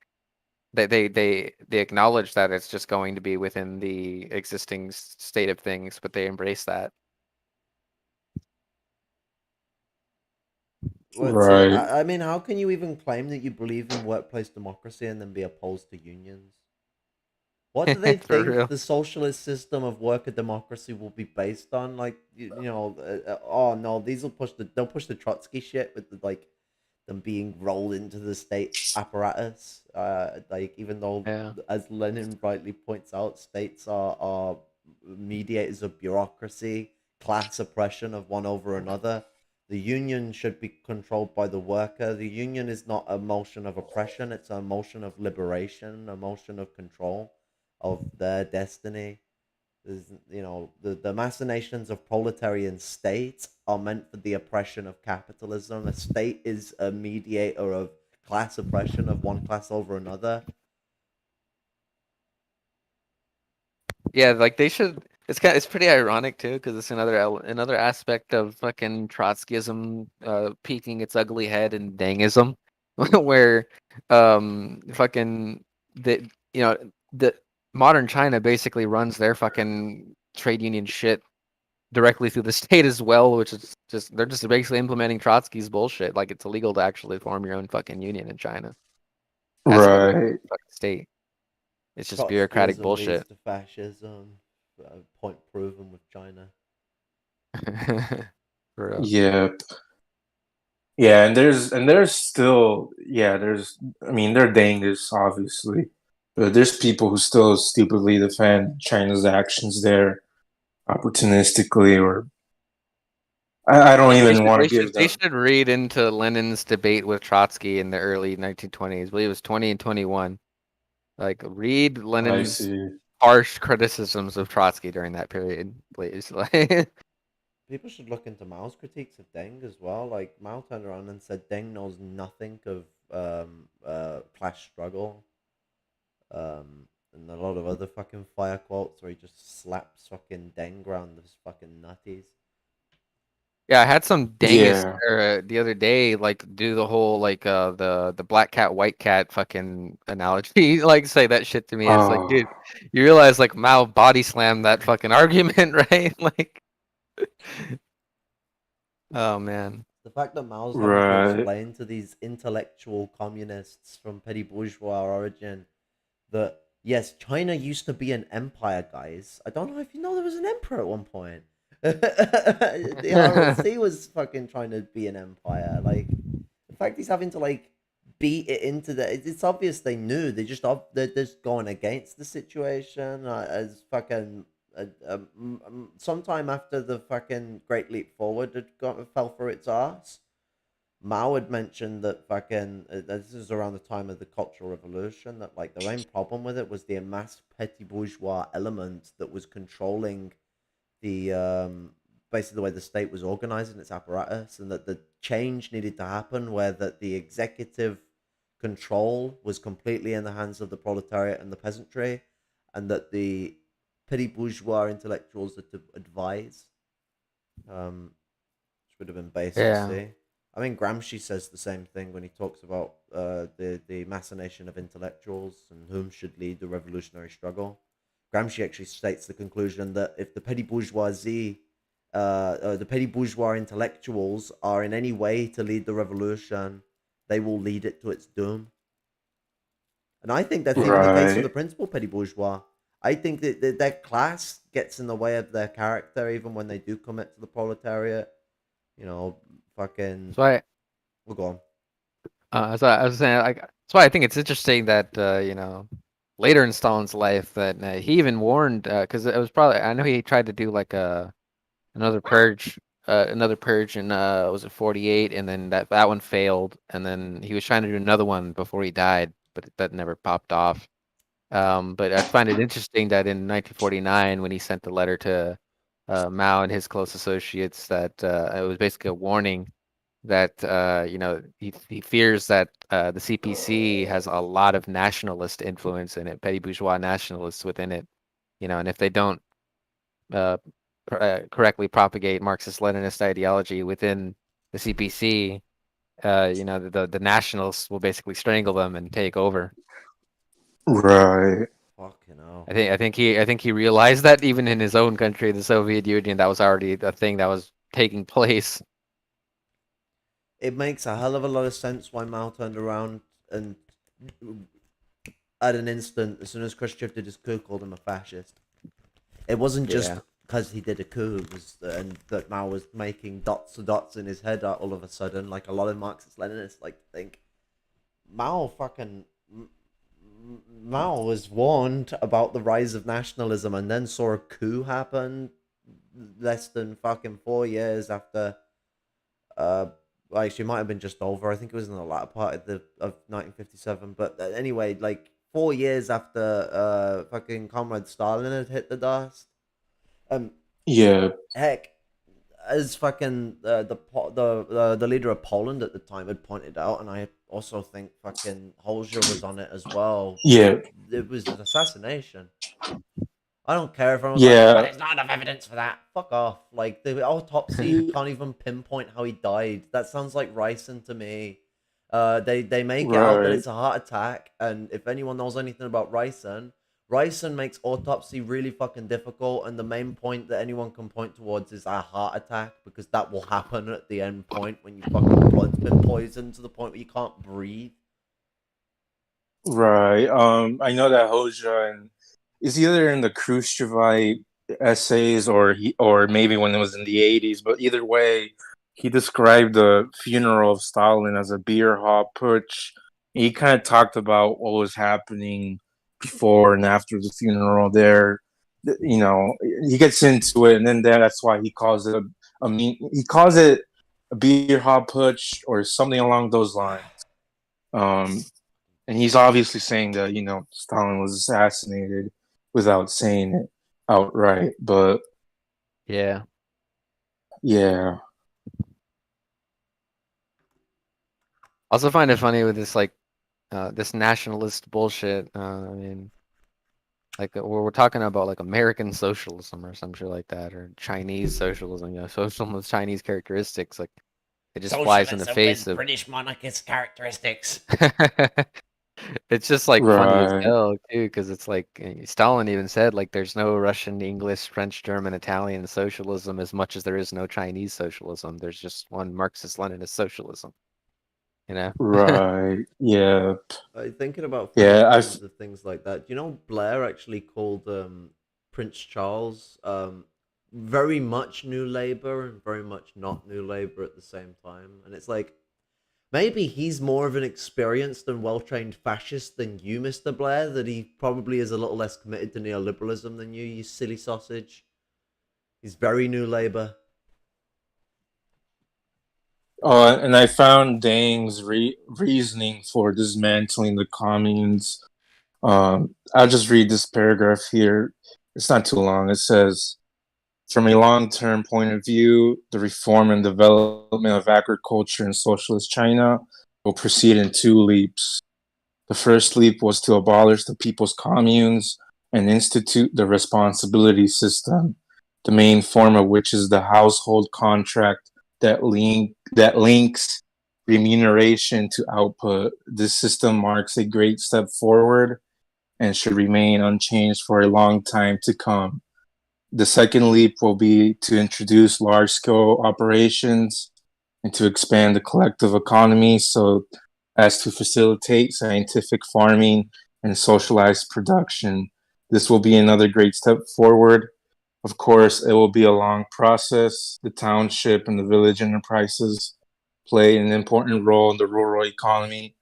they acknowledge that it's just going to be within the existing state of things, but they embrace that. Well, see, Right. I mean, how can you even claim that you believe in workplace democracy and then be opposed to unions? What do they For think real. the socialist system of worker democracy will be based on? Like, oh no, they'll push the Trotsky shit with like them being rolled into the state apparatus. Like even though, Yeah. as Lenin rightly points out, states are mediators of bureaucracy, class oppression of one over another. The union should be controlled by the worker. The union is not a motion of oppression, it's a motion of liberation, a motion of control of their destiny. The machinations of proletarian states are meant for the oppression of capitalism. A state is a mediator of class oppression of one class over another. Yeah, like they should. It's pretty ironic too, because it's another aspect of fucking Trotskyism peeking its ugly head in Dangism, where fucking the modern China basically runs their fucking trade union shit directly through the state as well, which is just they're just basically implementing Trotsky's bullshit. Like it's illegal to actually form your own fucking union in China as a Right. fucking state. It's just bureaucratic Trotskyism leads bullshit. to fascism. Point proven with China. For real. Yep. Yeah, and there's still there's I mean they're dangerous obviously, but there's people who still stupidly defend China's actions there opportunistically, or I don't even want to give They them. should read into Lenin's debate with Trotsky in the early 1920s. I believe it was 20 and 21. Like read I Lenin's see. harsh criticisms of Trotsky during that period, please. Like People should look into Mao's critiques of Deng as well. Like Mao turned around and said Deng knows nothing of class struggle. And a lot of other fucking fire quotes where he just slaps fucking Deng around those fucking nutties. yeah, I had some Dengist Yeah. the other day, like do the whole like the black cat white cat fucking analogy, like say that shit to me. It's like, Oh, dude, you realize like Mao body slammed that fucking argument, right? Like, oh man. The fact that Mao's having to right. explain to these intellectual communists from petty bourgeois origin that yes, China used to be an empire, guys. I don't know if you know there was an emperor at one point. The ROC was fucking trying to be an empire. Like the fact he's having to like beat it into it's obvious they knew. They're just going against the situation as fucking. Sometime after the fucking Great Leap Forward fell for its ass, Mao had mentioned that fucking this is around the time of the Cultural Revolution, that like the main problem with it was the amassed petty bourgeois element that was controlling the basically the way the state was organized in its apparatus, and that the change needed to happen where that the executive control was completely in the hands of the proletariat and the peasantry, and that the petty bourgeois intellectuals are to advise, which would have been basic to Yeah. see. I mean, Gramsci says the same thing when he talks about the machination of intellectuals and whom should lead the revolutionary struggle. Gramsci actually states the conclusion that if the petty bourgeoisie, the petty bourgeois intellectuals are in any way to lead the revolution, they will lead it to its doom. And I think that's even the case for the Right. principal petty bourgeois. I think that their class gets in the way of their character even when they do commit to the proletariat. You know, fucking. So We'll go on. as I was saying, like, that's why I think it's interesting that later in Stalin's life that he even warned, because it was probably I know he tried to do like another purge in was it 48, and then that one failed, and then he was trying to do another one before he died, but that never popped off. But I find it interesting that in 1949, when he sent the letter to Mao and his close associates, that it was basically a warning that he fears that the CPC has a lot of nationalist influence in it, petty bourgeois nationalists within it, and if they don't correctly propagate Marxist-Leninist ideology within the CPC, the nationalists will basically strangle them and take over. Right. Fucking hell. I think he realized that even in his own country, the Soviet Union, that was already a thing that was taking place. It makes a hell of a lot of sense why Mao turned around and at an instant, as soon as Khrushchev did his coup, called him a fascist. It wasn't just because he did a coup, and that Mao was making dots to dots in his head all of a sudden, like a lot of Marxist-Leninists like to think. Mao was warned about the rise of nationalism and then saw a coup happen less than fucking 4 years after. Like she might have been just over. I think it was in the latter part of 1957. But anyway, like 4 years after fucking Comrade Stalin had hit the dust. Yeah. Heck, as fucking the leader of Poland at the time had pointed out, and I also think fucking Holzer was on it as well. Yeah. It was an assassination. I don't care if everyone's Yeah. like, but there's not enough evidence for that. Fuck off. Like, the autopsy can't even pinpoint how he died. That sounds like ricin to me. They make out that Right. it's a heart attack, and if anyone knows anything about ricin makes autopsy really fucking difficult, and the main point that anyone can point towards is a heart attack, because that will happen at the end point when you fucking blood's been poisoned to the point where you can't breathe. Right. I know that Hoja and is either in the Khrushchevite essays or maybe when it was in the 80s, but either way, he described the funeral of Stalin as a beer hall putsch. He kind of talked about what was happening before and after the funeral there. You know, he gets into it, and then that's why he calls it he calls it a beer hall putsch or something along those lines. And he's obviously saying that, you know, Stalin was assassinated without saying it outright. But Yeah. yeah. Also find it funny with this like this nationalist bullshit. I mean, like we're talking about like American socialism or some shit like that, or Chinese socialism. You know, socialism with Chinese characteristics. Like it just flies in the face of British monarchist characteristics. It's just like funny as Right. hell too, because it's like Stalin even said like there's no Russian, English, French, German, Italian socialism as much as there is no Chinese socialism. There's just one Marxist-Leninist socialism. You know? Right. Yeah. Thinking about Yeah, terms of things like that. Do you know Blair actually called Prince Charles very much New Labour and very much not New Labour at the same time? And it's like, maybe he's more of an experienced and well-trained fascist than you, Mr. Blair, that he probably is a little less committed to neoliberalism than you silly sausage. He's very New Labour. and I found Deng's reasoning for dismantling the communes. I'll just read this paragraph here. It's not too long. It says, from a long-term point of view, the reform and development of agriculture in socialist China will proceed in two leaps. The first leap was to abolish the people's communes and institute the responsibility system, the main form of which is the household contract that links remuneration to output. This system marks a great step forward and should remain unchanged for a long time to come. The second leap will be to introduce large-scale operations and to expand the collective economy so as to facilitate scientific farming and socialized production. This will be another great step forward. Of course, it will be a long process. The township and the village enterprises play an important role in the rural economy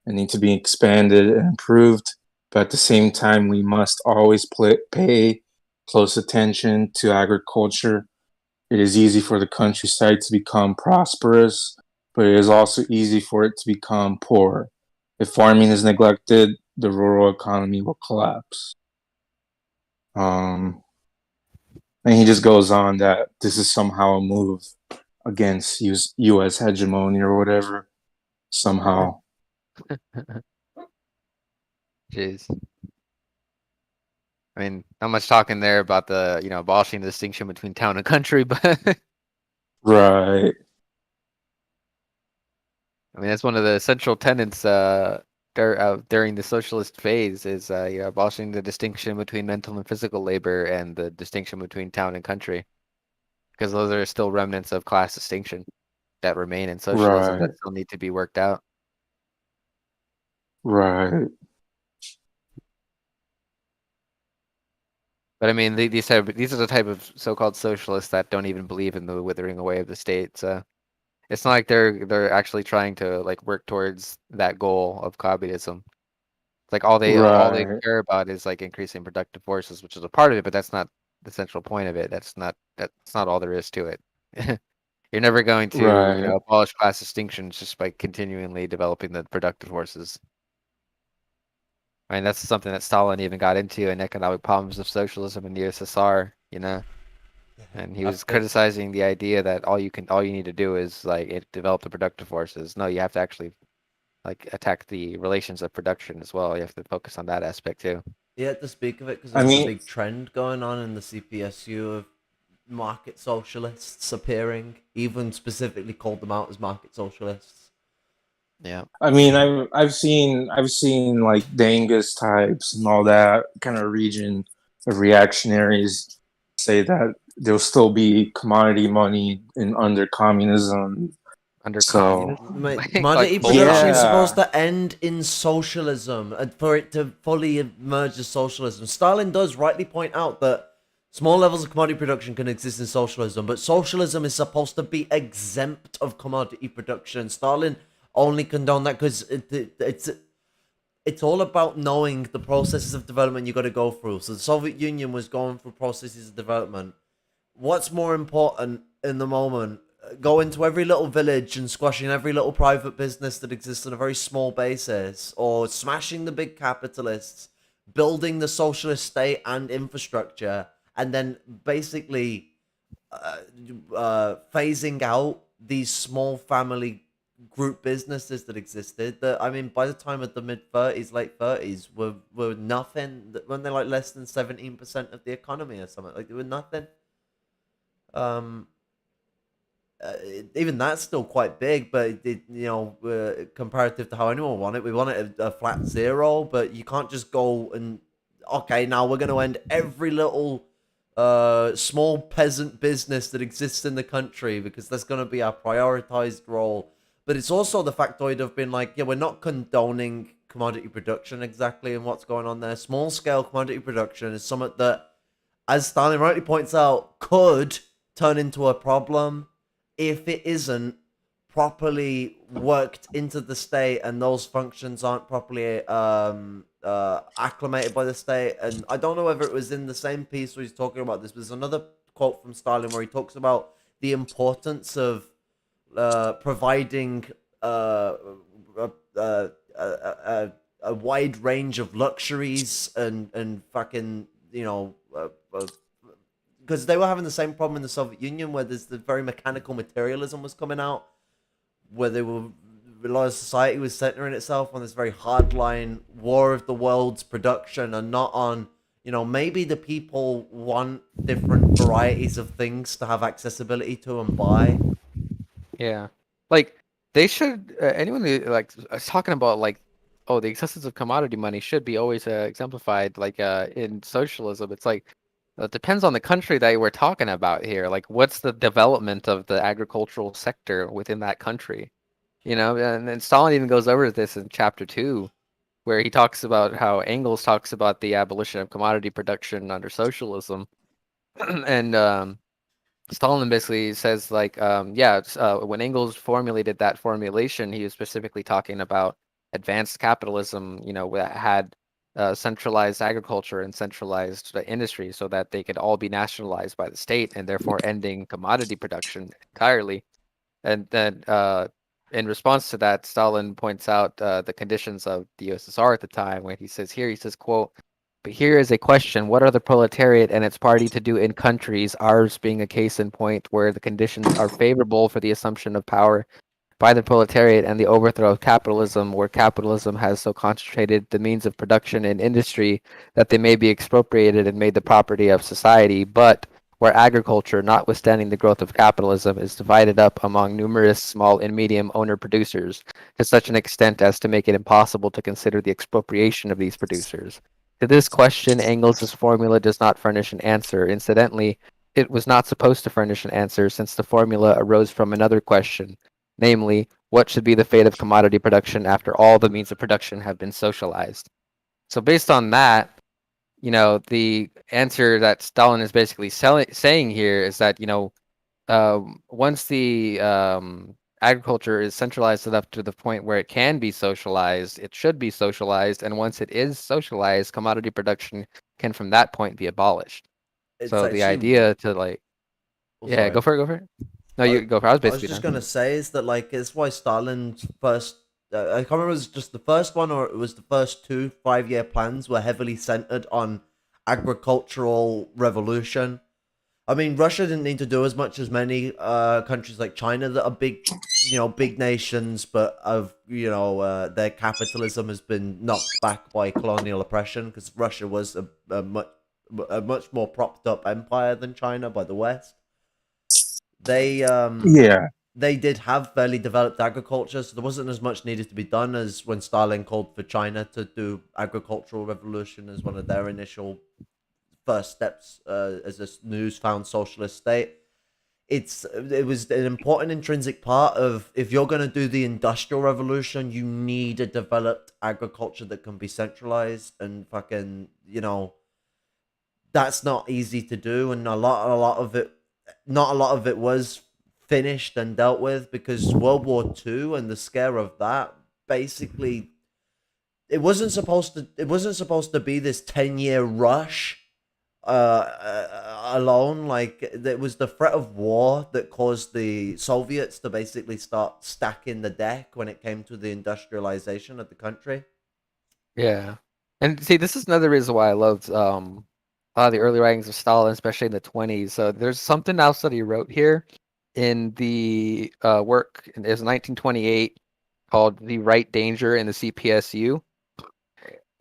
and need to be expanded and improved. But at the same time, we must always pay close attention to agriculture. It is easy for the countryside to become prosperous, but it is also easy for it to become poor. If farming is neglected, the rural economy will collapse. And he just goes on that this is somehow a move against U.S. hegemony or whatever. Somehow. Jeez. I mean, not much talking there about the, you know, abolishing the distinction between town and country, but Right. I mean, that's one of the central tenets during the socialist phase is you know, abolishing the distinction between mental and physical labor and the distinction between town and country, because those are still remnants of class distinction that remain in socialism Right. that still need to be worked out. Right. But I mean, these are the type of so-called socialists that don't even believe in the withering away of the state. So it's not like they're actually trying to like work towards that goal of communism. It's like all they Right. care about is like increasing productive forces, which is a part of it, but that's not the central point of it. That's not all there is to it. You're never going to, Right. abolish class distinctions just by continually developing the productive forces. I mean, that's something that Stalin even got into in Economic Problems of Socialism in the USSR, and he was criticizing the idea that all you need to do is develop the productive forces. No, you have to actually attack the relations of production as well. You have to focus on that aspect too. You had to speak of it because I there's a mean, big trend going on in the CPSU of market socialists appearing, even specifically called them out as market socialists. Yeah. I mean, I've seen like Dangus types and all that kind of region of reactionaries say that there'll still be commodity money under communism. Under So communism? Mate, Like commodity full production Yeah. is supposed to end in socialism, and for it to fully emerge as socialism. Stalin does rightly point out that small levels of commodity production can exist in socialism, but socialism is supposed to be exempt of commodity production. Stalin only condoned that because it's all about knowing the processes of development you got to go through. So the Soviet Union was going through processes of development. What's more important in the moment? Going to every little village and squashing every little private business that exists on a very small basis, or smashing the big capitalists, building the socialist state and infrastructure, and then basically phasing out these small family group businesses that existed. That, I mean, by the time of the mid-30s, late 30s, were nothing. When they're like less than 17% of the economy or something, like they were nothing. Even that's still quite big, but comparative to how anyone want it, we want it a flat zero. But you can't just go and okay, now we're going to end every little small peasant business that exists in the country because that's going to be our prioritized role. But it's also the factoid of being like, yeah, we're not condoning commodity production exactly and what's going on there. Small scale commodity production is something that, as Stalin rightly points out, could turn into a problem if it isn't properly worked into the state and those functions aren't properly acclimated by the state. And I don't know whether it was in the same piece where he's talking about this, but there's another quote from Stalin where he talks about the importance of providing a wide range of luxuries and fucking, because they were having the same problem in the Soviet Union where there's the very mechanical materialism was coming out, where they were a lot of society was centering itself on this very hardline war of the world's production and not on, maybe the people want different varieties of things to have accessibility to and buy. Yeah. Like they should anyone who is talking about the existence of commodity money should be always exemplified in socialism. It's like it depends on the country that we're talking about here. Like what's the development of the agricultural sector within that country? And then Stalin even goes over this in chapter 2 where he talks about how Engels talks about the abolition of commodity production under socialism. And Stalin basically says when Engels formulated that formulation, he was specifically talking about advanced capitalism, that had centralized agriculture and centralized industry so that they could all be nationalized by the state and therefore ending commodity production entirely. And then in response to that, Stalin points out the conditions of the USSR at the time when he says, quote, "But here is a question. What are the proletariat and its party to do in countries, ours being a case in point, where the conditions are favorable for the assumption of power by the proletariat and the overthrow of capitalism, where capitalism has so concentrated the means of production and industry that they may be expropriated and made the property of society, but where agriculture, notwithstanding the growth of capitalism, is divided up among numerous small and medium owner producers to such an extent as to make it impossible to consider the expropriation of these producers. To this question, Engels' formula does not furnish an answer. Incidentally, it was not supposed to furnish an answer since the formula arose from another question, namely, what should be the fate of commodity production after all the means of production have been socialized?" So based on that, the answer that Stalin is basically saying here is that, once the agriculture is centralized enough to the point where it can be socialized, it should be socialized. And once it is socialized, commodity production can from that point be abolished. it's So the actually idea to like, oh, yeah, sorry. go for it, go for it. No, you go for it. I was I was basically just done. gonna say is that like it's why Stalin's first I can't remember if it was just the first one or it was the first 2 5-year plans were heavily centered on agricultural revolution. I mean, Russia didn't need to do as much as many countries like China that are big, big nations, but their capitalism has been knocked back by colonial oppression because Russia was a much more propped up empire than China by the West. They Yeah. they did have fairly developed agriculture, so there wasn't as much needed to be done as when Stalin called for China to do agricultural revolution as one of their initial first steps as a newfound socialist state. It was an important intrinsic part of if you're going to do the industrial revolution, you need a developed agriculture that can be centralized and fucking that's not easy to do, and not a lot of it was finished and dealt with because World War II and the scare of that basically it wasn't supposed to be this 10-year rush alone. Like it was the threat of war that caused the Soviets to basically start stacking the deck when it came to the industrialization of the country. Yeah. And see, this is another reason why I loved a lot of the early writings of Stalin, especially in the 20s. So there's something else that he wrote here in the work, it was 1928, called The Right Danger in the CPSU.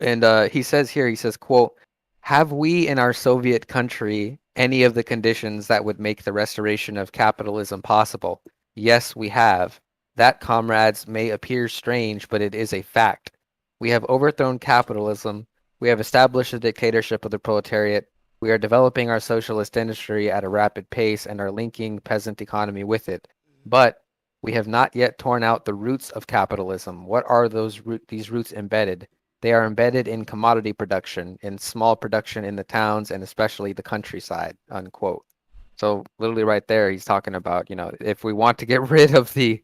And he says here, he says, quote, "Have we in our Soviet country any of the conditions that would make the restoration of capitalism possible? Yes, we have. That, comrades, may appear strange, but it is a fact. We have overthrown capitalism. We have established the dictatorship of the proletariat. We are developing our socialist industry at a rapid pace and are linking peasant economy with it. But we have not yet torn out the roots of capitalism. What are these roots embedded? They are embedded in commodity production, in small production in the towns, and especially the countryside," unquote. So literally right there, he's talking about, if we want to get rid of the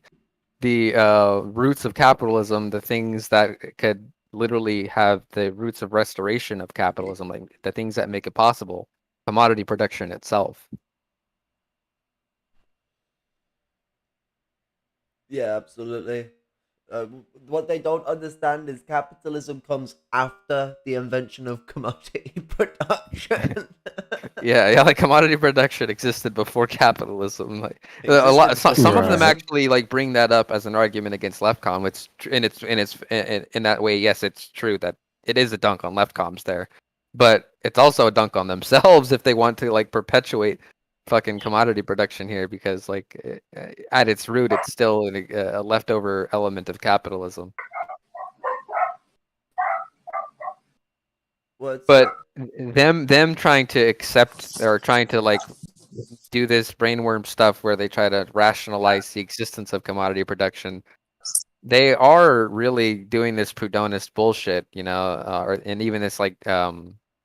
roots of capitalism, the things that could literally have the roots of restoration of capitalism, like the things that make it possible, commodity production itself. Yeah, absolutely. What they don't understand is capitalism comes after the invention of commodity production. Yeah, like commodity production existed before capitalism. Like a Existed lot, before some of them Right. actually like bring that up as an argument against leftcom. In that way, yes, it's true that it is a dunk on leftcoms there, but it's also a dunk on themselves if they want to like perpetuate fucking commodity production here because like at its root, it's still a leftover element of capitalism. What's But them trying to accept or trying to like do this brainworm stuff where they try to rationalize the existence of commodity production. They are really doing this Proudhonist bullshit, and even this like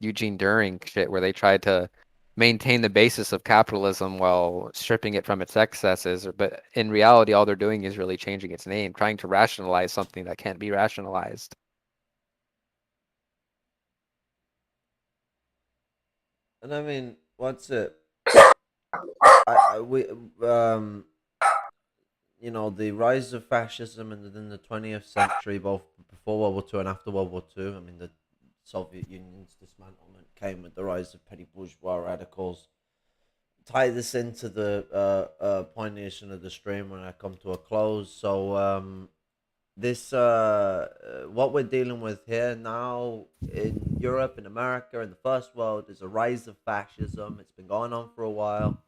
Eugene Düring shit where they try to maintain the basis of capitalism while stripping it from its excesses. But in reality, all they're doing is really changing its name, trying to rationalize something that can't be rationalized. and I mean, what's it? We the rise of fascism in the 20th century, both before World War II and after World War II. I mean, the Soviet Union's dismantlement came with the rise of petty bourgeois radicals. Tie this into the pointation of the stream when I come to a close. So, this what we're dealing with here now in Europe, in America, in the first world is a rise of fascism. It's been going on for a while.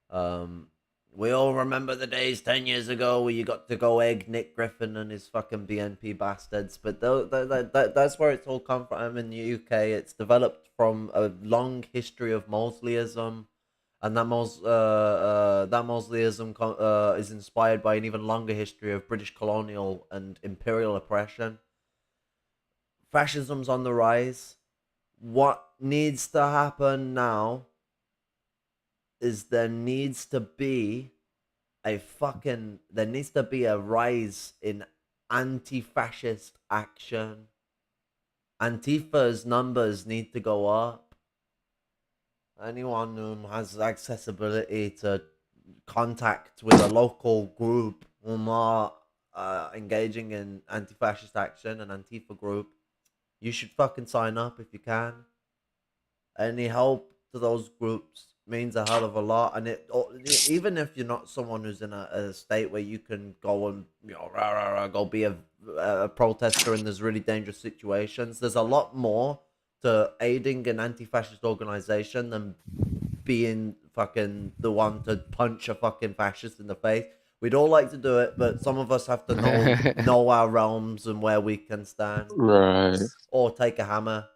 Um, we all remember the days 10 years ago where you got to go egg Nick Griffin and his fucking BNP bastards. But that's where it's all come from in the UK. It's developed from a long history of Mosleyism, and that Mosleyism is inspired by an even longer history of British colonial and imperial oppression. Fascism's on the rise. What needs to happen now is there needs to be a rise in anti-fascist action. Antifa's numbers need to go up. anyone who has accessibility to contact with a local group who are engaging in anti-fascist action and Antifa group, you should fucking sign up if you can. Any help to those groups means a hell of a lot, and even if you're not someone who's in a state where you can go and rah, rah, rah, go be a protester in those really dangerous situations, there's a lot more to aiding an anti-fascist organization than being fucking the one to punch a fucking fascist in the face. We'd all like to do it, but some of us have to know our realms and where we can stand, Right. or take a hammer.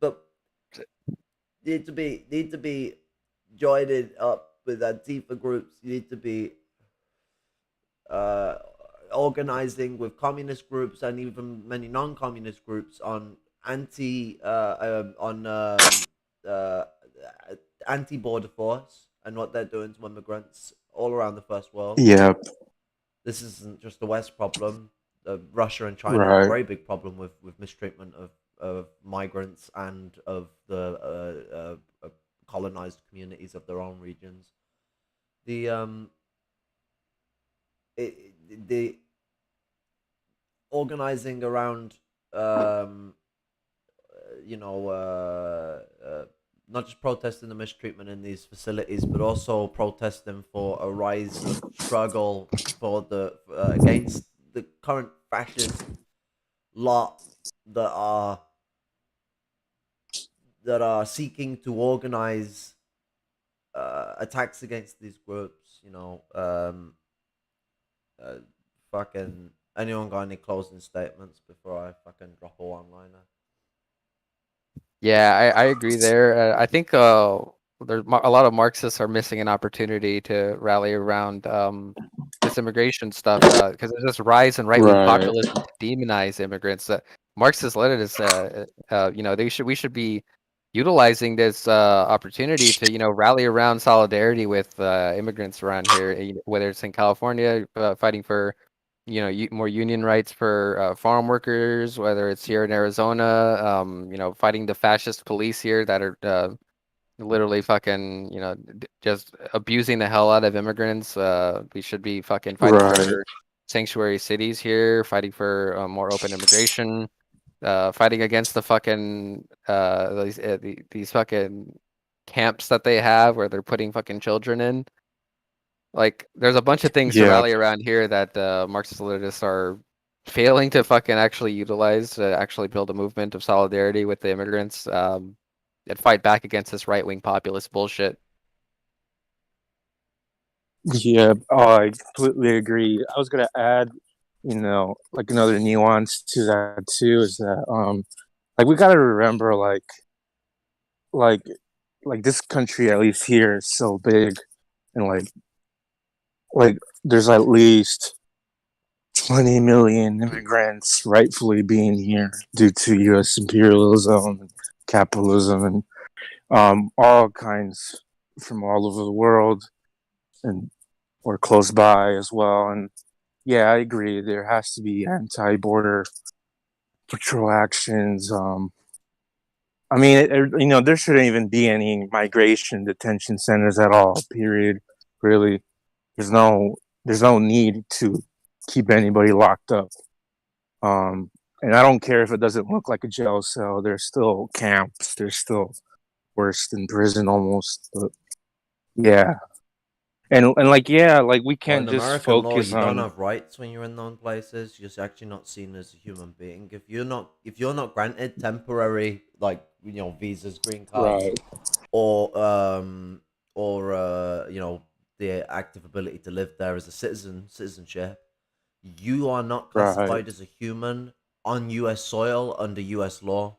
But need to be joined up with Antifa groups. You need to be organizing with communist groups and even many non-communist groups on anti-border force and what they're doing to immigrants all around the first world. Yep. This isn't just a West problem. Russia and China have a Right. very big problem with mistreatment of migrants and of the colonized communities of their own regions. The organizing around not just protesting the mistreatment in these facilities, but also protesting for a rise of struggle for the against the current fascist lot that are seeking to organize attacks against these groups. Fucking anyone got any closing statements before I fucking drop a one-liner? Yeah, I agree there. I think there's a lot of Marxists are missing an opportunity to rally around this immigration stuff because there's this rise in right-wing Right. populism to demonize immigrants. Marxist Leninists, we should be utilizing this opportunity to rally around solidarity with immigrants around here, whether it's in California fighting for more union rights for farm workers, whether it's here in Arizona, fighting the fascist police here that are literally fucking, just abusing the hell out of immigrants. We should be fucking fighting Right. for sanctuary cities here, fighting for more open immigration, fighting against the fucking these fucking camps that they have where they're putting fucking children in. Like, there's a bunch of things to Yeah. rally around here that Marxist-Leninists are failing to fucking actually utilize to actually build a movement of solidarity with the immigrants and fight back against this right-wing populist bullshit. Yeah. Oh, I completely agree. I was gonna add, like another nuance to that too is that like we gotta remember like this country, at least here, is so big, and like there's at least 20 million immigrants rightfully being here due to U.S. imperialism and capitalism and all kinds from all over the world and or close by as well. And yeah, I agree. There has to be anti-border patrol actions. I mean, there shouldn't even be any migration detention centers at all. Period. Really, there's no need to keep anybody locked up. And I don't care if it doesn't look like a jail cell. There's still camps. There's still worse than prison almost. But yeah, and like we Well, can't in just American law, focus you don't on have rights when you're in those places. You're actually not seen as a human being. If you're not granted temporary, like visas, green cards, right. or the active ability to live there as a citizenship, you are not Right. classified as a human on U.S. soil under U.S. law.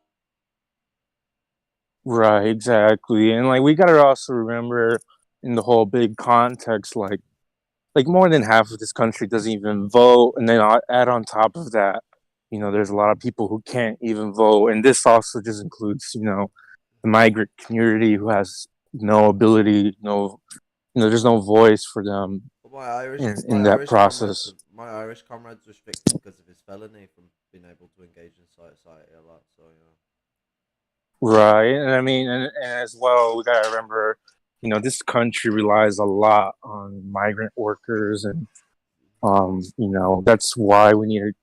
Right, exactly. And we gotta also remember in the whole big context, like more than half of this country doesn't even vote, and then add on top of that, there's a lot of people who can't even vote, and this also just includes, the migrant community who has no ability, there's no voice for them in that process. My Irish comrade's restricted because of his felony from being able to engage in society a lot. So Right, and I mean, and as well, we gotta remember, this country relies a lot on migrant workers, and that's why we need to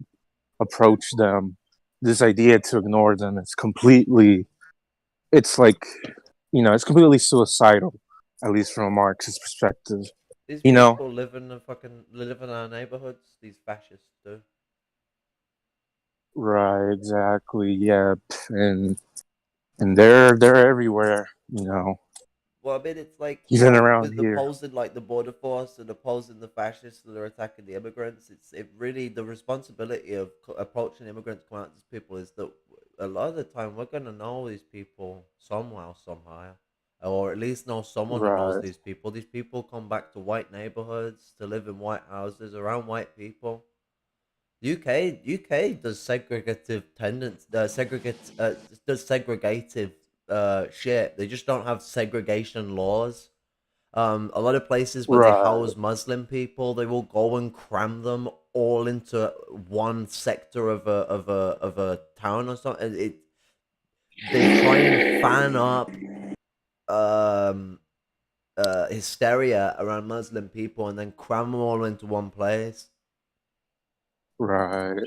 approach them. This idea to ignore them is completely, it's like, it's completely suicidal, at least from a Marxist perspective. These You know, people live in our neighborhoods. These fascists do. right? Exactly. Yeah, and they're everywhere. Well, I mean, it's like Even around with here. opposing like the border force and opposing the fascists that are attacking the immigrants. It really the responsibility of approaching immigrants coming out to these people is that a lot of the time we're gonna know these people somehow, or at least know someone who knows Right. these people. These people come back to white neighborhoods to live in white houses around white people. UK does segregative tendencies, does segregative shit. They just don't have segregation laws. A lot of places where they Right. house Muslim people, they will go and cram them all into one sector of a town or something. They try and fan up um hysteria around Muslim people and then cram them all into one place. Right.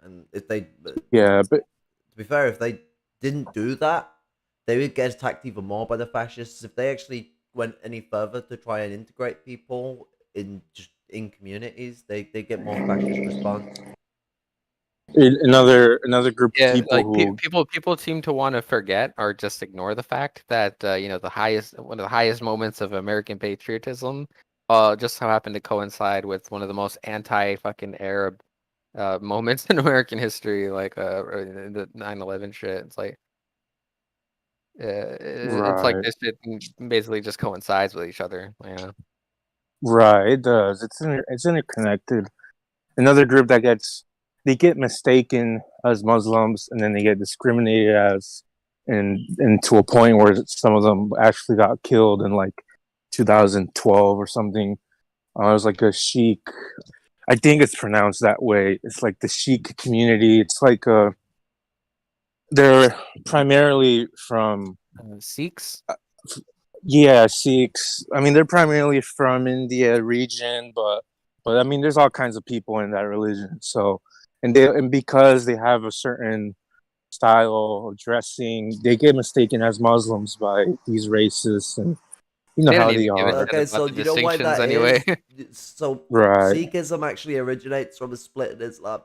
And if they Yeah, but to be fair, if they didn't do that, they would get attacked even more by the fascists. If they actually went any further to try and integrate people in communities, they get more fascist response. another group of Yeah, people like who people seem to want to forget or just ignore the fact that one of the highest moments of American patriotism just so happened to coincide with one of the most anti fucking Arab moments in American history, like the 9/11 shit. It's like it's like right. this shit basically just coincides with each other. Yeah. Right, it does. It's interconnected. Another group that they get mistaken as Muslims, and then they get discriminated as, and to a point where some of them actually got killed in like 2012 or something. It was like a Sheikh. I think it's pronounced that way. It's like the Sheikh community. It's like they're primarily from Sikhs. yeah, Sikhs. I mean, they're primarily from India region, but I mean, there's all kinds of people in that religion. So, and because they have a certain style of dressing, they get mistaken as Muslims by these racists, and you know They don't how even they give a are. shit Okay, about so the you know why distinctions that anyway. is? So Right. Sikhism actually originates from a split in Islam.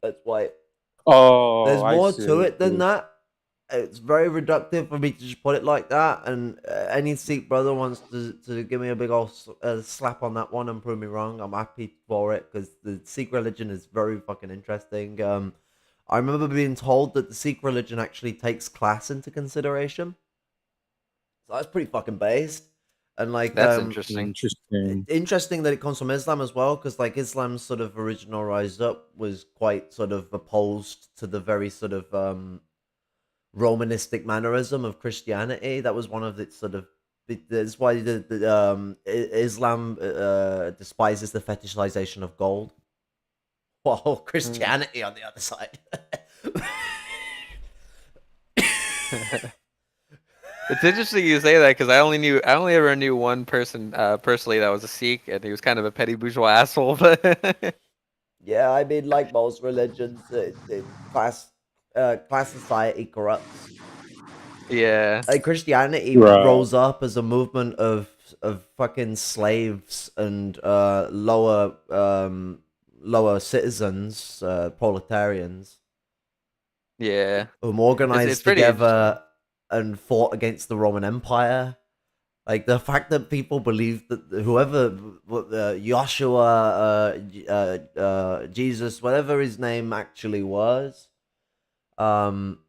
That's why Oh, there's I more to see. it than that. It's very reductive for me to just put it like that. And any Sikh brother wants to give me a big old slap on that one and prove me wrong, I'm happy for it because the Sikh religion is very fucking interesting. I remember being told that the Sikh religion actually takes class into consideration. So that's pretty fucking based. And like, That's interesting. Interesting. interesting that it comes from Islam as well, because like Islam's sort of original rise up was quite sort of opposed to the very sort of Romanistic mannerism of Christianity. That was one of its sort of. That's why Islam despises the fetishization of gold, while Christianity on the other side. It's interesting you say that because I only ever knew one person personally that was a Sikh, and he was kind of a petty bourgeois asshole. But Yeah, I mean, like most religions, class society corrupts. yeah, Like Christianity Right. rose up as a movement of fucking slaves and lower citizens, proletarians, yeah, whom it's organized pretty interesting. together and fought against the Roman Empire. Like the fact that people believe that whoever Joshua, Jesus, whatever his name actually was, um,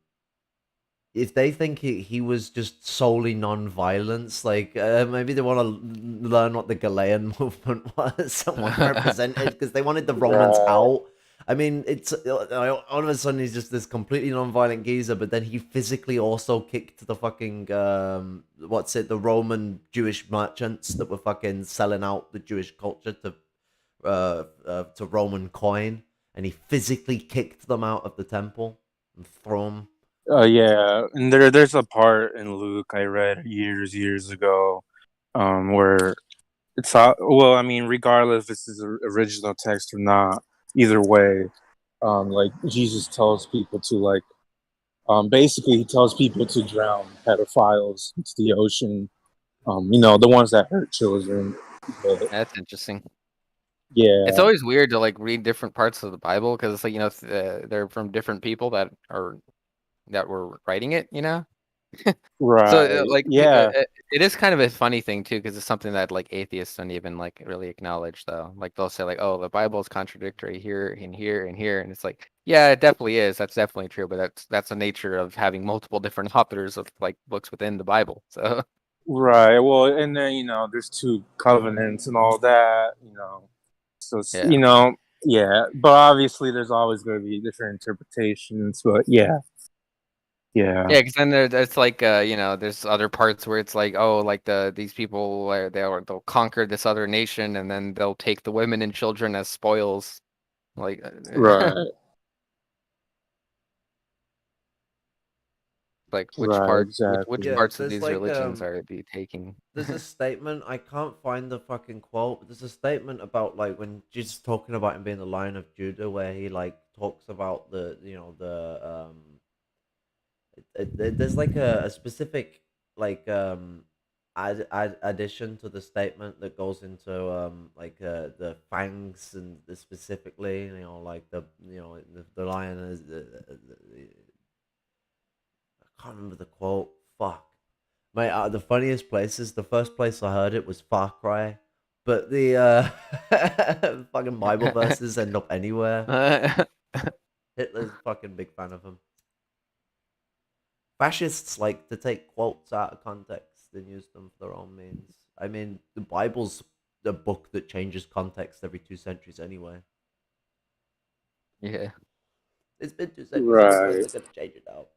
if they think he was just solely non-violence, like maybe they want to learn what the Galilean movement was and what it represented because they wanted the Romans Right. out. I mean, it's all of a sudden he's just this completely non-violent geezer, but then he physically also kicked the fucking the Roman Jewish merchants that were fucking selling out the Jewish culture to Roman coin, and he physically kicked them out of the temple and threw them Yeah, and there's a part in Luke I read years ago, where it's well, I mean, regardless if this is original text or not, either way, like Jesus tells people to like, basically he tells people to drown pedophiles into the ocean, the ones that hurt children. But, That's interesting. yeah, It's always weird to like read different parts of the Bible because it's like they're from different people that were writing it. So right, like yeah, it is kind of a funny thing too because it's something that like atheists don't even like really acknowledge though. Like they'll say like, oh, the Bible is contradictory here and here and here, and it's like, yeah, it definitely is. That's definitely true, but that's the nature of having multiple different authors of like books within the Bible. So right. Well, and then there's two covenants and all that, so it's, yeah. yeah, but obviously there's always going to be different interpretations, but yeah. Yeah, because then it's like there's other parts where it's like, oh, like these people they'll conquer this other nation and then they'll take the women and children as spoils. Like Right, like right, which exactly. Yeah, parts of there's these like religions are they taking? there's a statement, I can't find the fucking quote, but there's a statement about like when Jesus talking about him being the Lion of Judah, where he like talks about there's like a specific like addition to the statement that goes into the fangs and specifically, like the lion is I can't remember the quote. Fuck. Mate, the funniest places, the first place I heard it was Far Cry, but the fucking Bible verses end up anywhere. Hitler's a fucking big fan of them. Fascists like to take quotes out of context and use them for their own means. I mean, the Bible's a book that changes context every 2 centuries anyway. Yeah. It's been 2 centuries anyway, Right. they're gonna change it now.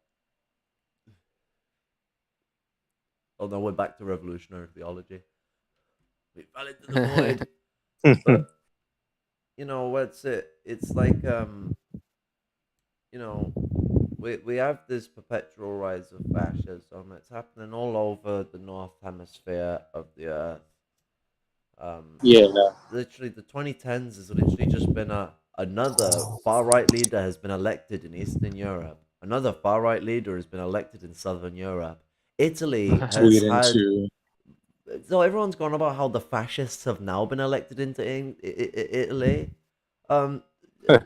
Oh no, we're back to revolutionary theology. We fell into the void. But what's it? It's like we have this perpetual rise of fascism. It's happening all over the north hemisphere of the earth. Yeah, Literally, the 2010s has literally just been another far right leader has been elected in Eastern Europe. Another far right leader has been elected in Southern Europe. Italy has Sweden had. too. So everyone's gone about how the fascists have now been elected into Italy. Um,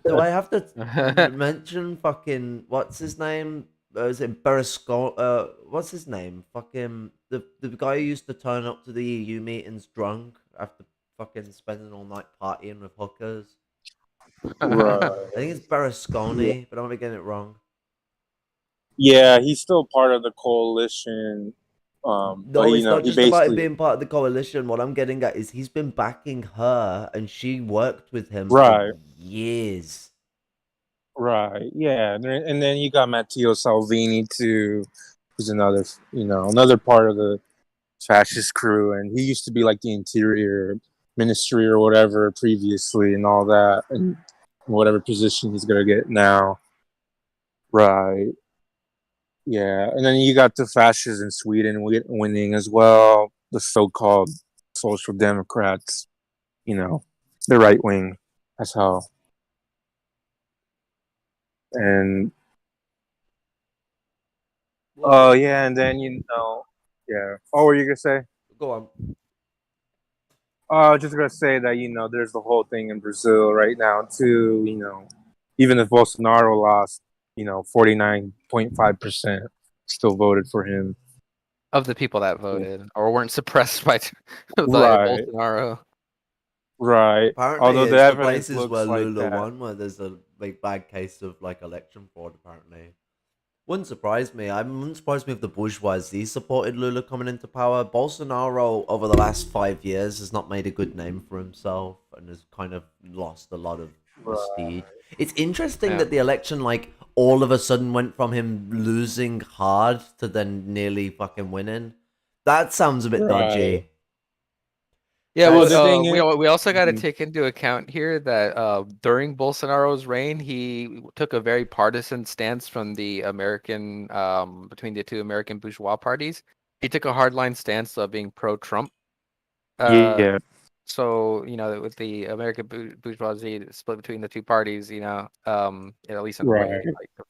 do I have to mention fucking what's his name? Is it Berlusconi? What's his name? Fucking the guy who used to turn up to the EU meetings drunk after fucking spending all night partying with hookers. Right. I think it's Berlusconi, but I'm gonna get it wrong. Yeah, he's still part of the coalition. But No, it's not he just about it basically being part of the coalition. What I'm getting at is he's been backing her, and she worked with him for right, years. right, yeah, and then you got Matteo Salvini too, who's another part of the fascist crew, and he used to be like the interior ministry or whatever previously, and all that, and whatever position he's gonna get now. Right. Yeah, and then you got the fascists in Sweden winning as well. The so-called social democrats, the right wing as hell. And oh yeah, and then yeah. Oh, what were you gonna say? Go on. I was just gonna say that there's the whole thing in Brazil right now too. Even if Bolsonaro lost, 49.5% still voted for him. Of the people that voted or weren't suppressed by Right. Bolsonaro. Right. Apparently, Although the it's the evidence places looks where like Lula that. won where there's a bad case of like election fraud. Apparently, wouldn't surprise me. I wouldn't surprise me if the bourgeoisie supported Lula coming into power. Bolsonaro, over the last 5 years, has not made a good name for himself and has kind of lost a lot of prestige. It's interesting Yeah. that the election, like, all of a sudden went from him losing hard to then nearly fucking winning. That sounds a bit dodgy. Yeah, Well, well, the thing we also got to Mhm. take into account here that during Bolsonaro's reign, he took a very partisan stance from the American between the two American bourgeois parties. He took a hardline stance of being pro-Trump. Yeah, So with the American bourgeoisie split between the two parties, at least in a way, right.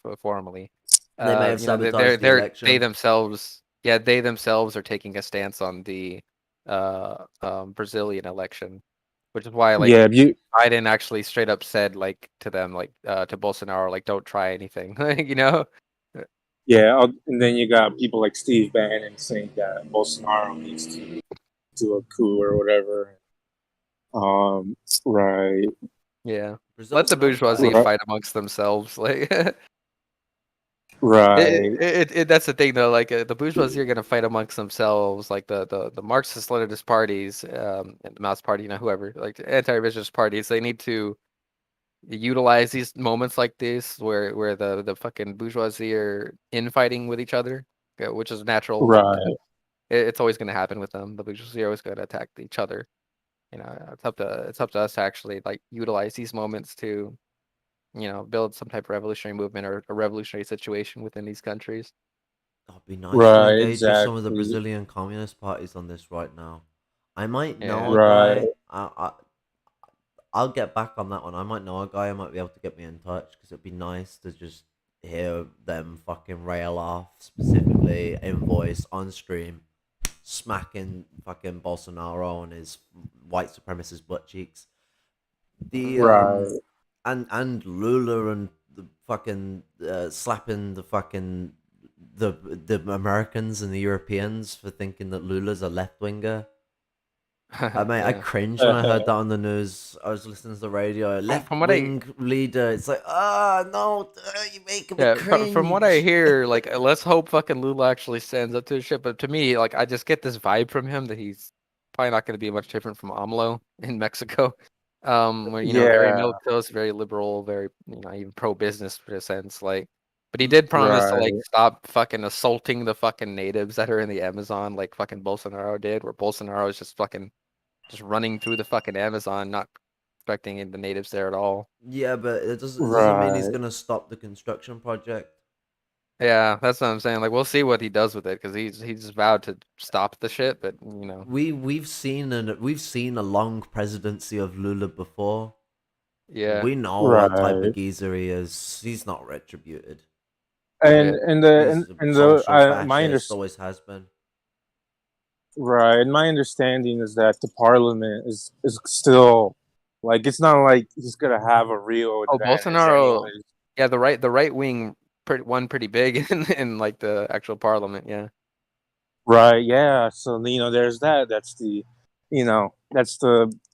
like formally, They may have sabotaged the they election. themselves, yeah, they themselves are taking a stance on the Brazilian election, which is why like Yeah, you. Biden actually straight up said like to them like to Bolsonaro like don't try anything, you know. Yeah, and then you got people like Steve Bannon saying that Bolsonaro needs to do a coup or whatever. Right, Yeah, let Brazil's the not bad. bourgeoisie right, fight amongst themselves, like. right. That's the thing though. Like the bourgeoisie are gonna fight amongst themselves, like the Marxist Leninist parties, and the Maoist party, whoever, like the anti-revisionist parties. They need to utilize these moments like this, where the fucking bourgeoisie are infighting with each other, which is natural. Like Right. it's always gonna happen with them. The bourgeoisie are always gonna attack each other. It's up to us to actually like utilize these moments to build some type of revolutionary movement or a revolutionary situation within these countries. It'd be nice to Right, engage with some of the exactly. Brazilian communist parties on this right now. I might know Yeah. a Right. guy. I'll get back on that one. I might know a guy who might be able to get me in touch because it'd be nice to just hear them fucking rail off, specifically in voice on stream, smacking fucking Bolsonaro on his white supremacist butt cheeks. The Right. and Lula and the fucking slapping the fucking the Americans and the Europeans for thinking that Lula's a left winger. I mean, I Yeah. cringed when I heard that on the news. I was listening to the radio. Left From what I wing leader. It's like, no, you're making me yeah, from what I cringe. hear, like let's hope fucking Lula actually stands up to his shit. But to me, like I just get this vibe from him that he's probably not going to be much different from AMLO in Mexico. Where very Yeah. militarist, very liberal, very even pro business in a sense. Like, but he did promise to like Right. stop fucking assaulting the fucking natives that are in the Amazon, like fucking Bolsonaro did. Where Bolsonaro is just fucking just running through the fucking Amazon, not respecting the natives there at all. Yeah, but it doesn't mean he's Right. gonna stop the construction project. Yeah, that's what I'm saying. Like, we'll see what he does with it because he's vowed to stop the shit. But We've seen a long presidency of Lula before. yeah, We know what type of Right. geezer he is. He's not retributed. And yeah, and the He's a and the social my fascist, always has been. right. And my understanding is that the parliament is still like it's not like he's gonna have a real Oh, advantage Bolsonaro. anyways. Yeah, the right wing won pretty big in like the actual parliament. Yeah, Right, yeah. So there's that. That's the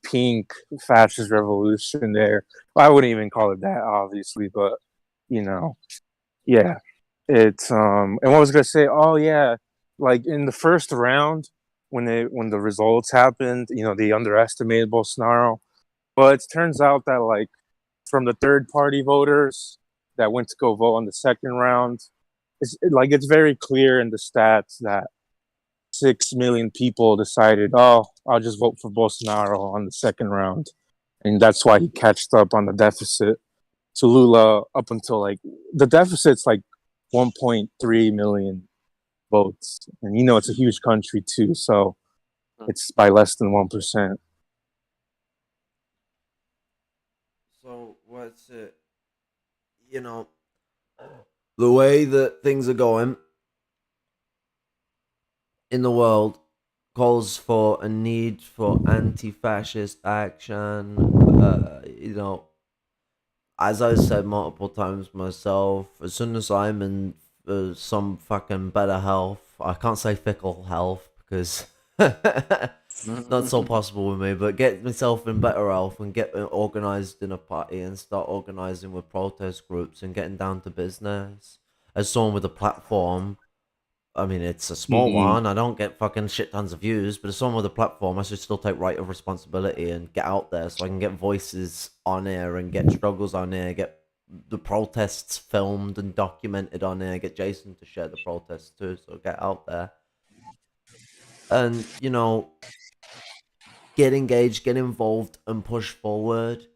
pink fascist revolution there. Well, I wouldn't even call it that, obviously, but you know, yeah. It's and what was I gonna say? Oh yeah, like in the first round when the results happened, they underestimated Bolsonaro. But it turns out that like from the third party voters that went to go vote on the second round, it's very clear in the stats that 6 million people decided, oh, I'll just vote for Bolsonaro on the second round. And that's why he catched up on the deficit to Lula up until like the deficit's like 1.3 million votes. And it's a huge country too. So it's by less than 1%. So what's it? The way that things are going in the world calls for a need for anti-fascist action. As I said multiple times myself, as soon as I'm in some fucking better health, I can't say fickle health because not so possible with me, but get myself in better health and get organized in a party and start organizing with protest groups and getting down to business. As someone with a platform, I mean, it's a small one. I don't get fucking shit tons of views, but as someone with a platform, I should still take right of responsibility and get out there so I can get voices on air and get struggles on air, get the protests filmed and documented on air, get Jason to share the protests too, so get out there. And, get engaged, get involved, and push forward.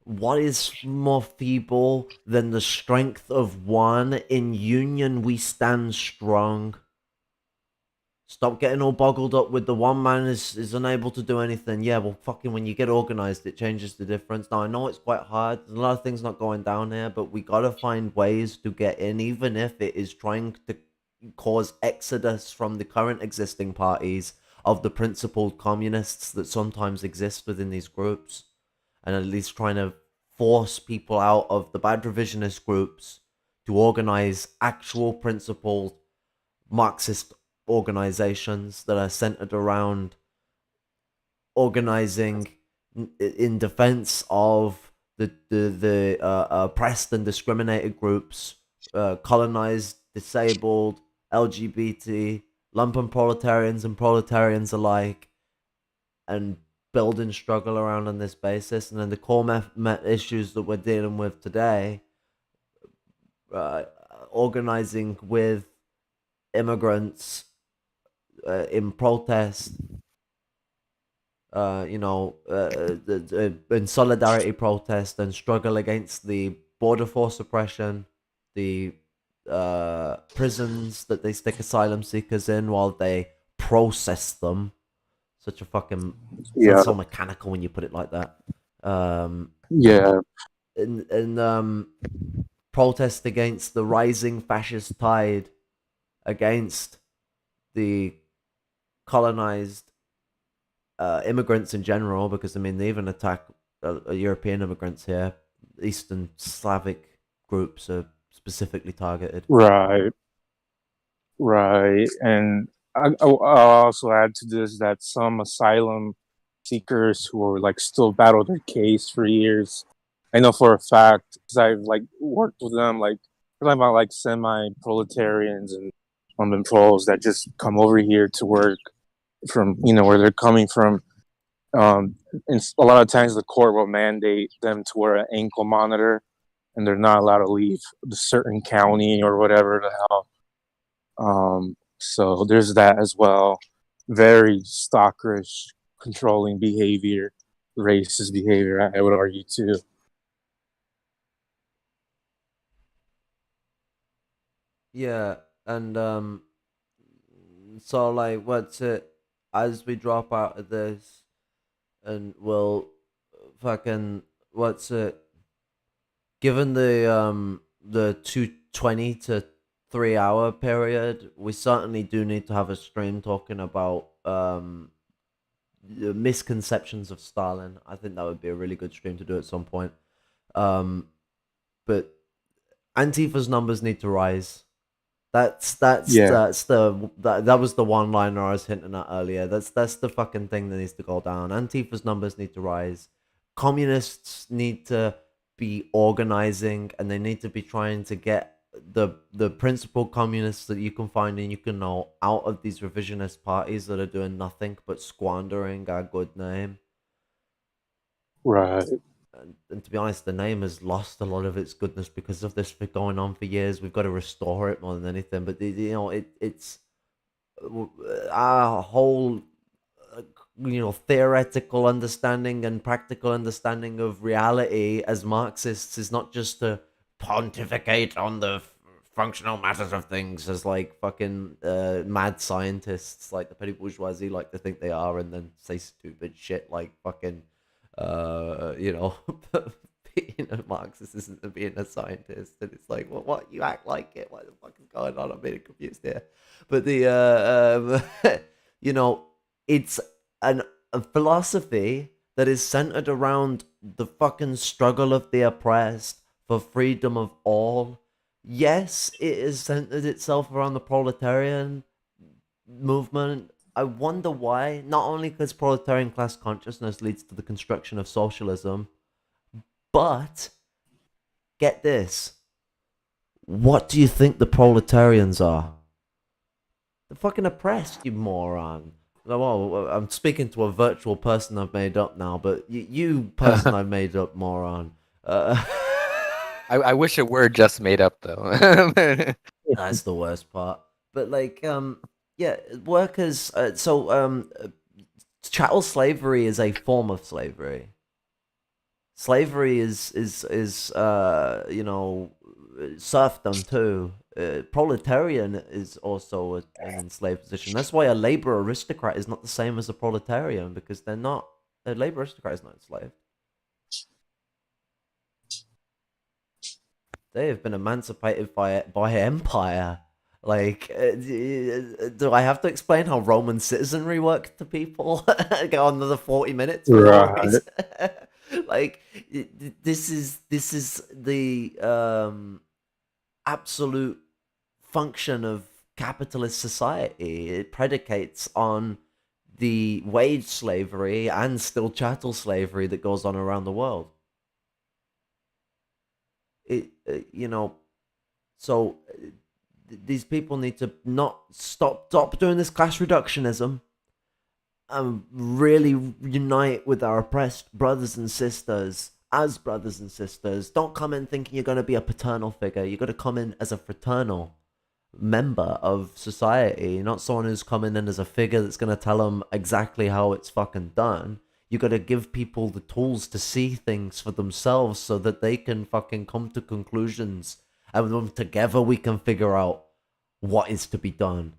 What is more feeble than the strength of one? In union we stand strong. Stop getting all boggled up with the one man is unable to do anything. Yeah, well, fucking when you get organized, it changes the difference. Now, I know it's quite hard. There's a lot of things not going down here, but we gotta find ways to get in, even if it is trying to cause exodus from the current existing parties of the principled communists that sometimes exist within these groups, and at least trying to force people out of the bad revisionist groups to organize actual principled Marxist organizations that are centered around organizing in defense of the oppressed and discriminated groups, colonized, disabled, LGBT, lumpen proletarians and proletarians alike, and building struggle around on this basis. And then the core issues that we're dealing with today, organizing with immigrants in protest, in solidarity protest and struggle against the border force oppression, the prisons that they stick asylum seekers in while they process them. Such a fucking sounds so mechanical when you put it like that. Yeah. And protest against the rising fascist tide, against the colonized immigrants in general, because I mean they even attack European immigrants here. Eastern Slavic groups are specifically targeted. Right. And I'll also add to this that some asylum seekers who are like still battle their case for years, I know for a fact because I've like worked with them. Like we're talking about like semi-proletarians and lumpen proles that just come over here to work from where they're coming from. And a lot of times the court will mandate them to wear an ankle monitor, and they're not allowed to leave the certain county or whatever the hell. So there's that as well. Very stalkerish, controlling behavior, racist behavior, I would argue too. Yeah, and so like what's it as we drop out of this and we'll fucking what's it given the 220 to 3 hour period, we certainly do need to have a stream talking about the misconceptions of Stalin. I think that would be a really good stream to do at some point. But Antifa's numbers need to rise. That was the one liner I was hinting at earlier. That's the fucking thing that needs to go down. Antifa's numbers need to rise. Communists need to be organizing, and they need to be trying to get the principal communists that you can find and you can know out of these revisionist parties that are doing nothing but squandering our good name. Right. And to be honest, the name has lost a lot of its goodness because of this for going on for years. We've got to restore it more than anything. But it's our whole theoretical understanding and practical understanding of reality as Marxists is not just to pontificate on the functional matters of things as like fucking mad scientists like the petty bourgeoisie like to think they are, and then say stupid shit like fucking being a Marxist isn't being a scientist, and it's like, what you act like it. What the fuck is going on? I'm being confused here. But the it's a philosophy that is centered around the fucking struggle of the oppressed for freedom of all. Yes, it has centered itself around the proletarian movement. I wonder why. Not only because proletarian class consciousness leads to the construction of socialism, but get this. What do you think the proletarians are? The fucking oppressed, you moron. Well, I'm speaking to a virtual person I've made up now, but you person I've made up, moron. I wish it were just made up though. That's the worst part. But like, workers. chattel slavery is a form of slavery. Slavery is you know, serfdom too. Proletarian is also an enslaved position. That's why a labor aristocrat is not the same as a proletarian, because they're not. A labor aristocrat is not enslaved. They have been emancipated by empire. Like, do I have to explain how Roman citizenry worked to people? Go on another 40 minutes. Right. Like, this is the absolute function of capitalist society. It predicates on the wage slavery and still chattel slavery that goes on around the world. You know, so these people need to not stop doing this class reductionism and really unite with our oppressed brothers and sisters as brothers and sisters. Don't come in thinking you're going to be a paternal figure. You got to come in as a fraternal member of society, not someone who's coming in as a figure that's going to tell them exactly how it's fucking done. You got to give people the tools to see things for themselves so that they can fucking come to conclusions, and then together we can figure out what is to be done.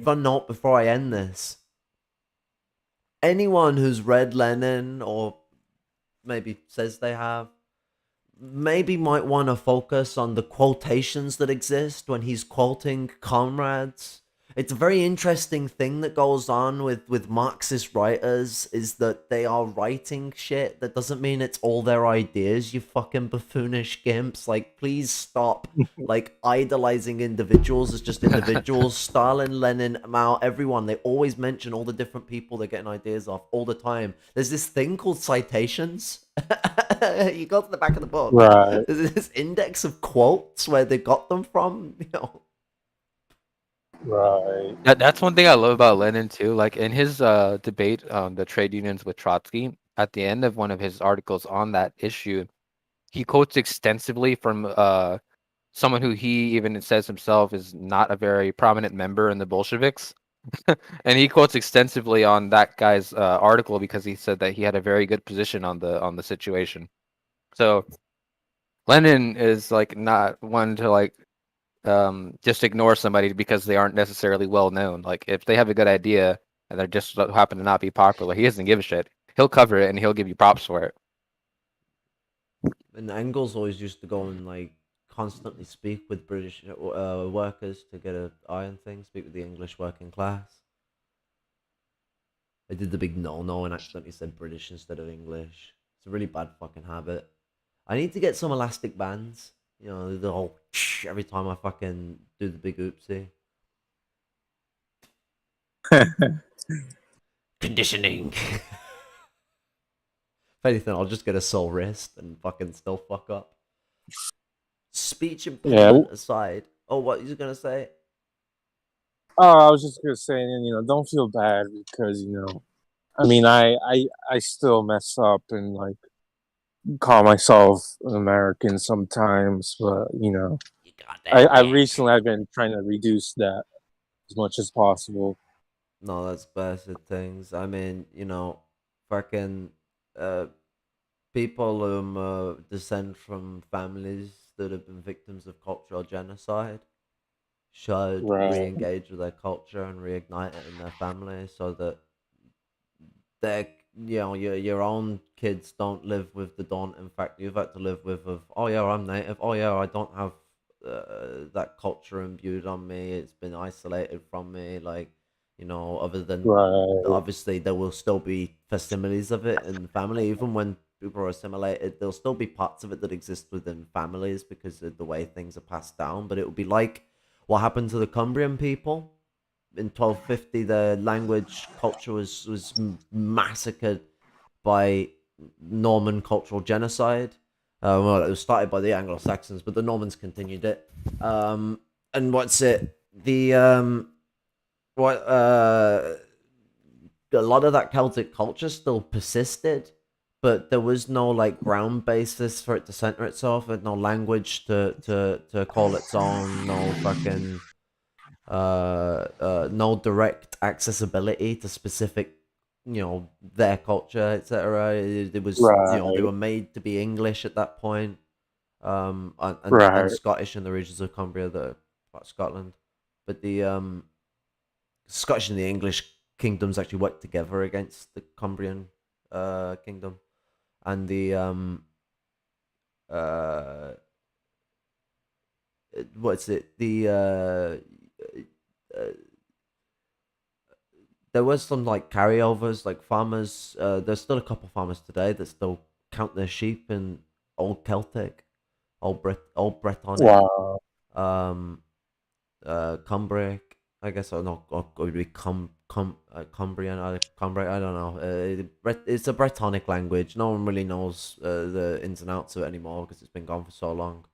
Fun note before I end this. Anyone who's read Lenin, or maybe says they have, maybe might want to focus on the quotations that exist when he's quoting comrades. It's a very interesting thing that goes on with Marxist writers, is that they are writing shit. That doesn't mean it's all their ideas, you fucking buffoonish gimps. Like, please stop, like, idolizing individuals as just individuals. Stalin, Lenin, Mao, everyone, they always mention all the different people they're getting ideas off all the time. There's this thing called citations. You go to the back of the book. Right. There's this index of quotes where they got them from, you know. Right. That's one thing I love about Lenin too. Like in his debate on the trade unions with Trotsky, at the end of one of his articles on that issue, he quotes extensively from someone who he even says himself is not a very prominent member in the Bolsheviks. And he quotes extensively on that guy's article because he said that he had a very good position on the situation. So Lenin is like not one to like just ignore somebody because they aren't necessarily well known. Like if they have a good idea and they just happen to not be popular, he doesn't give a shit. He'll cover it and he'll give you props for it. And Engels always used to go and like constantly speak with British workers to get an eye on things, speak with the English working class. They did the big no and accidentally said British instead of English. It's a really bad fucking habit. I need to get some elastic bands. You know, the whole every time I fucking do the big oopsie. Conditioning. If anything, I'll just get a sore wrist and fucking still fuck up. Speech impediment aside. Oh, what you gonna say? Oh, I was just gonna say, you know, don't feel bad because, you know, I mean, I still mess up and like call myself an American sometimes, but you know, I've been trying to reduce that as much as possible. No, that's basic things. I mean, you know, fucking people who descend from families that have been victims of cultural genocide should re-engage with their culture and reignite it in their family, so that their, you know, your own kids don't live with the daunting fact you've had to live with of, oh yeah, I'm native, oh yeah, I don't have that culture imbued on me, it's been isolated from me, like, you know, other than obviously there will still be facsimiles of it in the family. Even when people are assimilated, there'll still be parts of it that exist within families because of the way things are passed down. But it will be like what happened to the Cumbrian people in 1250. Their language, culture was massacred by Norman cultural genocide. Well, it was started by the Anglo-Saxons, but the Normans continued it. And what's it? The a lot of that Celtic culture still persisted, but there was no like ground basis for it to center itself, and no language to call its own, no fucking no direct accessibility to specific, their culture, etc. It was, they Right. were made to be English at that point, and Right. Scottish in the regions of Cumbria that are part of Scotland, but the Scottish and the English kingdoms actually worked together against the Cumbrian kingdom, and the uh what's it uh, there was some like carryovers, like farmers. There's still a couple farmers today that still count their sheep in old Celtic, old Bretonic, Wow. um, Cumbric. I guess or not. Or it would be Cumbrian. Cumbric. I don't know. It's a Bretonic language. No one really knows the ins and outs of it anymore because it's been gone for so long.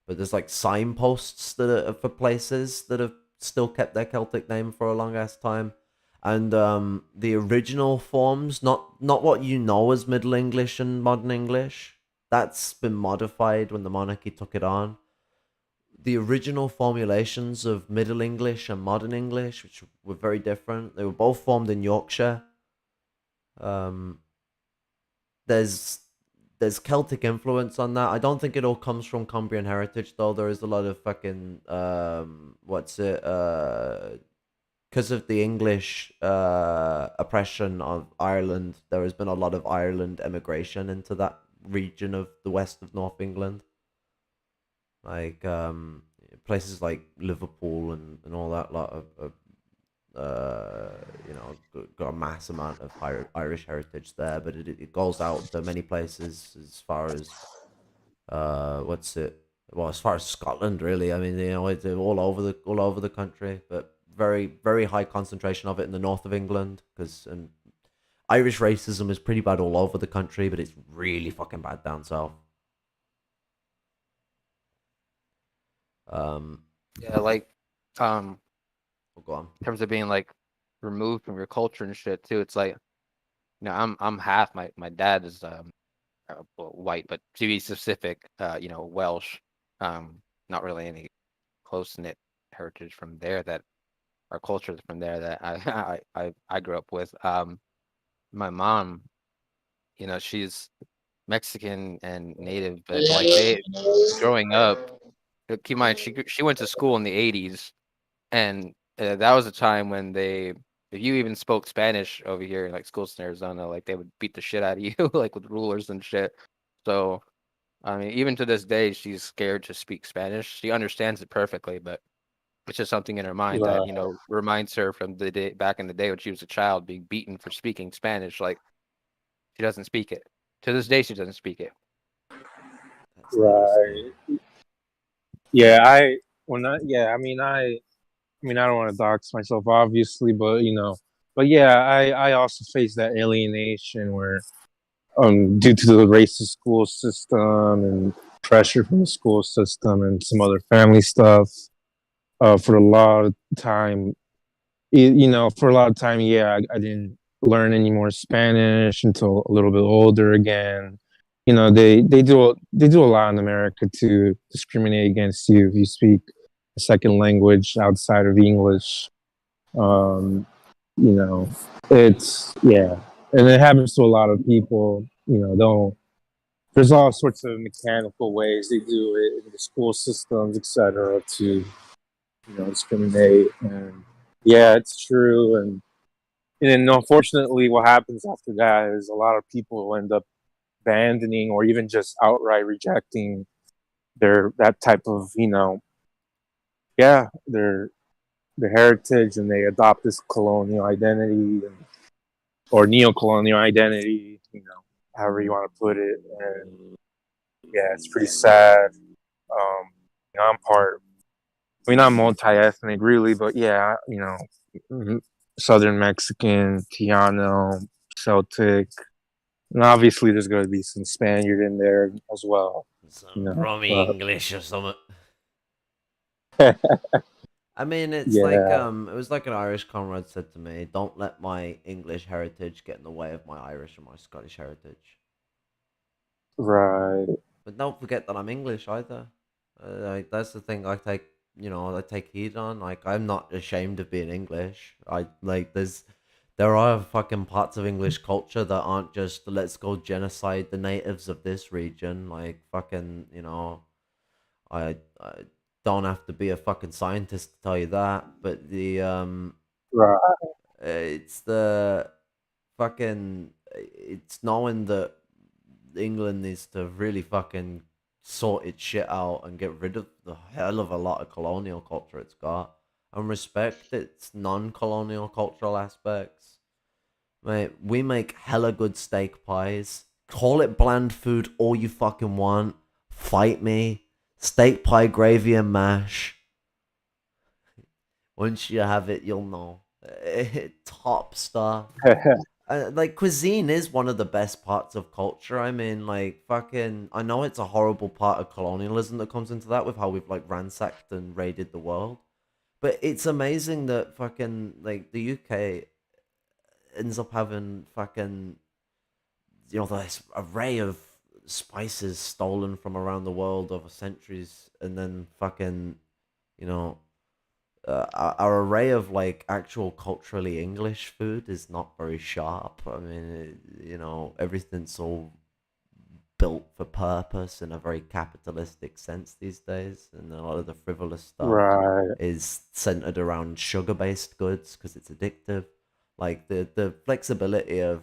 But there's like signposts that are for places that have still kept their Celtic name for a long ass time, and the original forms, not what you know as Middle English and Modern English, that's been modified when the monarchy took it on. The original formulations of Middle English and Modern English, which were very different, they were both formed in Yorkshire. Um, there's Celtic influence on that. I don't think it all comes from Cumbrian heritage though. There is a lot of fucking what's it because of the English oppression of Ireland, there has been a lot of Ireland emigration into that region of the west of North England. Like places like Liverpool and all that lot of got a mass amount of Irish heritage there, but it goes out to many places as far as what's it? Well, as far as Scotland, really. I mean, it's all over the country, but very very high concentration of it in the north of England because Irish racism is pretty bad all over the country, but it's really fucking bad down south. Yeah, like Go on. in terms of being like removed from your culture and shit too. It's like, I'm half. My dad is well, white, but to be specific, Welsh. Not really any close knit heritage from there that our culture is from there that I grew up with. My mom, she's Mexican and native, but like they growing up, keep in mind she went to school in the 80s, and that was a time when if you even spoke Spanish over here in like schools in Arizona, like they would beat the shit out of you like with rulers and shit. So I mean, even to this day, she's scared to speak Spanish. She understands it perfectly, but it's just something in her mind that Right. reminds her from the day back in the day when she was a child being beaten for speaking Spanish. Like she doesn't speak it to this day. She doesn't speak it. That's Right. Yeah. I don't want to dox myself, obviously, but yeah, I also face that alienation where, due to the racist school system and pressure from the school system and some other family stuff, for a lot of time, yeah, I didn't learn any more Spanish until a little bit older again. They do a lot in America to discriminate against you if you speak a second language outside of English. Um, you know, it's yeah, and it happens to a lot of people. Don't There's all sorts of mechanical ways they do it in the school systems, etc., to discriminate. And yeah, it's true. And then unfortunately, what happens after that is a lot of people end up abandoning or even just outright rejecting that type of their heritage, and they adopt this colonial identity or neo-colonial identity, however you want to put it. And yeah, it's pretty sad. I'm multi-ethnic really, but yeah, Southern Mexican, Tiano, Celtic, and obviously there's going to be some Spaniard in there as well. Some Romy English or something. Yeah. I mean, it's like it was like an Irish comrade said to me, "Don't let my English heritage get in the way of my Irish and my Scottish heritage." Right. But don't forget that I'm English either. Like that's the thing. I take I take heed on. Like, I'm not ashamed of being English. There are fucking parts of English culture that aren't just let's go genocide the natives of this region. Like, fucking, I don't have to be a fucking scientist to tell you that. But Right. it's the fucking, it's knowing that England needs to really fucking sort its shit out and get rid of the hell of a lot of colonial culture it's got and respect its non-colonial cultural aspects. Mate, we make hella good steak pies. Call it bland food all you fucking want. Fight me. Steak pie, gravy, and mash. Once you have it, you'll know. Top stuff. Like, cuisine is one of the best parts of culture. I mean, like, fucking, I know it's a horrible part of colonialism that comes into that with how we've, like, ransacked and raided the world. But it's amazing that fucking, like, the UK ends up having fucking, this array of spices stolen from around the world over centuries, and then fucking, you know, our array of like actual culturally English food is not very sharp. I mean, everything's all built for purpose in a very capitalistic sense these days, and a lot of the frivolous stuff Right. is centered around sugar-based goods because it's addictive. Like the flexibility of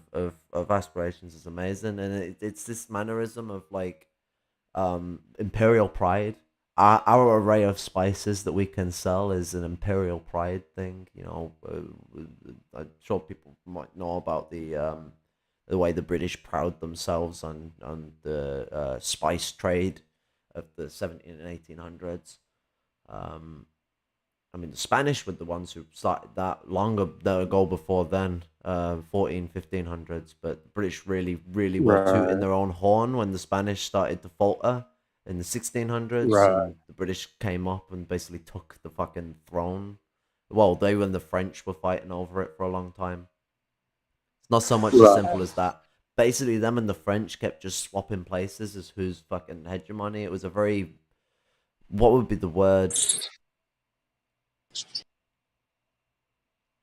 aspirations is amazing, and it's this mannerism of like imperial pride. Our array of spices that we can sell is an imperial pride thing. I'm sure people might know about the way the British proud themselves on the spice trade of the 17 and 1800s. I mean, the Spanish were the ones who started that long ago before then, 1500s. But the British really, really were tooting their own horn when the Spanish started to falter in the 1600s. Right. And the British came up and basically took the fucking throne. Well, they and the French were fighting over it for a long time. It's not so much as simple as that. Basically, them and the French kept just swapping places as who's fucking hegemony. It was a very, what would be the word?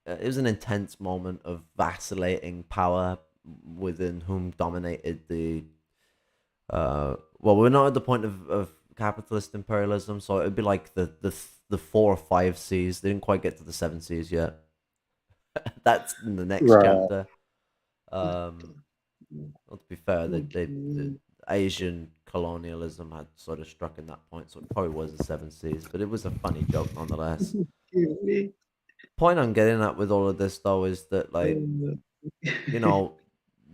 It was an intense moment of vacillating power within whom dominated the. Well, we're not at the point of capitalist imperialism, so it would be like the 4 or 5 C's. They didn't quite get to the 7 C's yet. That's in the next chapter. Well, to be fair, the Asian colonialism had sort of struck in that point, so it probably was the 7 C's, but it was a funny joke nonetheless. Point I'm getting at with all of this though is that, like,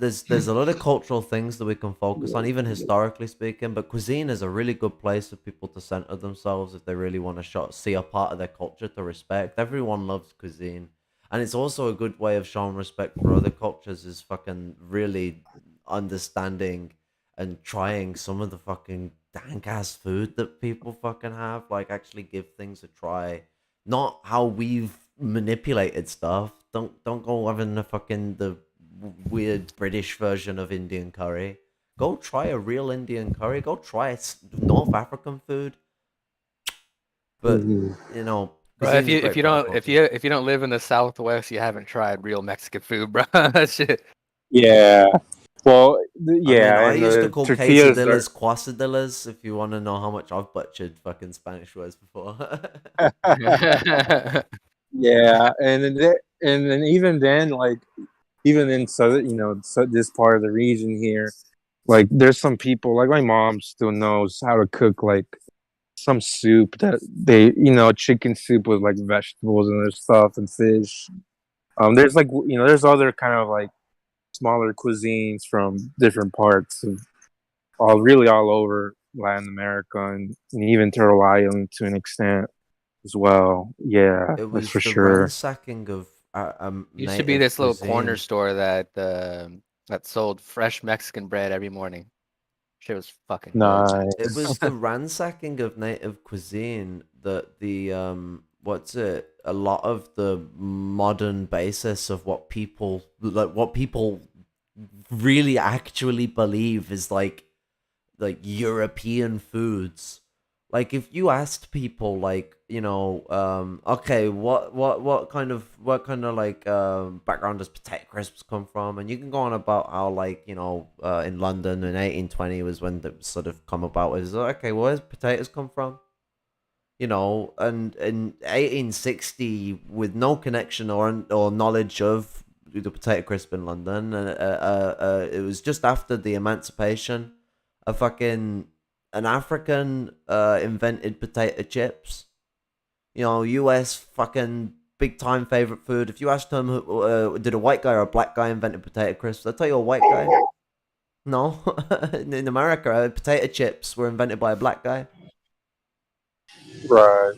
there's a lot of cultural things that we can focus on, even historically speaking, but cuisine is a really good place for people to center themselves if they really want to see a part of their culture to respect. Everyone loves cuisine. And it's also a good way of showing respect for other cultures is fucking really understanding and trying some of the fucking dank ass food that people fucking have. Like, actually give things a try. Not how we've manipulated stuff. Don't go having the weird British version of Indian curry. Go try a real Indian curry. Go try North African food. But Bro, if you don't live in the Southwest, you haven't tried real Mexican food, bro. That shit. Yeah. Well, yeah. I used to call quesadillas are... quesadillas. If you want to know how much I've butchered fucking Spanish words before. Yeah, and then even then, like, even in this part of the region here, like, there's some people, like my mom still knows how to cook like some soup that they chicken soup with like vegetables and other stuff and fish. There's like there's other kind of like smaller cuisines from different parts of all over Latin America and even Turtle Island to an extent as well. Yeah, It was that's for the sure. ransacking of Used to be this little cuisine. corner store that sold fresh Mexican bread every morning. Shit was fucking good. It was the ransacking of native cuisine that a lot of the modern basis of what people really actually believe is like European foods Like if you asked people, like, okay, what kind of like background does potato crisps come from? And you can go on about how, like, in London in 1820 was when the sort of come about. Is okay, well, where's potatoes come from? And in 1860, with no connection or knowledge of the potato crisp in London, and it was just after the emancipation, a fucking an African invented potato chips. U.S. fucking big time favorite food. If you asked them, did a white guy or a black guy invented potato crisps, they'll tell you a white guy. No, in America, potato chips were invented by a black guy. Right.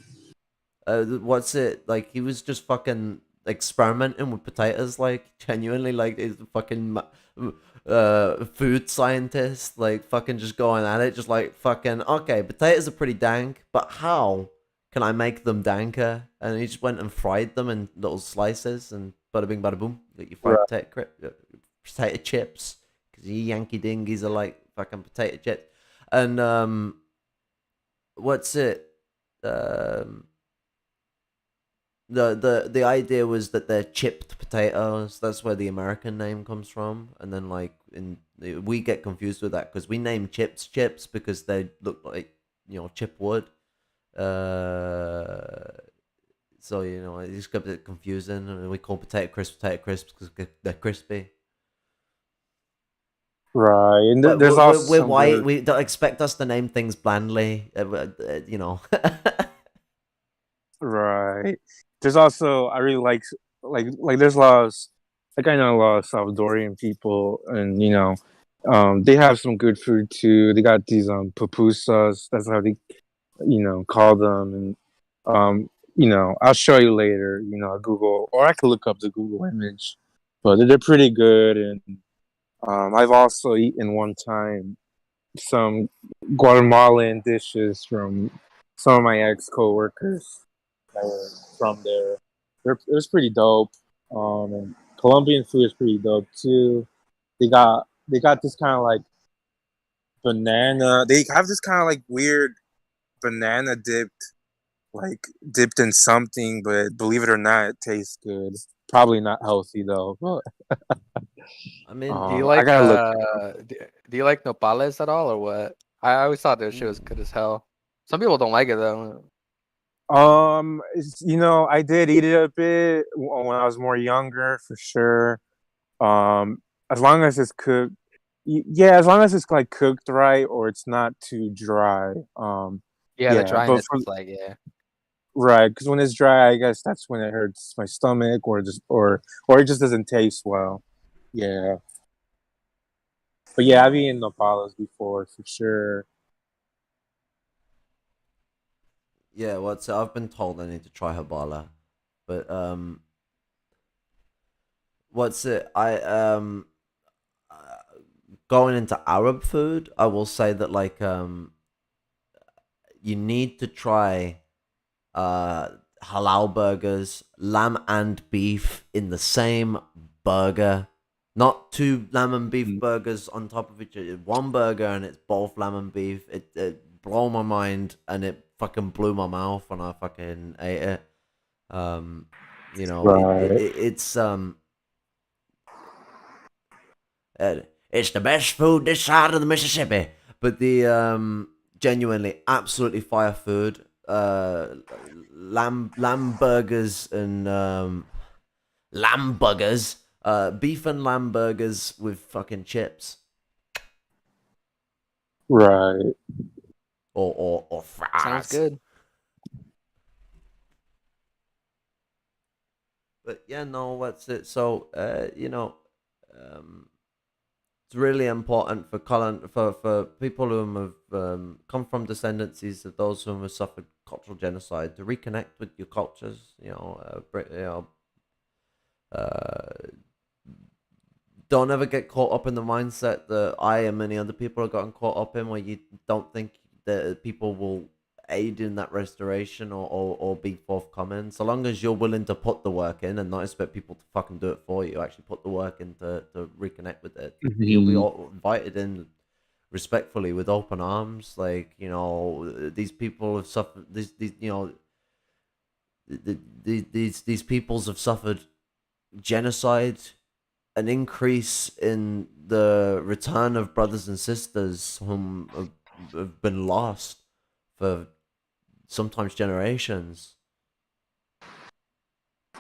What's it like? He was just fucking experimenting with potatoes, like genuinely, like he's a fucking food scientist, like fucking just going at it, just like fucking okay, potatoes are pretty dank, but how can I make them danker? And he just went and fried them in little slices, and bada bing, bada boom, got your fried potato chips, because you Yankee dingies are like fucking potato chips, and what's it? The idea was that they're chipped potatoes. That's where the American name comes from. And then we get confused with that because we name chips because they look like chip wood. So it just got a bit confusing, and we call potato crisps because they're crispy. Right, and But there's also we're white. We don't expect us to name things blandly. Right. There's also I really like there's a lot of I know a lot of Salvadorian people, and they have some good food too. They got these pupusas. That's how they call them, and I'll show you later. Google, or I could look up the Google image, but they're pretty good. And I've also eaten one time some Guatemalan dishes from some of my ex coworkers that were from there. It was pretty dope. And Colombian food is pretty dope too. They got this kind of like banana. They have this kind of like weird banana dipped in something, but believe it or not, it tastes good. Probably not healthy though. But I mean, Do you I like gotta look. do you like nopales at all or what? I always thought their shit was good as hell. Some people don't like it though. I did eat it a bit when I was more younger, for sure. As long as it's cooked, yeah, as long as it's like cooked right or it's not too dry. Yeah, the Yeah, but dryness is like right, because when it's dry, I guess that's when it hurts my stomach, or it just doesn't taste well. Yeah, but yeah, I've eaten nopales before for sure. yeah. I've been told I need to try habala, but what's it? Going into Arab food, I will say that you need to try halal burgers, lamb and beef in the same burger. Not two lamb and beef burgers on top of each other. One burger and it's both lamb and beef. It blew my mind, and it fucking blew my mouth when I fucking ate it. Right. It's the best food this side of the Mississippi. But the genuinely absolutely fire food. Lamb burgers and lamb buggers. Beef and lamb burgers with fucking chips. Right. Or fries. sounds good. But yeah, no, what's it? So it's really important for people who have come from descendancies of those who have suffered cultural genocide to reconnect with your cultures. Don't ever get caught up in the mindset that I and many other people have gotten caught up in, where you don't think that people will aid in that restoration or be forthcoming. So long as you're willing to put the work in and not expect people to fucking do it for you, actually put the work in to reconnect with it. You'll be all invited in respectfully with open arms. Like, you know, these people have suffered. These you know, these peoples have suffered genocide, an increase in the return of brothers and sisters whom have been lost for sometimes generations.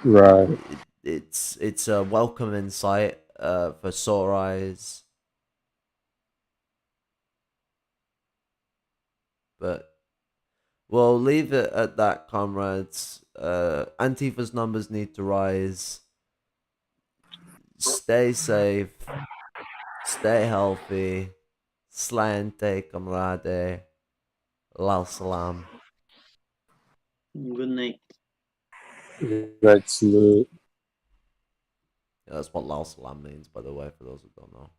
Right. It's a welcome insight for sore eyes. But we'll leave it at that, comrades. Antifa's numbers need to rise. Stay safe. Stay healthy. Slante, comrade. Lal salam. Good night. Right salute. Yeah, that's what Lal salam means, by the way, for those who don't know.